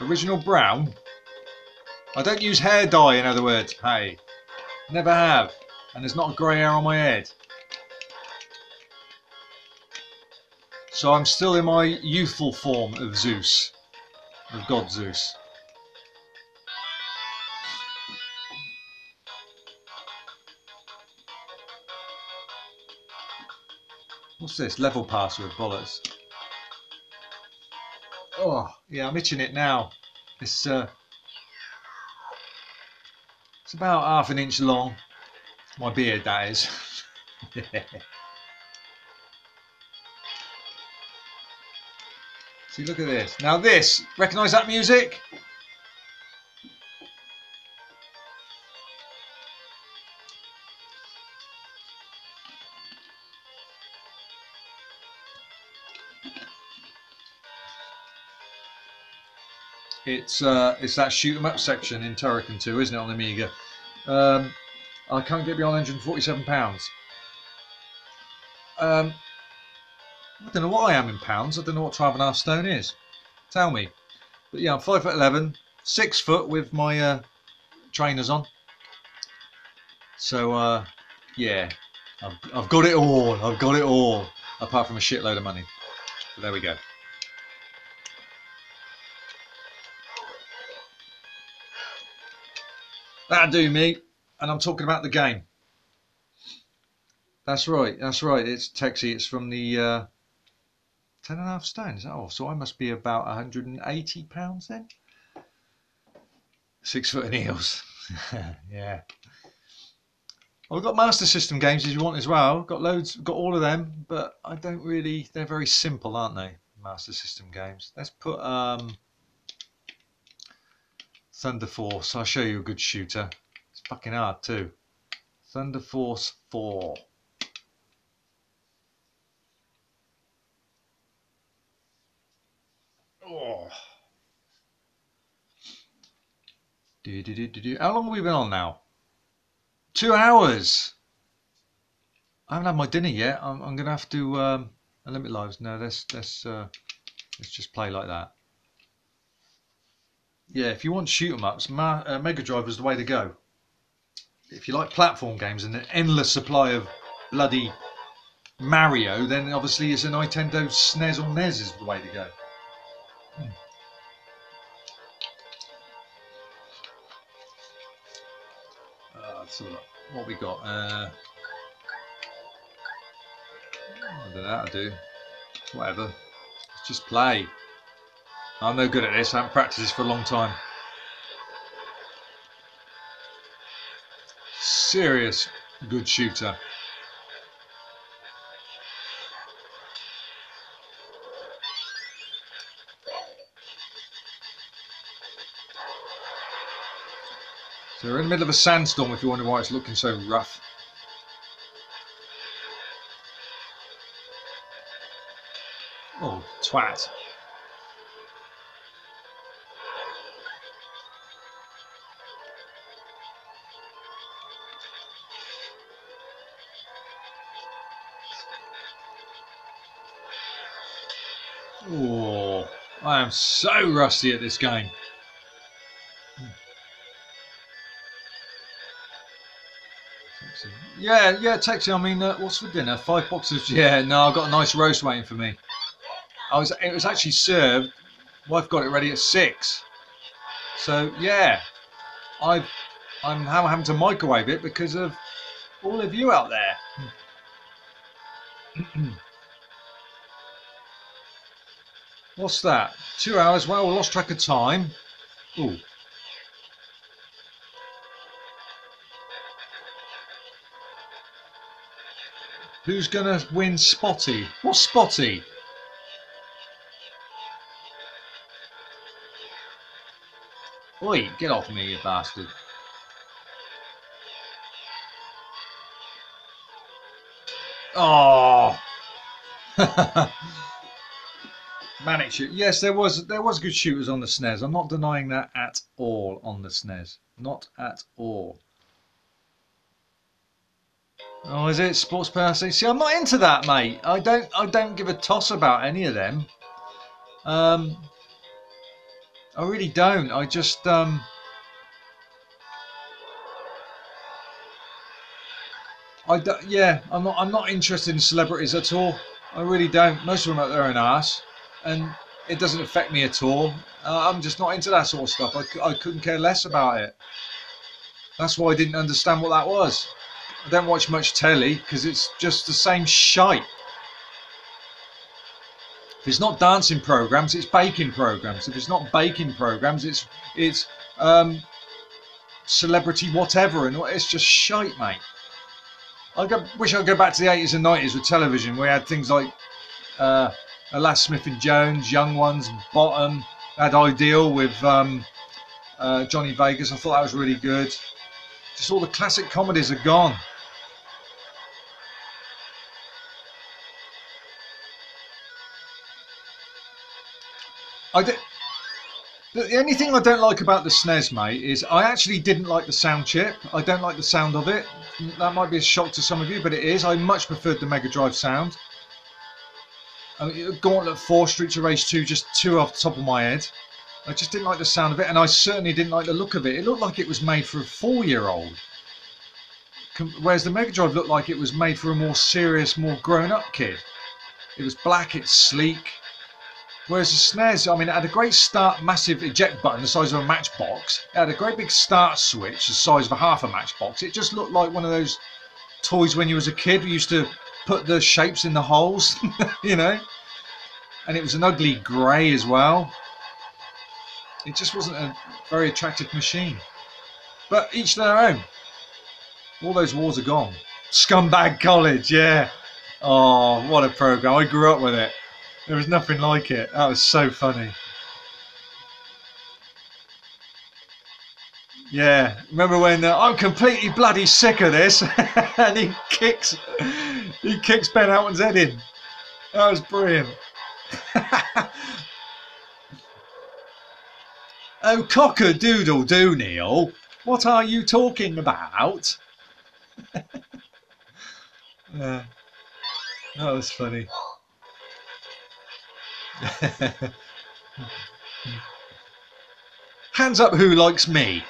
A: Original brown. I don't use hair dye, in other words. Hey, never have, and there's not a grey hair on my head. So I'm still in my youthful form of Zeus, of God Zeus. What's this? Level password, bollocks. Oh, yeah, I'm itching it now. It's about half an inch long. My beard, that is. See, look at this. Now this, recognise that music? It's that shoot 'em up section in Turrican 2, isn't it, on the Amiga? I can't get beyond £147. I don't know what I am in pounds. I don't know what 12.5 stone is. Tell me. But yeah, I'm 5'11", 6 foot with my trainers on. So yeah, I've got it all. I've got it all, apart from a shitload of money. But there we go. That'll do me. And I'm talking about the game. That's right. That's right. It's Texie. It's from the 10.5 stone. Is that all? So I must be about £180 then. 6 foot in heels. Yeah. Well, we've got Master System games if you want as well. Got loads, got all of them, but I don't really. They're very simple, aren't they? Master System games. Let's put Thunder Force. I'll show you a good shooter. It's fucking hard too. Thunder Force 4. Oh. How long have we been on now? 2 hours. I haven't had my dinner yet. I'm gonna have to limit lives. No, let's just play like that. Yeah, if you want shoot 'em ups, Megadrive is the way to go. If you like platform games and an endless supply of bloody Mario, then obviously it's a Nintendo SNES or NES is the way to go. So what we got? I don't know how to do. Whatever. Let's just play. I'm no good at this. I haven't practiced this for a long time. Serious good shooter. So we're in the middle of a sandstorm if you wonder why it's looking so rough. Oh, twat. Oh, I am so rusty at this game. Yeah, Texie. I mean, what's for dinner? 5 boxes. Yeah, no, I've got a nice roast waiting for me. It was actually served. Wife got it ready at 6. So yeah, I'm having to microwave it because of all of you out there. What's that? 2 hours. Well, we lost track of time. Ooh. Who's gonna win Spotty? What's Spotty? Oi, get off me, you bastard. Oh. Manic shoot. Yes, there was good shooters on the SNES. I'm not denying that at all on the SNES. Not at all. Oh, is it sports person? See, I'm not into that, mate. I don't give a toss about any of them. I really don't. I just yeah, I'm not interested in celebrities at all. I really don't. Most of them are their own ass, and it doesn't affect me at all. I'm just not into that sort of stuff. I couldn't care less about it. That's why I didn't understand what that was. I don't watch much telly because it's just the same shite. If it's not dancing programs, it's baking programs. If it's not baking programs, it's celebrity whatever, and it's just shite, mate. Wish I could go back to the 80s and 90s with television. We had things like Alas Smith and Jones, Young Ones, Bottom. Had Ideal with Johnny Vegas. I thought that was really good. Just all the classic comedies are gone. The only thing I don't like about the SNES, mate, is I actually didn't like the sound chip. I don't like the sound of it. That might be a shock to some of you, but it is. I much preferred the Megadrive sound. I mean, Gauntlet 4, Streets of Rage 2, just two off the top of my head. I just didn't like the sound of it, and I certainly didn't like the look of it. It looked like it was made for a 4-year-old. Whereas the Megadrive looked like it was made for a more serious, more grown-up kid. It was black, it's sleek. Whereas the SNES, I mean, it had a great start, massive eject button the size of a matchbox. It had a great big start switch the size of a half a matchbox. It just looked like one of those toys when you was a kid. We used to put the shapes in the holes, you know. And it was an ugly grey as well. It just wasn't a very attractive machine. But each their own. All those wars are gone. Scumbag College, yeah. Oh, what a program. I grew up with it. There was nothing like it. That was so funny. Yeah, remember when I'm completely bloody sick of this, and he kicks Ben Elton's head in. That was brilliant. Oh, cock-a-doodle-doo, Neil. What are you talking about? Yeah, that was funny. Hands up who likes me.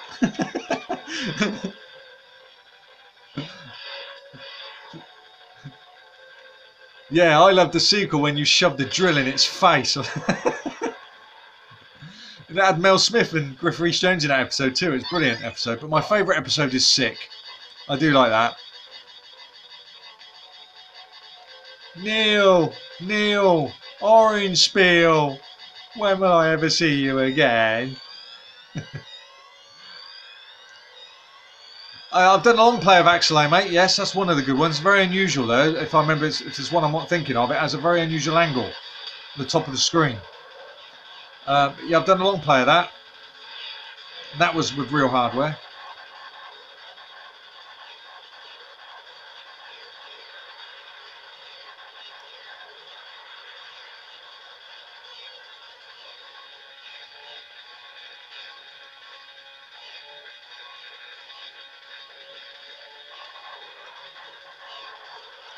A: Yeah, I love the sequel when you shove the drill in its face. It had Mel Smith and Griff Rhys-Jones in that episode too. It's a brilliant episode. But my favourite episode is Sick. I do like that. Neil, Orange Peel. When will I ever see you again? I've done a long play of Axelay, mate. Yes, that's one of the good ones. Very unusual, though. If I remember, if there's one I'm not thinking of, it has a very unusual angle at the top of the screen. Yeah, I've done a long play of that. That was with real hardware.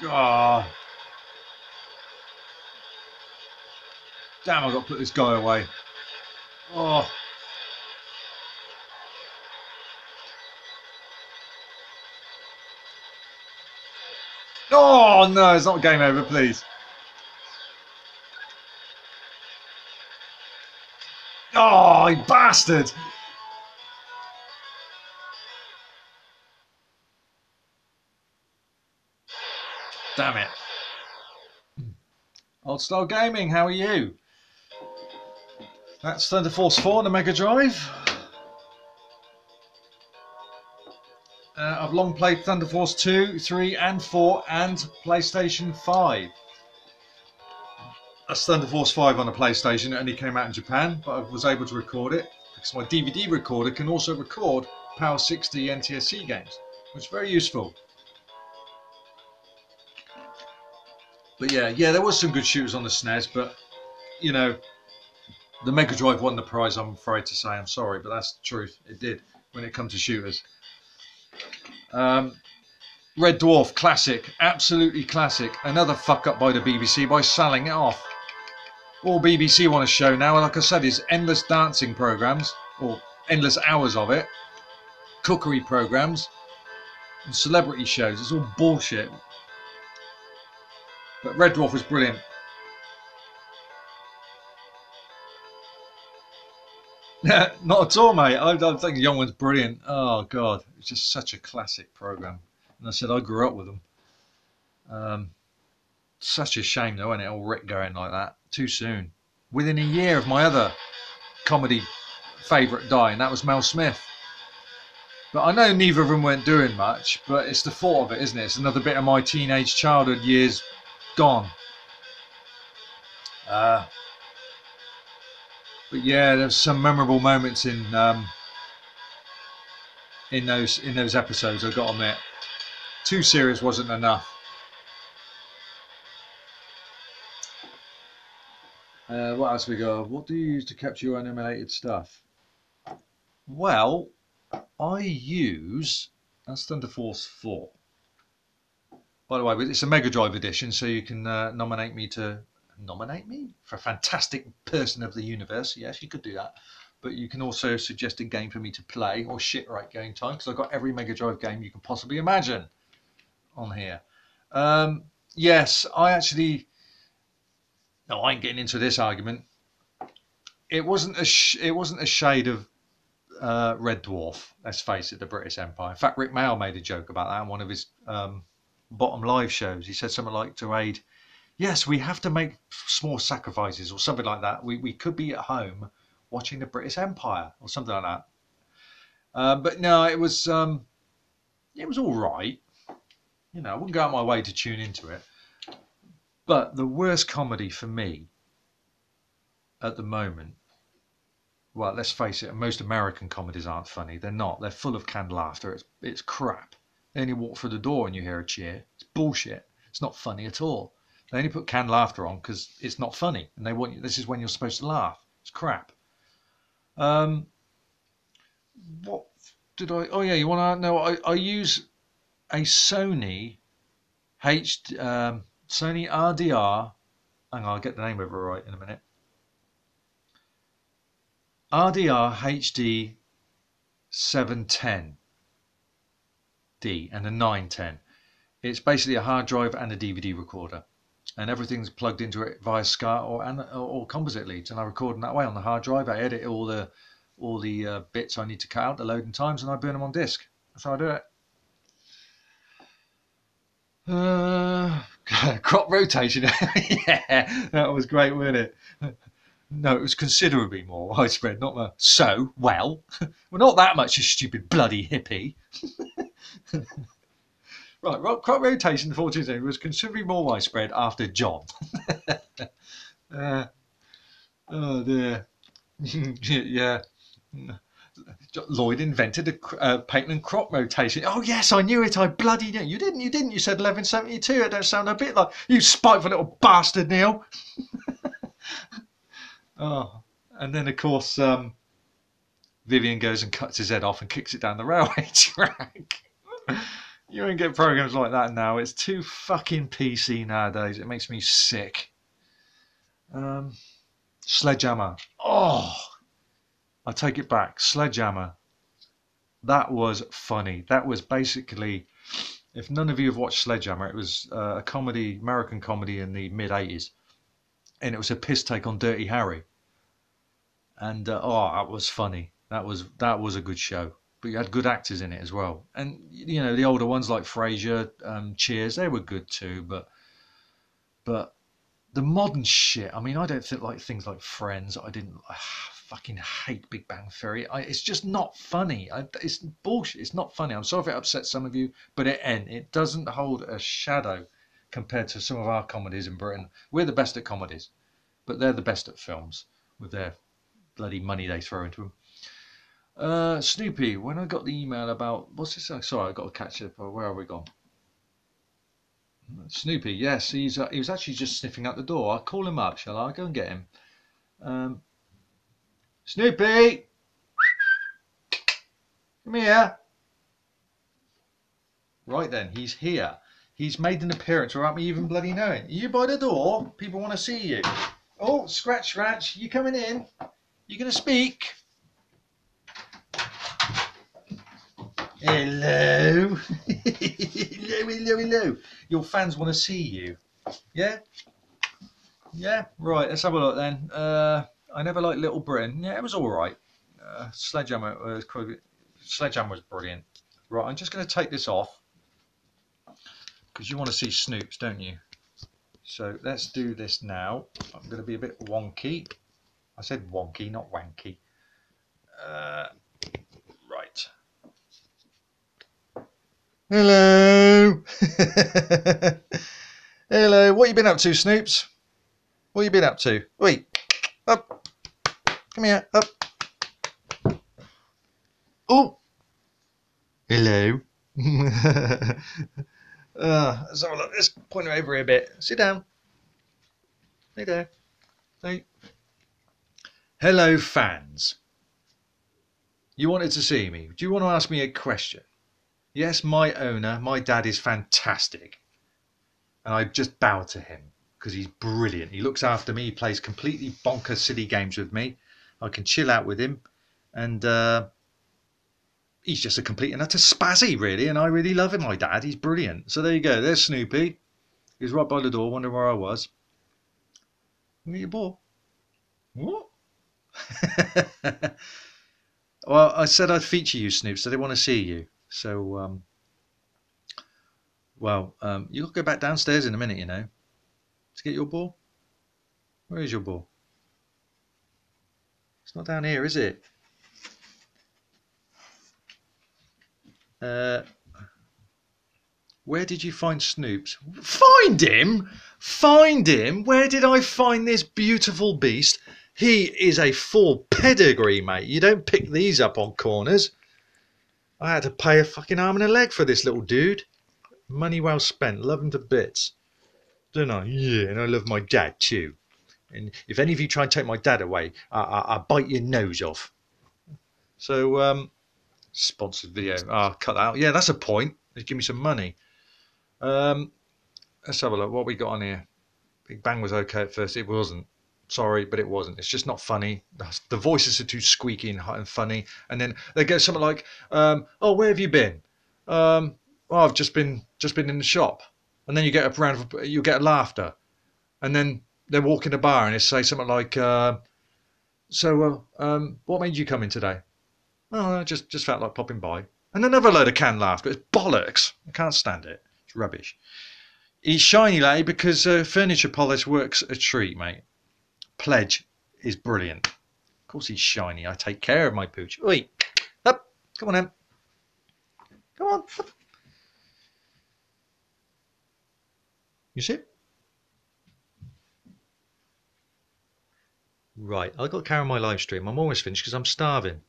A: Oh. Damn, I've got to put this guy away. Oh. Oh, no, it's not game over, please. Oh, you bastard. Damn it. Old Style Gaming, how are you? That's Thunder Force 4 on the Megadrive. I've long played Thunder Force 2, 3 and 4 and PlayStation 5. That's Thunder Force 5 on a PlayStation. It only came out in Japan, but I was able to record it because my DVD recorder can also record Power 60 NTSC games, which is very useful. But yeah, there was some good shooters on the SNES, but you know, the Megadrive won the prize, I'm afraid to say. I'm sorry, but that's the truth. It did when it comes to shooters. Red Dwarf, classic. Absolutely classic. Another fuck up by the BBC by selling it off. All BBC want to show now, like I said, is endless dancing programmes, or endless hours of it, cookery programmes, and celebrity shows. It's all bullshit. But Red Dwarf was brilliant. Not at all, mate. I think the Young One's brilliant. Oh, God. It's just such a classic programme. And I said I grew up with them. Such a shame, though, isn't it? All Rick going like that. Too soon. Within a year of my other comedy favourite dying, that was Mel Smith. But I know neither of them weren't doing much, but it's the thought of it, isn't it? It's another bit of my teenage childhood years gone. But yeah, there's some memorable moments in those episodes, I've got to admit. Too serious wasn't enough. What else we got? What do you use to capture your Unemulated stuff? Well, I use... That's Thunder Force 4. By the way, it's a Megadrive edition, so you can nominate me for Fantastic Person of the Universe. Yes, you could do that. But you can also suggest a game for me to play, or shit right game time, because I've got every Megadrive game you can possibly imagine on here. Yes, I actually... No, I ain't getting into this argument. It wasn't a shade of Red Dwarf. Let's face it, the British Empire. In fact, Rick Mail made a joke about that in one of his bottom live shows. He said something like to Aid, "Yes, we have to make small sacrifices," or something like that. We could be at home watching the British Empire, or something like that. But no, it was all right. You know, I wouldn't go out my way to tune into it. But the worst comedy for me at the moment, well, let's face it, most American comedies aren't funny. They're not. They're full of canned laughter. It's crap. They only walk through the door and you hear a cheer. It's bullshit. It's not funny at all. They only put canned laughter on because it's not funny, and they want you. This is when you're supposed to laugh. It's crap. What did I? Oh yeah, you want to know? I use a Sony Sony RDR. Hang on, I'll get the name of it right in a minute. RDR HD 710D and a 910. It's basically a hard drive and a DVD recorder, and everything's plugged into it via SCART or composite leads, and I record in that way on the hard drive. I edit all the bits I need to cut out, the loading times, and I burn them on disc. That's how I do it. Crop rotation. Yeah, that was great, wasn't it? No, it was considerably more widespread, not the well, not that much, you stupid bloody hippie. Right, crop rotation in the 14th century was considerably more widespread after John. Oh dear. Yeah. Lloyd invented a patent and crop rotation. Oh yes, I knew it. I bloody knew. You didn't. You said 1172. It don't sound a bit like you spiteful little bastard, Neil. Oh, and then of course Vivian goes and cuts his head off and kicks it down the railway track. You won't get programs like that now. It's too fucking PC nowadays. It makes me sick. Sledgehammer. Oh, I take it back. Sledgehammer. That was funny. That was basically, if none of you have watched Sledgehammer, it was a comedy, American comedy in the mid-80s. And it was a piss take on Dirty Harry. And that was funny. That was a good show. But you had good actors in it as well. And you know, the older ones like Frasier, Cheers, they were good too. But the modern shit. I mean, I don't think like things like Friends. I fucking hate Big Bang Theory. It's just not funny. It's bullshit. It's not funny. I'm sorry if it upsets some of you, but it doesn't hold a shadow compared to some of our comedies in Britain. We're the best at comedies, but they're the best at films with their bloody money they throw into them. Snoopy, when I got the email about what's this? Sorry, I got to catch up. Where have we gone? Snoopy, yes, he was actually just sniffing out the door. I'll call him up, shall I? Go and get him. Snoopy! Come here. Right then, he's here. He's made an appearance without me even bloody knowing. Are you by the door? People want to see you. Oh, scratch, scratch. You coming in? You going to speak? Hello. Hello. Your fans want to see you. Yeah? Yeah? Right, let's have a look then. I never liked Little Britain. Yeah, it was alright. Sledgehammer was brilliant. Right, I'm just going to take this off. Because you want to see Snoops, don't you? So let's do this now. I'm going to be a bit wonky. I said wonky, not wanky. Right. Hello. Hello. What you been up to, Snoops? What you been up to? Wait. Up. Come here. Up. Oh. Hello. Let's have a look. Let's point it over here a bit. Sit down. Hey there. Hey. Hello, fans. You wanted to see me. Do you want to ask me a question? Yes, my owner, my dad is fantastic. And I just bow to him because he's brilliant. He looks after me. He plays completely bonkers silly games with me. I can chill out with him. And he's just a complete and utter spazzy, really, and I really love him, my dad. He's brilliant. So there you go. There's Snoopy. He's right by the door, wondering where I was. Look at your ball. What? Well, I said I'd feature you, Snoop, so they want to see you. So, you'll go back downstairs in a minute, you know, to get your ball. Where is your ball? It's not down here, is it? Where did you find Snoops? Find him? Find him? Where did I find this beautiful beast? He is a full pedigree, mate. You don't pick these up on corners. I had to pay a fucking arm and a leg for this little dude. Money well spent. Love him to bits. Don't I? Yeah, and I love my dad too. And if any of you try and take my dad away, I'll bite your nose off. So, sponsored video. Cut that out. Yeah, that's a point. Give me some money. Let's have a look. What we got on here? Big Bang was okay at first. It wasn't. Sorry, but it wasn't. It's just not funny. The voices are too squeaky and funny. And then they go something like, "Oh, where have you been?" "Oh, I've just been in the shop." And then you get you get laughter. And then they walk in the bar and they say something like, what made you come in today?" "Oh, I just felt like popping by." And another load of canned laughter. It's bollocks. I can't stand it. It's rubbish. He's shiny, laddie, because furniture polish works a treat, mate. Pledge is brilliant. Of course he's shiny. I take care of my pooch. Oi, up. Come on, then. Come on. Up. You sit. Right, I've got to carry on my live stream. I'm almost finished because I'm starving.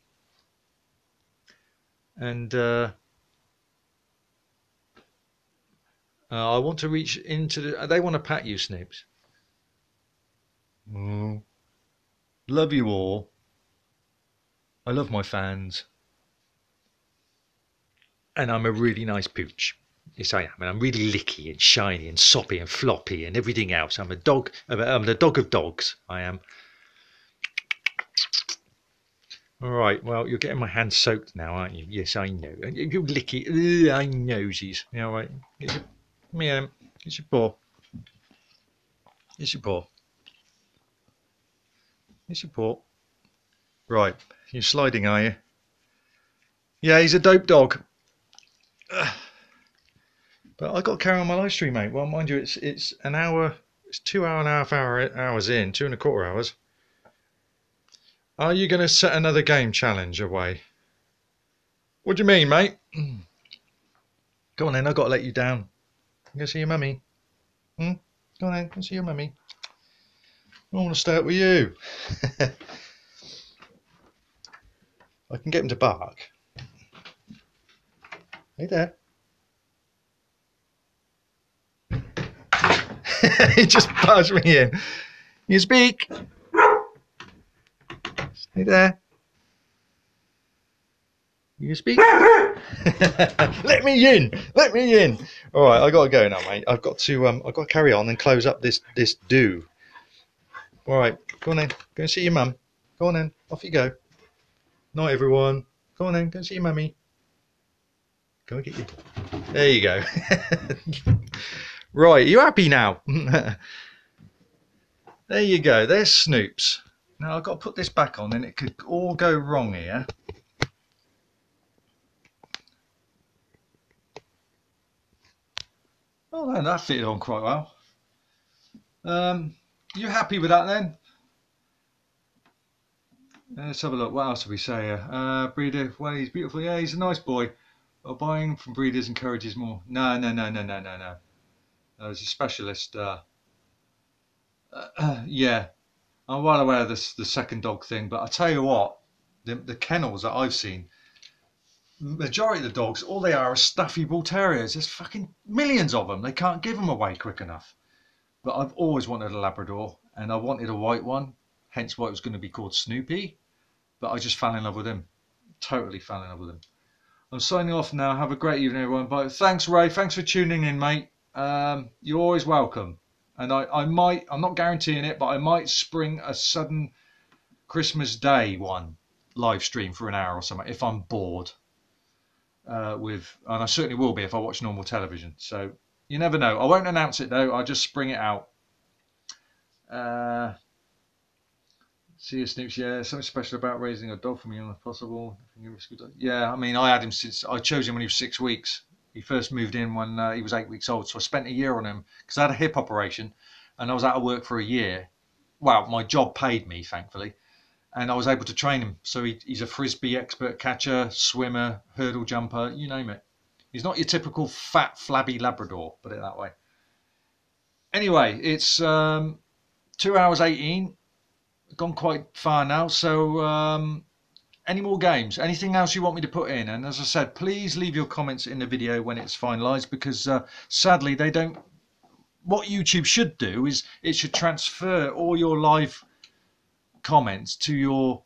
A: And I want to reach into the... They want to pat you, Snoops. Love you all. I love my fans. And I'm a really nice pooch. Yes, I am. And I'm really licky and shiny and soppy and floppy and everything else. I'm a dog. I'm the dog of dogs. I am. All right. Well, you're getting my hands soaked now, aren't you? Yes, I know. You licky. I nosies. Yeah, all right. Come here. Get your paw. Get your paw. Get your paw. Right. You're sliding, are you? Yeah, he's a dope dog. But I got to carry on my live stream, mate. Well, mind you, it's an hour. It's 2.5 hours in. 2.25 hours. Are you going to set another game challenge away? What do you mean, mate? Go on then, I've got to let you down. You go see your mummy. Go on then, go see your mummy. I want to stay up with you. I can get him to bark. Hey there. He just barged me in. You speak. Hey there. You speak? Let me in. Let me in. All right, I gotta go now, mate. I've got to carry on and close up this do. All right, go on then. Go and see your mum. Go on then. Off you go. Night, everyone. Go on then. Go and see your mummy. Go and get you. There you go. Right, are you happy now? There you go. There's Snoops. Now I've got to put this back on, and it could all go wrong here. Oh, no, that fitted on quite well. You happy with that then? Let's have a look. What else do we say here? Breeder, well, he's beautiful. Yeah, he's a nice boy. Buying from breeders encourages more. No. He's a specialist. Yeah, I'm well aware of this, the second dog thing, but I tell you what, the kennels that I've seen, majority of the dogs, all they are stuffy bull terriers. There's fucking millions of them. They can't give them away quick enough. But I've always wanted a Labrador, and I wanted a white one, hence why it was going to be called Snoopy. But I just fell in love with him. Totally fell in love with him. I'm signing off now. Have a great evening, everyone. But thanks, Ray. Thanks for tuning in, mate. You're always welcome. And I'm not guaranteeing it, but I might spring a sudden Christmas Day one live stream for an hour or something if I'm bored. And I certainly will be if I watch normal television. So you never know. I won't announce it though. I'll just spring it out. See you, Snoops. Yeah, something special about raising a dog for me if possible. Yeah, I mean, I had him since I chose him when he was 6 weeks. He first moved in when he was 8 weeks old, so I spent a year on him because I had a hip operation and I was out of work for a year. Well, my job paid me, thankfully, and I was able to train him. So he's a frisbee expert catcher, swimmer, hurdle jumper, you name it. He's not your typical fat, flabby Labrador, put it that way. Anyway, it's 2 hours 18. Gone quite far now, so any more games, anything else you want me to put in? And as I said, please leave your comments in the video when it's finalized, because sadly they don't. What YouTube should do is it should transfer all your live comments to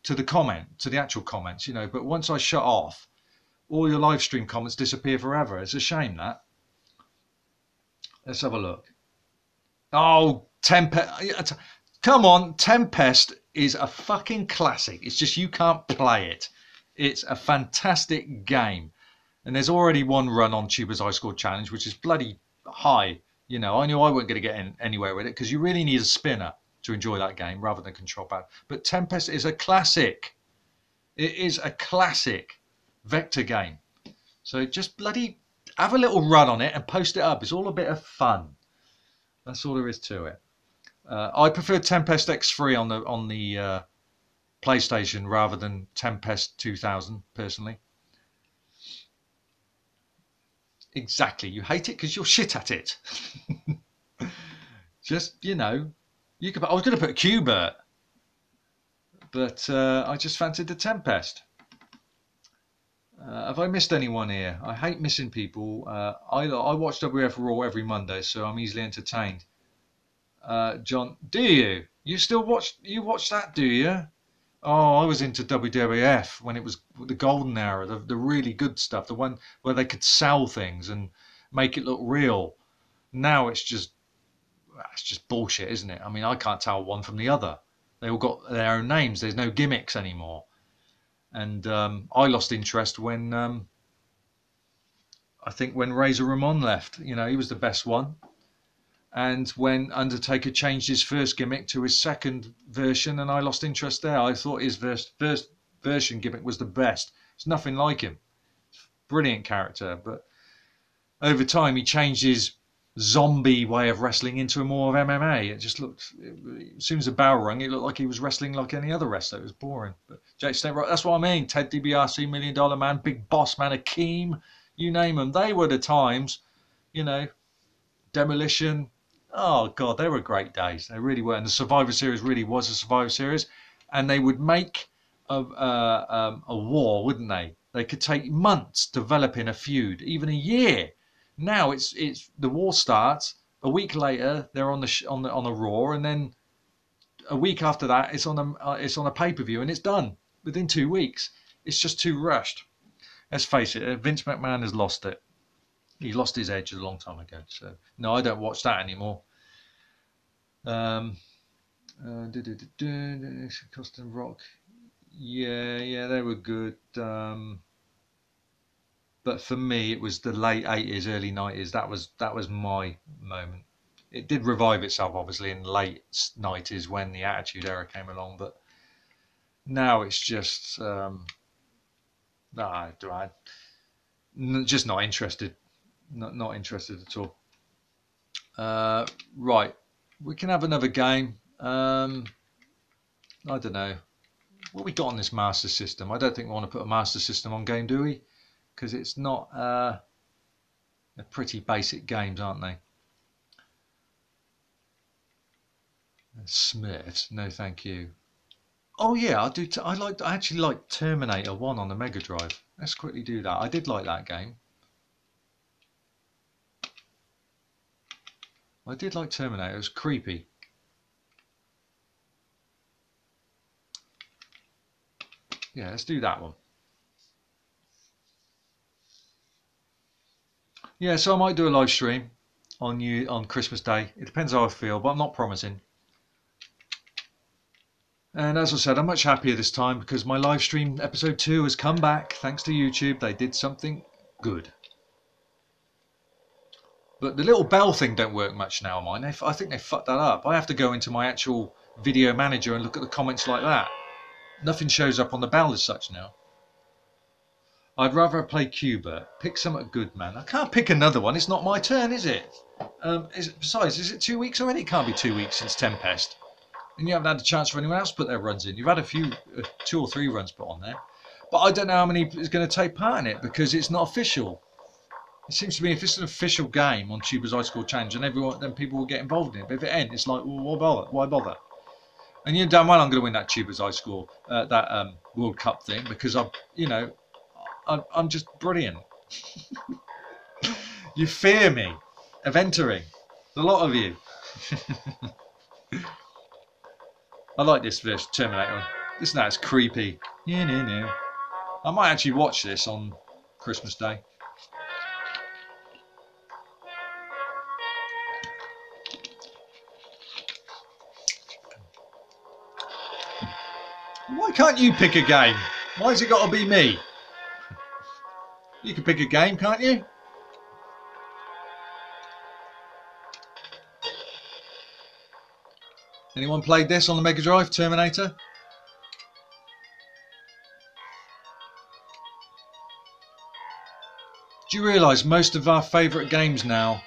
A: the actual comments, you know. But once I shut off, all your live stream comments disappear forever. It's a shame that. Let's have a look. Oh, Tempest. Come on, Tempest is a fucking classic. It's just you can't play it. It's a fantastic game. And there's already one run on Tuber's High Score Challenge, which is bloody high. You know, I knew I wasn't going to get anywhere with it because you really need a spinner to enjoy that game rather than control pad. But Tempest is a classic. It is a classic vector game. So just bloody have a little run on it and post it up. It's all a bit of fun. That's all there is to it. I prefer Tempest X3 on the PlayStation rather than Tempest 2000 personally. Exactly, you hate it because you're shit at it. Just, you know, I was going to put Qbert, but I just fancied the Tempest. Have I missed anyone here? I hate missing people. I watch WF Raw every Monday, so I'm easily entertained. John, do you? You still watch that, do you? Oh, I was into WWF when it was the golden era, the really good stuff, the one where they could sell things and make it look real. Now it's just bullshit, isn't it? I mean, I can't tell one from the other. They all got their own names. There's no gimmicks anymore. And I lost interest when I think when Razor Ramon left. You know, he was the best one. And when Undertaker changed his first gimmick to his second version, and I lost interest there. I thought his first version gimmick was the best. It's nothing like him. Brilliant character, but over time he changed his zombie way of wrestling into a more of MMA. It just looked, as soon as the bell rung, it looked like he was wrestling like any other wrestler. It was boring. But Jake Snake, right, that's what I mean. Ted DiBiase, $1 Million Man, Big Boss Man, Akeem, you name them. They were the times, you know, Demolition. Oh God, they were great days. They really were. And the Survivor Series really was a Survivor Series. And they would make a war, wouldn't they? They could take months developing a feud, even a year. Now it's the war starts. A week later, they're on the Raw, and then a week after that, it's on a pay-per-view and it's done within 2 weeks. It's just too rushed. Let's face it, Vince McMahon has lost it. He lost his edge a long time ago. So no, I don't watch that anymore. Custom Rock, yeah, they were good. But for me, it was the late 80s, early 90s. That was my moment. It did revive itself, obviously, in the late 90s when the Attitude Era came along. But now it's just, just not interested. Not interested at all. Right, we can have another game. I don't know. What we got on this Master System? I don't think we want to put a Master System on game, do we? Because it's not. They're pretty basic games, aren't they? Smurfs, no, thank you. Oh yeah, I do. I actually like Terminator 1 on the Megadrive. Let's quickly do that. I did like that game. I did like Terminator. It was creepy. Yeah, let's do that one. Yeah, so I might do a live stream on Christmas Day. It depends how I feel, but I'm not promising. And as I said, I'm much happier this time because my live stream episode 2 has come back thanks to YouTube. They did something good. But the little bell thing don't work much now, mine. I think they fucked that up. I have to go into my actual video manager and look at the comments like that. Nothing shows up on the bell as such now. I'd rather play Cuba. Pick something good, man. I can't pick another one. It's not my turn, is it? Besides, is it 2 weeks already? It can't be 2 weeks since Tempest. And you haven't had a chance for anyone else to put their runs in. You've had a few, 2 or 3 runs put on there. But I don't know how many is going to take part in it because it's not official. It seems to me if it's an official game on Tuba's High School Challenge, then people will get involved in it. But if it ends, it's like, well, why bother? Why bother? And you know damn well I'm going to win that Tuba's High School, that World Cup thing because I'm just brilliant. You fear me of entering. A lot of you. I like this version, Terminator. This now is creepy. Yeah. I might actually watch this on Christmas Day. Why can't you pick a game? Why has it got to be me? You can pick a game, can't you? Anyone played this on the Mega Drive, Terminator? Do you realise most of our favourite games now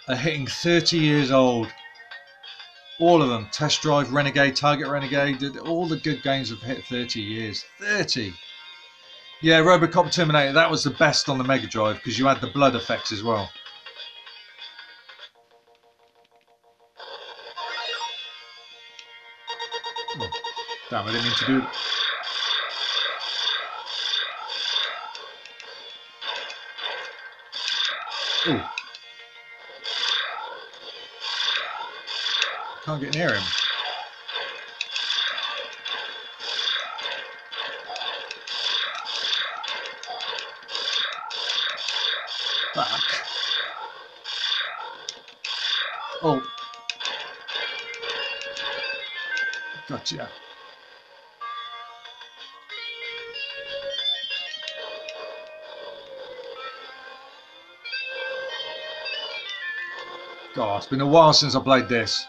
A: are hitting 30 years old? All of them. Test Drive, Renegade, Target Renegade, all the good games have hit 30 years. 30! Yeah, Robocop Terminator, that was the best on the Mega Drive because you had the blood effects as well. Oh, damn, I didn't mean to do that. Oh. Can't get near him. Fuck. Oh. Gotcha. God, it's been a while since I played this.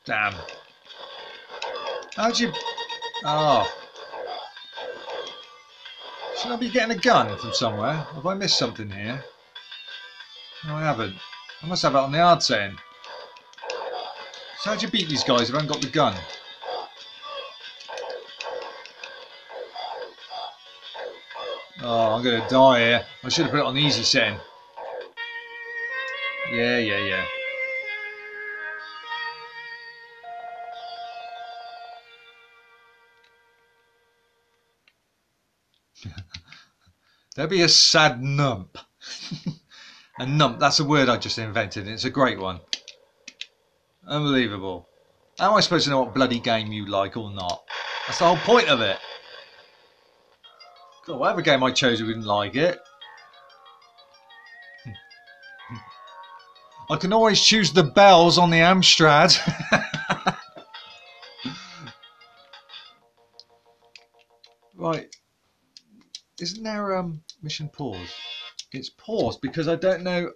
A: Damn. How'd you... Oh. Should I be getting a gun from somewhere? Have I missed something here? No, I haven't. I must have it on the hard setting. So how'd you beat these guys if I haven't got the gun? Oh, I'm going to die here. I should have put it on the easy setting. Yeah. There'll be a sad nump. A nump, that's a word I just invented. It's a great one. Unbelievable. How am I supposed to know what bloody game you like or not? That's the whole point of it. God, whatever game I chose, you wouldn't like it. I can always choose the bells on the Amstrad. Right. Isn't there mission pause? It's paused because I don't know.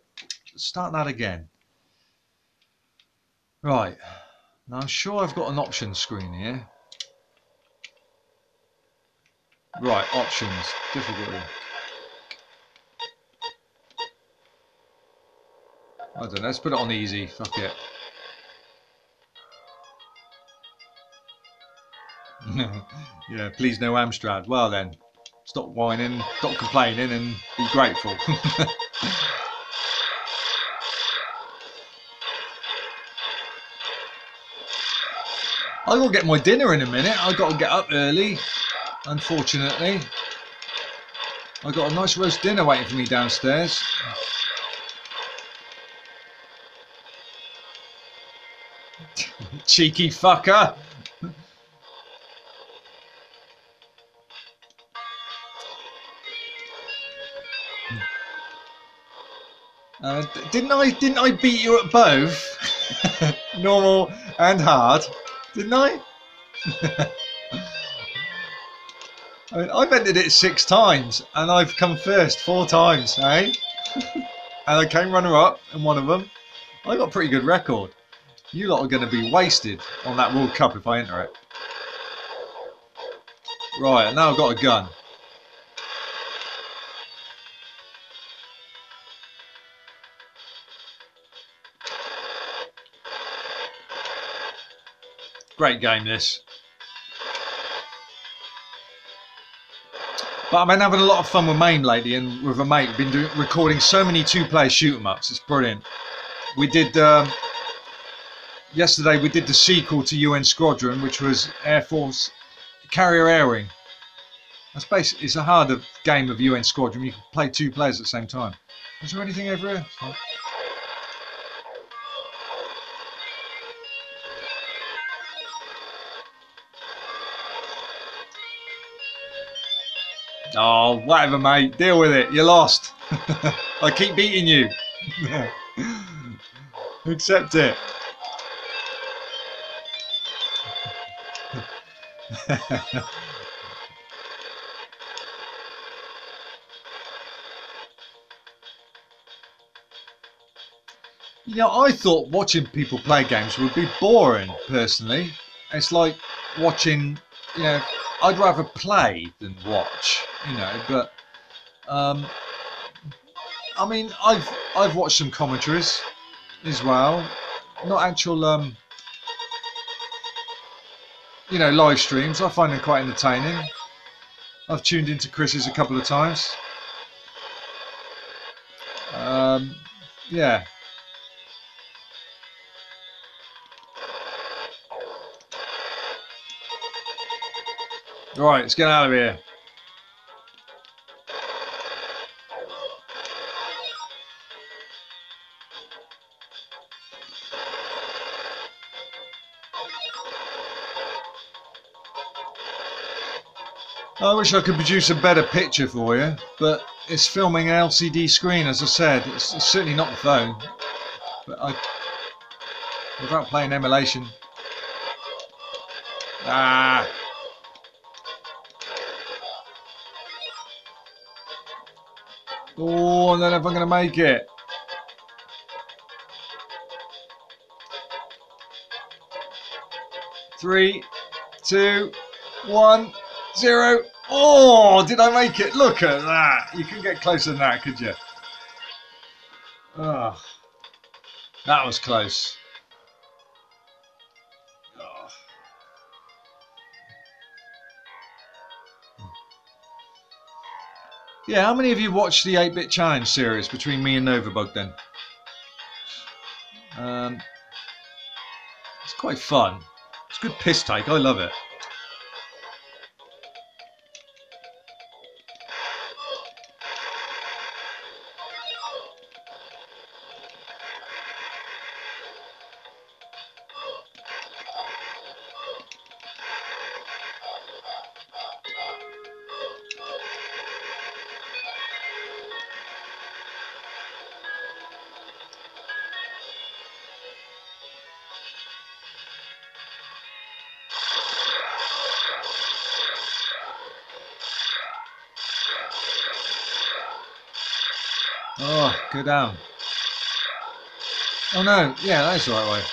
A: Start that again. Right. Now I'm sure I've got an options screen here. Right, options. Difficulty. I don't know, let's put it on easy. Fuck it. Yeah, please no Amstrad. Well then, stop whining, stop complaining and be grateful. I gotta get my dinner in a minute. I gotta get up early, unfortunately. I got a nice roast dinner waiting for me downstairs. Cheeky fucker. Didn't I beat you at both? Normal and hard, didn't I? I mean, I've entered it 6 times and I've come first 4 times, eh? And I came runner-up in one of them. I got a pretty good record. You lot are going to be wasted on that World Cup if I enter it. Right, and now I've got a gun. Great game, this. But I've been having a lot of fun with MAME lately, and with a mate, we've been recording so many 2-player shoot-em-ups. It's brilliant. We did yesterday. We did the sequel to UN Squadron, which was Air Force Carrier Airing. That's basically, it's a harder game of UN Squadron. You can play 2 players at the same time. Is there anything over here? Oh, whatever, mate. Deal with it. You lost. I keep beating you. Accept it. You know, I thought watching people play games would be boring, personally. It's like watching, you know, I'd rather play than watch, you know, but I mean, I've watched some commentaries as well, not actual you know, live streams. I find them quite entertaining. I've tuned into Chris's a couple of times. Yeah. Right, let's get out of here. I wish I could produce a better picture for you, but it's filming an LCD screen, as I said. It's certainly not the phone. But without playing emulation. Ah. Oh, I don't know if I'm going to make it. Three, 2, 1, 0. Oh, did I make it? Look at that. You couldn't get closer than that, could you? Oh, that was close. Oh. Yeah, how many of you watched the 8-Bit Challenge series between me and Novabug then? It's quite fun. It's a good piss take. I love it. Oh, go down. Oh no, yeah, that's the right way.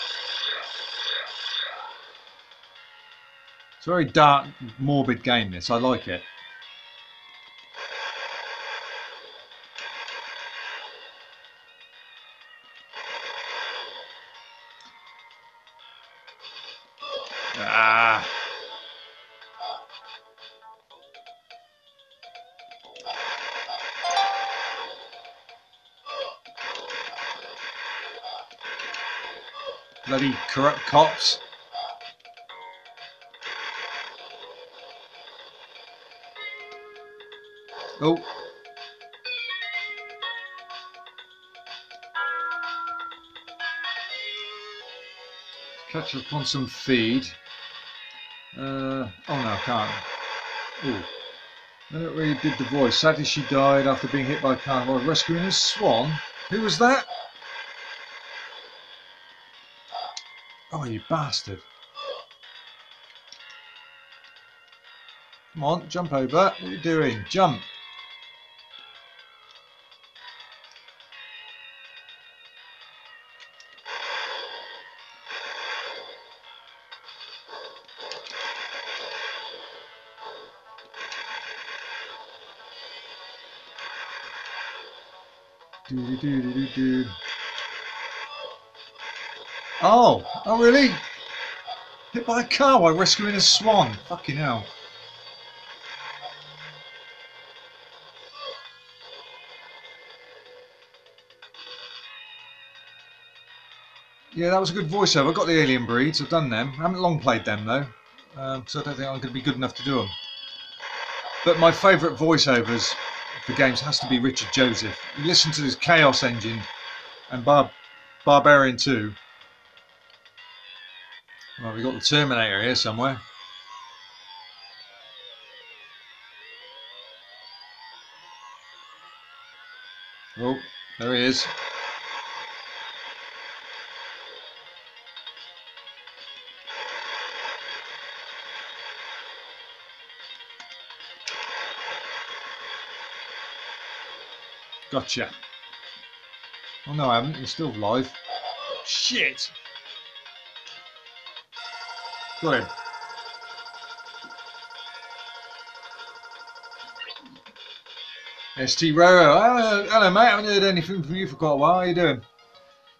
A: It's a very dark, morbid game, this. I like it. Ah. Bloody corrupt cops. Oh. Catch up on some feed. Oh no, I can't. Oh. I don't really did the voice. Sadly, she died after being hit by a car while rescuing a swan. Who was that? Oh, you bastard. Come on, jump over. What are you doing? Jump. Do. Oh really? Hit by a car while rescuing a swan. Fucking hell. Yeah, that was a good voiceover. I got the alien breeds. I've done them. I haven't long played them though, so I don't think I'm going to be good enough to do them. But my favourite voiceovers for games has to be Richard Joseph. You listen to this Chaos Engine and Barbarian 2. Well, we got the Terminator here somewhere. Oh, there he is. Gotcha. Oh no, I haven't. He's still alive. Shit. Got him. ST Roro. Hello, mate. I haven't heard anything from you for quite a while. How you doing?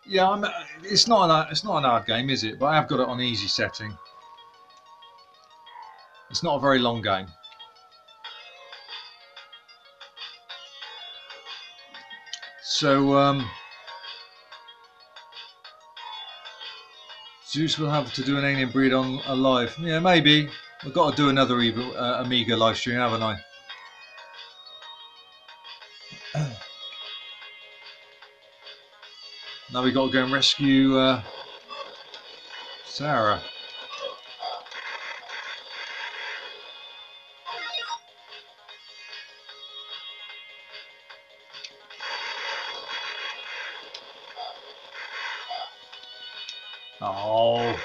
A: Yeah, it's not an hard game, is it? But I have got it on easy setting. It's not a very long game. So Zeus will have to do an alien breed on a live. Yeah, maybe. I've got to do another Amiga live stream, haven't I? Now we've got to go and rescue Sarah. Oh.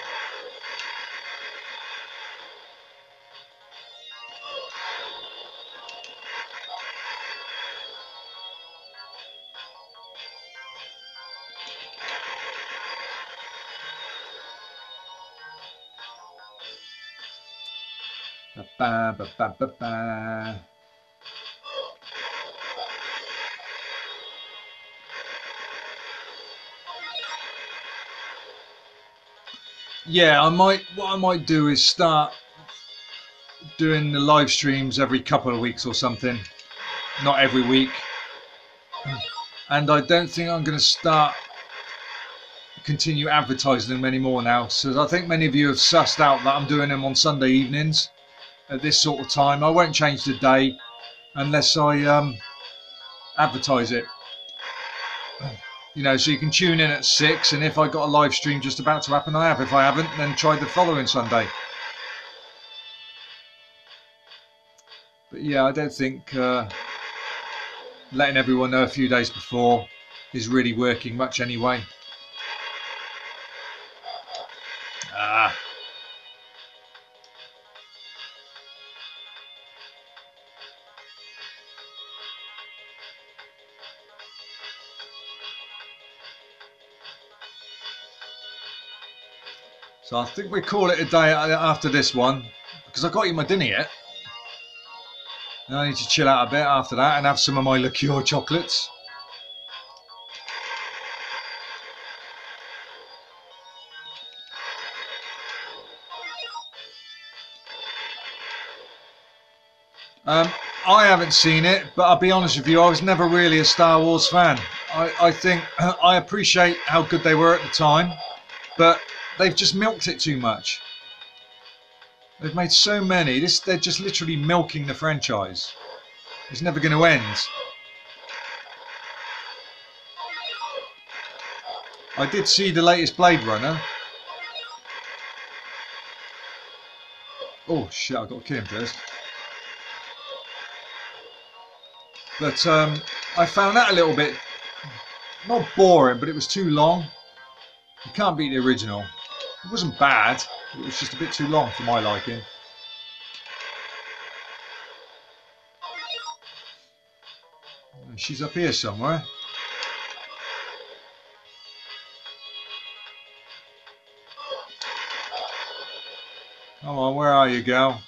A: Ba, ba, ba, ba, ba. Yeah, what I might do is start doing the live streams every couple of weeks or something, not every week. And I don't think I'm going to start continue advertising them anymore now. So I think many of you have sussed out that I'm doing them on Sunday evenings at this sort of time. I won't change the day unless I advertise it. You know, so you can tune in at 6, and if I got a live stream just about to happen, I have. If I haven't, then try the following Sunday. But yeah, I don't think letting everyone know a few days before is really working much anyway. So I think we call it a day after this one, because I've got to eat my dinner yet. And I need to chill out a bit after that and have some of my liqueur chocolates. I haven't seen it, but I'll be honest with you, I was never really a Star Wars fan. I think I appreciate how good they were at the time, but they've just milked it too much. They've made so many. They're just literally milking the franchise. It's never going to end. I did see the latest Blade Runner. Oh shit, I've got to kill him first. But I found that a little bit, not boring, but it was too long. You can't beat the original. It wasn't bad, it was just a bit too long for my liking. She's up here somewhere. Come on, where are you, girl?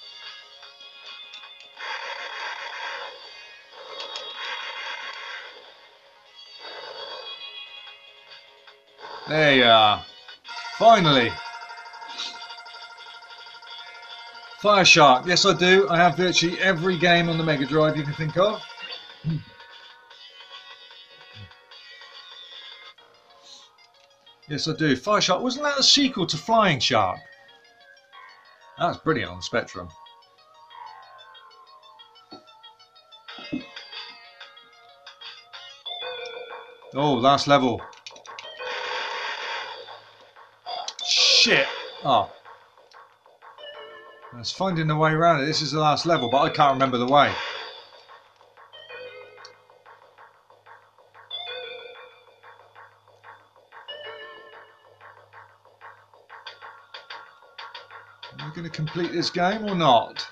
A: There you are. Finally. Fire Shark. Yes, I do. I have virtually every game on the Megadrive you can think of. Yes, I do. Fire Shark. Wasn't that a sequel to Flying Shark? That was brilliant on Spectrum. Oh, last level. Shit. Oh. I was finding the way around it. This is the last level, but I can't remember the way. Am I going to complete this game or not?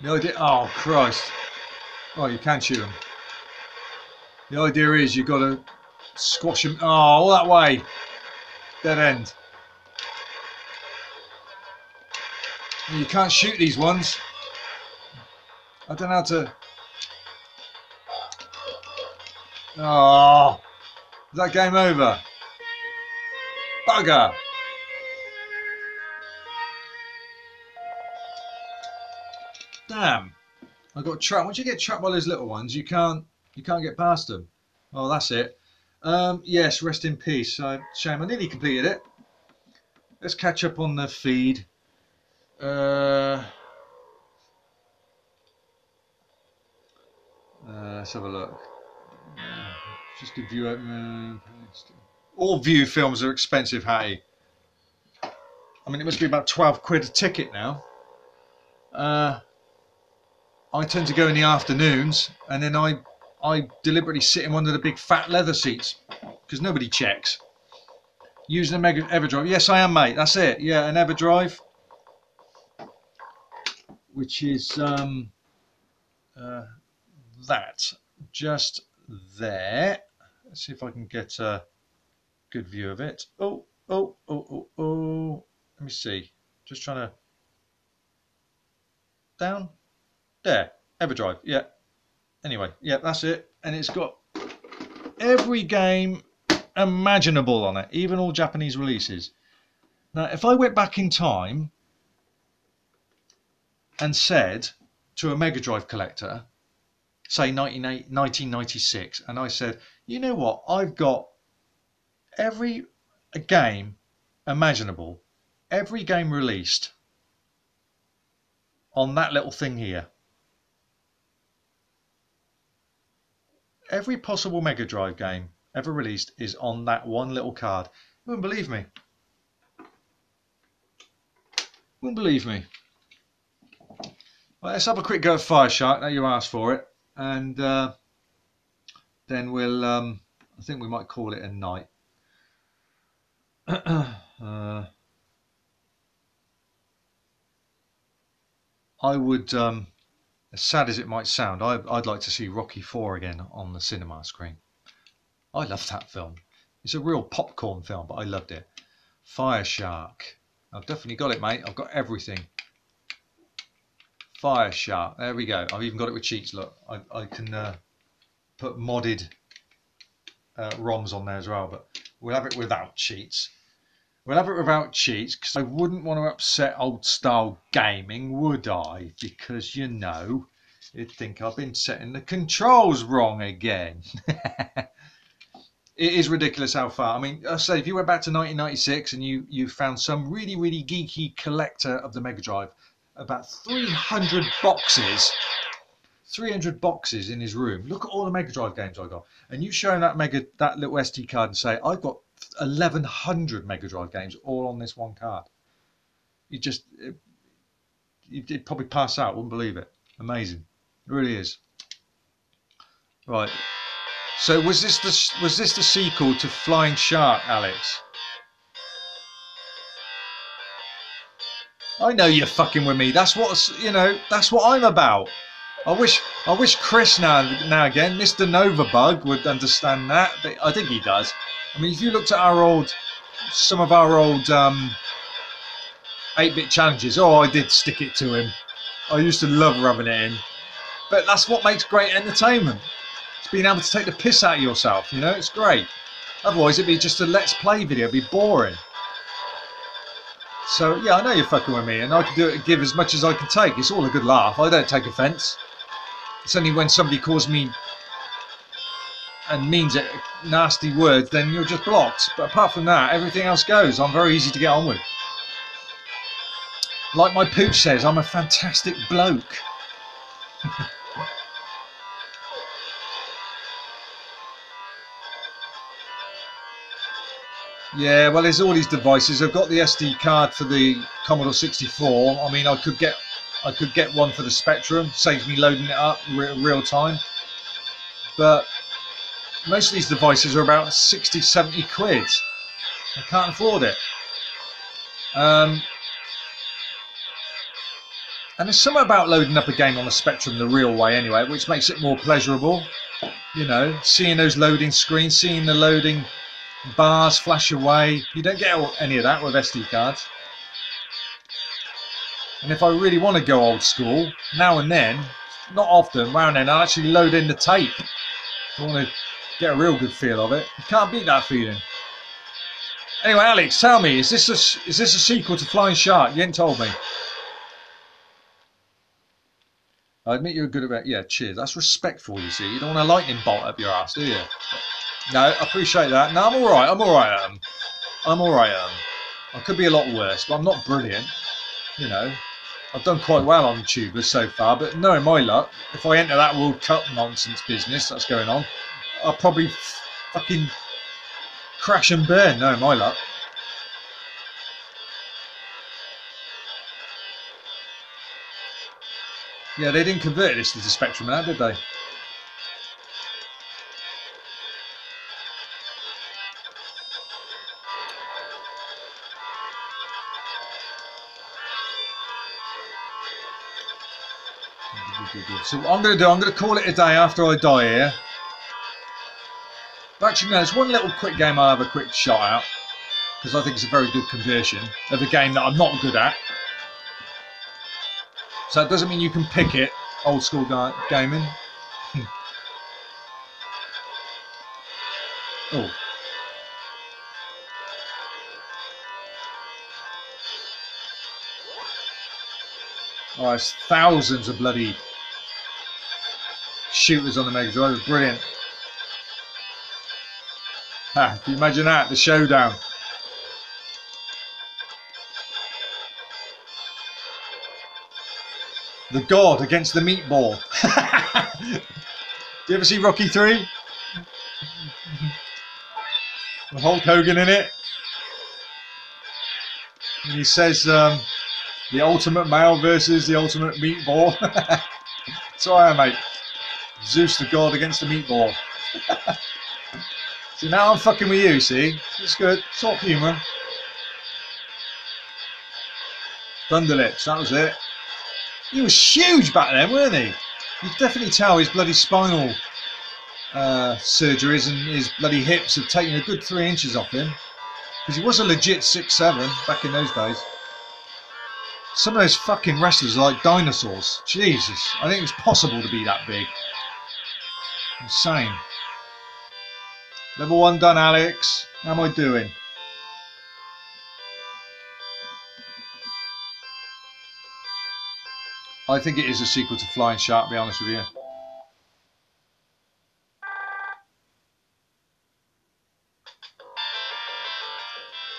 A: The idea, oh Christ. Oh, you can shoot them. The idea is you've got to squash them. Oh, all that way. Dead end. You can't shoot these ones. I don't know how to. Oh, is that game over? Bugger. Damn. I got trapped. Once you get trapped by those little ones, you can't get past them. Oh, that's it. Yes, rest in peace. Shame. I nearly completed it. Let's catch up on the feed. Let's have a look. Just a view. All view films are expensive, Hattie. I mean, it must be about 12 quid a ticket now. I tend to go in the afternoons, and then I deliberately sit in one of the big fat leather seats because nobody checks. Using a Mega EverDrive. Yes, I am, mate. That's it. Yeah, an EverDrive, which is that just there. Let's see if I can get a good view of it. Oh. Let me see. Just trying to down. There, EverDrive, yeah. Anyway, yeah, that's it. And it's got every game imaginable on it, even all Japanese releases. Now, if I went back in time and said to a Megadrive collector, say 1996, and I said, you know what, I've got every game imaginable, every game released on that little thing here. Every possible Mega Drive game ever released is on that one little card. You wouldn't believe me. Wouldn't believe me. Well, let's have a quick go at Fire Shark. Now you asked for it, and then we'll. I think we might call it a night. I would, as sad as it might sound, I'd like to see Rocky IV again on the cinema screen. I love that film. It's a real popcorn film, but I loved it. Fire Shark. I've definitely got it, mate. I've got everything. Fire Shark. There we go. I've even got it with cheats. Look, I can put modded ROMs on there as well, but we'll have it without cheats. We'll have it without cheats because I wouldn't want to upset old style gaming, would I? Because, you know, you'd think I've been setting the controls wrong again. It is ridiculous how far. I mean, I say if you went back to 1996 and you found some really, really geeky collector of the Mega Drive, about 300 boxes. 300 boxes in his room. Look at all the Mega Drive games I got. And you show him that little SD card and say, I've got 1,100 Mega Drive games all on this one card. You'd probably pass out, wouldn't believe it. Amazing. It really is. Right. So was this the sequel to Flying Shark, Alex? I know you're fucking with me. That's what, you know, that's what I'm about. I wish Chris now again, Mr. Novabug, would understand that. But I think he does. I mean, if you looked at some of our old 8-bit challenges, oh, I did stick it to him. I used to love rubbing it in. But that's what makes great entertainment. It's being able to take the piss out of yourself, you know, it's great. Otherwise, it'd be just a let's play video, it'd be boring. So, yeah, I know you're fucking with me, and I can give as much as I can take. It's all a good laugh. I don't take offence. It's only when somebody calls me and means it nasty words, then you're just blocked. But apart from that, everything else goes. I'm very easy to get on with. Like my pooch says, I'm a fantastic bloke. Yeah, well, there's all these devices. I've got the SD card for the Commodore 64. I mean, I could get one for the Spectrum. Saves me loading it up real time. But most of these devices are about 60, 70 quid. I can't afford it. And there's something about loading up a game on the Spectrum the real way anyway, which makes it more pleasurable. You know, seeing those loading screens, seeing the loading bars flash away. You don't get any of that with SD cards. And if I really want to go old school, now and then, not often, now and then, I'll actually load in the tape. I want to get a real good feel of it. You can't beat that feeling. Anyway, Alex, tell me, is this a sequel to Flying Shark? You ain't told me. I admit you're good about, yeah, cheers. That's respectful, you see. You don't want a lightning bolt up your ass, do you? No, I appreciate that. No, I'm alright. I'm alright. I could be a lot worse, but I'm not brilliant. You know, I've done quite well on tubers so far, but knowing my luck, if I enter that World Cup nonsense business that's going on, I'll probably fucking crash and burn, knowing my luck. Yeah, they didn't convert this to the Spectrum now, did they? So what I'm going to call it a day after I die here. But actually, no, there's one little quick game I'll have a quick shot at, because I think it's a very good conversion of a game that I'm not good at. So it doesn't mean you can pick it, old school gaming. Oh. Oh, there's thousands of bloody shooters on the Mega Drive. It's brilliant. Ha, can you imagine that? The showdown. The God against the meatball. Do you ever see Rocky 3? With Hulk Hogan in it. And he says the ultimate male versus the ultimate meatball. So I am, mate. Zeus the God against the meatball. So now I'm fucking with you, see? It's good. Soft humour. Thunderlips, that was it. He was huge back then, weren't he? You could definitely tell his bloody spinal surgeries and his bloody hips have taken a good 3 inches off him. Because he was a legit 6'7" back in those days. Some of those fucking wrestlers are like dinosaurs. Jesus, I think it's possible to be that big. Insane. Level 1 done, Alex. How am I doing? I think it is a sequel to Flying Shark, to be honest with you.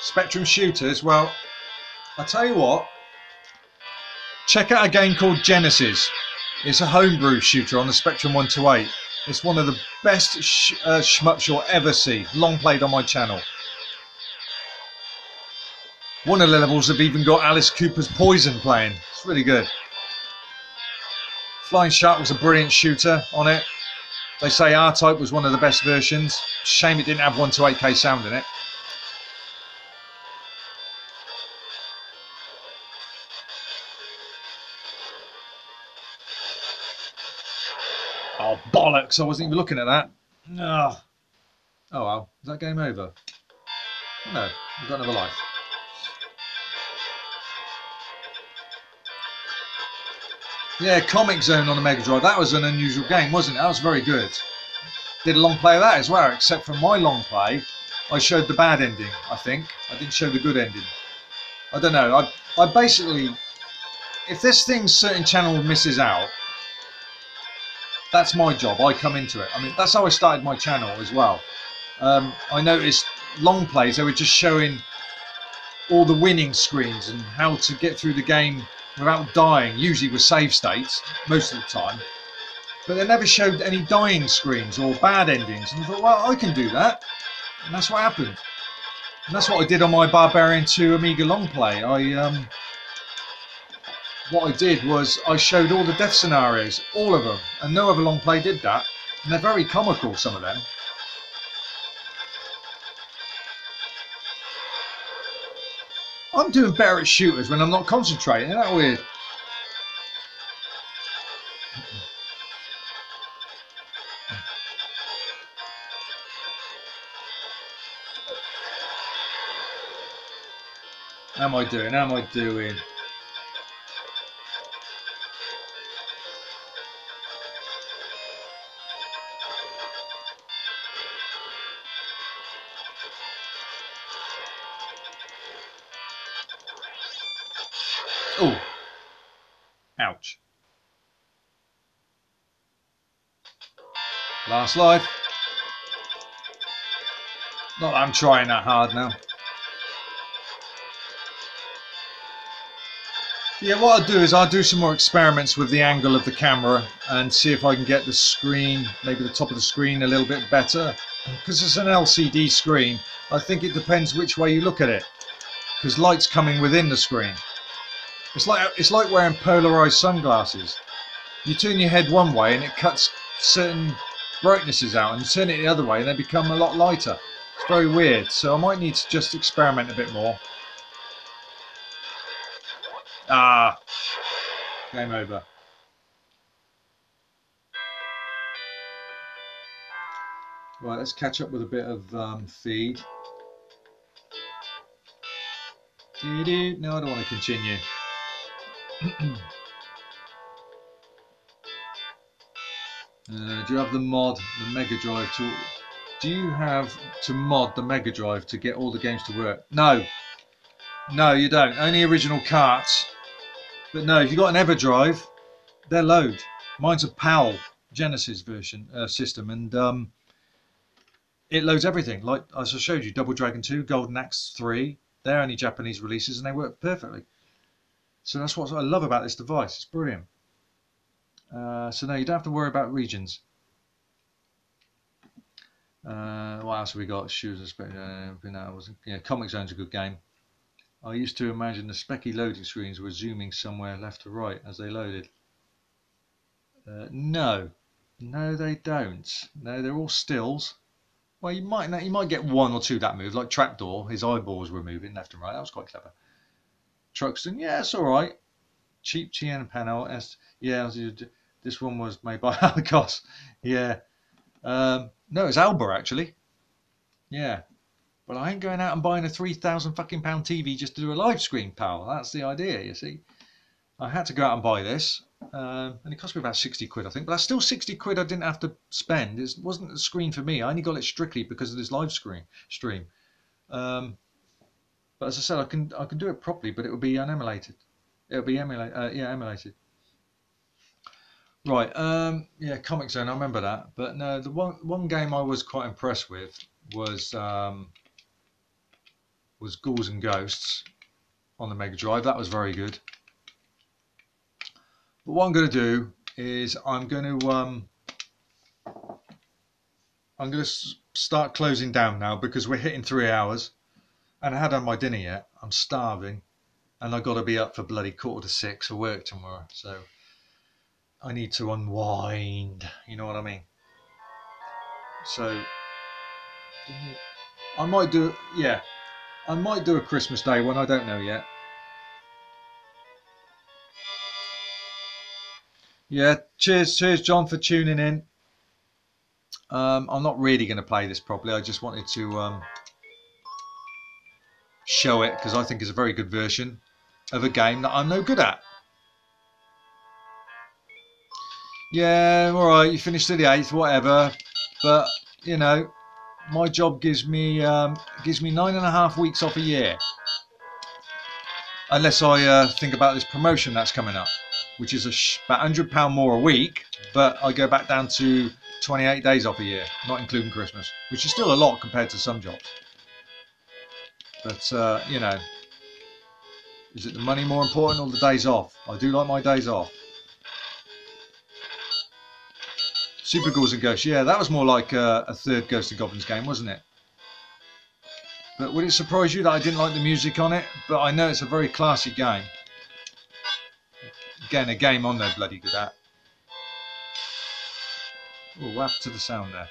A: Spectrum shooters, well, I'll tell you what. Check out a game called Genesis. It's a homebrew shooter on the Spectrum 128. It's one of the best shmups you'll ever see. Long played on my channel. One of the levels have even got Alice Cooper's Poison playing. It's really good. Flying Shark was a brilliant shooter on it. They say R-Type was one of the best versions. Shame it didn't have 128K sound in it. Oh, bollocks. I wasn't even looking at that. Ugh. Oh, well. Is that game over? No. We've got another life. Yeah, Comic Zone on the Mega Drive. That was an unusual game, wasn't it? That was very good. Did a long play of that as well, except for my long play, I showed the bad ending, I think. I didn't show the good ending. I don't know. I basically, if this thing certain channel misses out, that's my job. I come into it. I mean, that's how I started my channel as well. I noticed long plays, they were just showing all the winning screens and how to get through the game without dying, usually with save states, most of the time. But they never showed any dying screens or bad endings. And I thought, well, I can do that. And that's what happened. And that's what I did on my Barbarian 2 Amiga long play. What I did was I showed all the death scenarios, all of them. And no other long play did that. And they're very comical, some of them. I'm doing better at shooters when I'm not concentrating. Isn't that weird? How am I doing? How am I doing? Oh, ouch. Last life. Not that I'm trying that hard now. Yeah, what I'll do is I'll do some more experiments with the angle of the camera and see if I can get the screen, maybe the top of the screen a little bit better. Because it's an LCD screen, I think it depends which way you look at it. Because light's coming within the screen. It's like wearing polarized sunglasses. You turn your head one way and it cuts certain brightnesses out, and you turn it the other way and they become a lot lighter. It's very weird, so I might need to just experiment a bit more. Ah, game over. Right, let's catch up with a bit of feed. No, I don't want to continue. Do you have the mod, the Mega Drive to? Do you have to mod the Mega Drive to get all the games to work? No, no, you don't. Only original carts. But no, if you've got an EverDrive, they're load. Mine's a PAL Genesis version system, and it loads everything. Like as I showed you, Double Dragon 2, Golden Axe 3, they're only Japanese releases and they work perfectly. So that's what I love about this device. It's brilliant. So no, you don't have to worry about regions. What else have we got? Shoes, yeah, Comic Zone's a good game. I used to imagine the specky loading screens were zooming somewhere left to right as they loaded. No, they don't. No, they're all stills. Well, you might get one or two that move, like Trapdoor. His eyeballs were moving left and right. That was quite clever. Truxton, yeah, it's all right. Cheap TN panel. Yeah, this one was made by Alcos. Yeah. No, it's Alba actually. Yeah. But I ain't going out and buying a £3,000 fucking TV just to do a live screen, pal. That's the idea, you see. I had to go out and buy this, and it cost me about 60 quid, I think. But that's still 60 quid I didn't have to spend. It wasn't a screen for me. I only got it strictly because of this live stream. But as I said, I can do it properly, but it will be unemulated. It'll be emulated. Right. Yeah, Comic Zone. I remember that. But no, the one game I was quite impressed with was Ghouls and Ghosts on the Megadrive. That was very good. But what I'm going to do is I'm going to start closing down now because we're hitting 3 hours, and I haven't had my dinner yet. I'm starving, and I've got to be up for bloody 5:45 for work tomorrow. So I need to unwind. You know what I mean? So I might do a Christmas Day one. I don't know yet. Yeah, cheers John for tuning in. I'm not really going to play this properly. I just wanted to show it because I think it's a very good version of a game that I'm no good at. Yeah, all right, you finished to the 8th, whatever. But you know, my job gives me 9.5 weeks off a year, unless I think about this promotion that's coming up, which is about £100 more a week, but I go back down to 28 days off a year, not including Christmas, which is still a lot compared to some jobs. But you know, is it the money more important or the days off? I do like my days off. Super Ghouls and Ghosts, yeah, that was more like a third Ghosts and Goblins game, wasn't it? But would it surprise you that I didn't like the music on it? But I know it's a very classy game. Again, a game on there bloody good at. Oh, what happened to the sound there?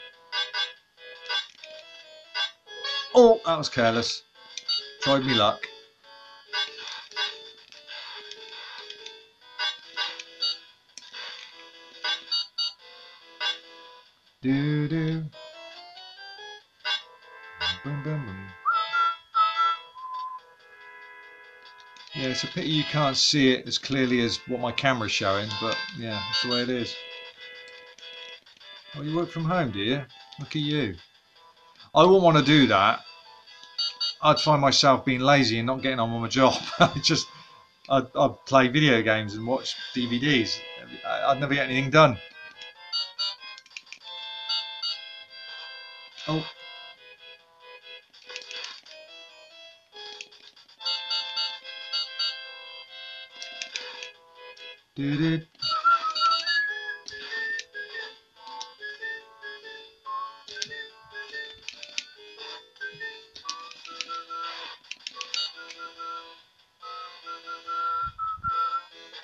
A: Oh, that was careless. Tried me luck. Do do. Boom boom boom. Yeah, it's a pity you can't see it as clearly as what my camera's showing, but yeah, that's the way it is. Oh, you work from home, do you? Look at you. I wouldn't want to do that. I'd find myself being lazy and not getting on with my job. I'd play video games and watch DVDs. I'd never get anything done. Oh. Do-do.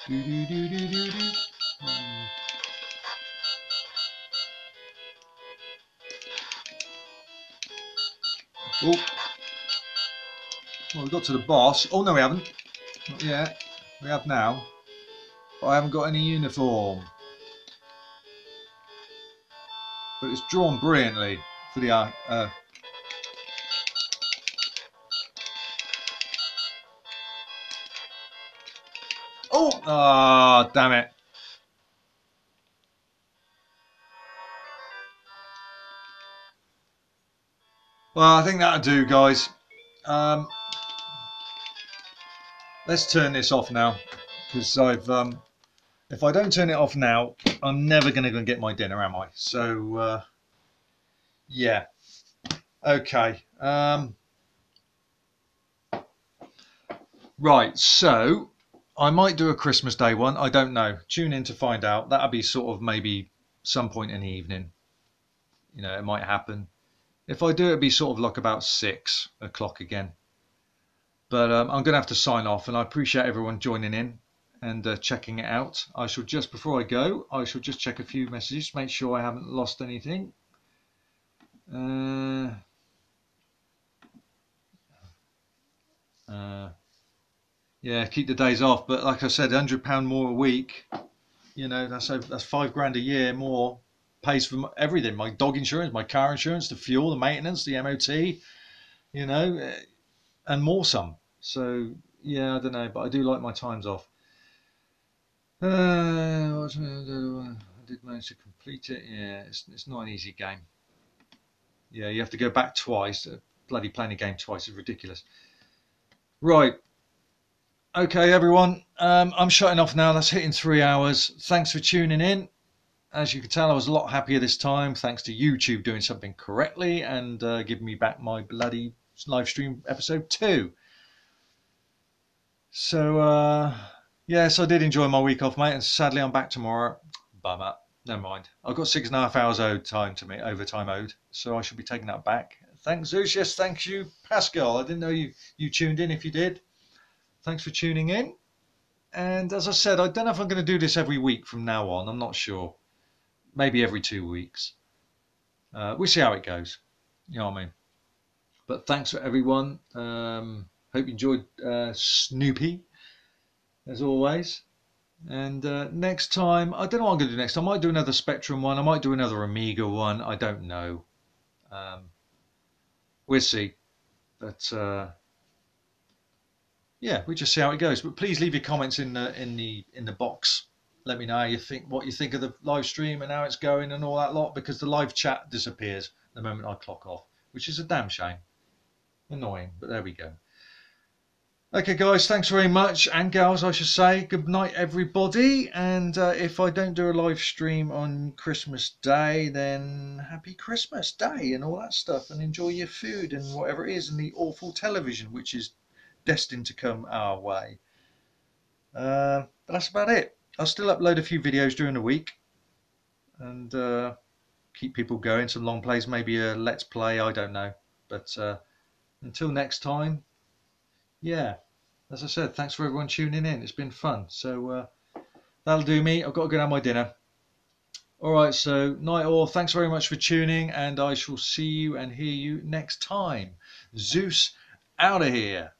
A: Do-do-do-do-do-do. Oh. Well, we got to the boss. Oh, no, we haven't. Not yet. We have now. But I haven't got any uniform. But it's drawn brilliantly for the oh! Ah, damn it. Well, I think that'll do, guys. Let's turn this off now. because if I don't turn it off now, I'm never going to go and get my dinner, am I? So yeah, okay. Right, so I might do a Christmas Day one. I don't know. Tune in to find out. That'll be sort of maybe some point in the evening. You know, it might happen. If I do, it'll be sort of like about 6 o'clock again. But I'm going to have to sign off, and I appreciate everyone joining in and checking it out. I shall just, before I go, I shall just check a few messages, make sure I haven't lost anything. Yeah, keep the days off. But like I said, £100 more a week. You know, that's £5 a year more. Pays for everything: my dog insurance, my car insurance, the fuel, the maintenance, the MOT. You know, and more some. So yeah, I don't know, but I do like my times off. I did manage to complete it. Yeah, it's not an easy game. Yeah, you have to go back twice. Bloody playing a game twice is ridiculous. Right. Okay, everyone. I'm shutting off now. That's hitting 3 hours. Thanks for tuning in. As you can tell, I was a lot happier this time, thanks to YouTube doing something correctly and giving me back my bloody live stream episode 2. So, yes, I did enjoy my week off, mate, and sadly I'm back tomorrow. Bummer. Never mind. I've got 6.5 hours owed time to me, overtime owed, so I should be taking that back. Thanks, Zeus. Yes, thank you, Pascal. I didn't know you tuned in. If you did, thanks for tuning in. And as I said, I don't know if I'm going to do this every week from now on. I'm not sure. Maybe every 2 weeks. We'll see how it goes. You know what I mean? But thanks for everyone. Hope you enjoyed Snoopy, as always. And next time, I don't know what I'm going to do next. I might do another Spectrum one. I might do another Amiga one. I don't know. We'll see. But yeah, we just see how it goes. But please leave your comments in the box. Let me know how you think, what you think of the live stream and how it's going and all that lot, because the live chat disappears the moment I clock off, which is a damn shame. Annoying, but there we go. Okay, guys, thanks very much, and gals, I should say. Good night, everybody. And if I don't do a live stream on Christmas Day, then happy Christmas Day and all that stuff, and enjoy your food and whatever it is, and the awful television which is destined to come our way. But that's about it. I'll still upload a few videos during the week and keep people going. Some long plays, maybe a let's play, I don't know. But until next time, yeah, as I said, thanks for everyone tuning in. It's been fun. So that'll do me. I've got to go and have my dinner. All right, so night all. Thanks very much for tuning, and I shall see you and hear you next time. Zeus out of here.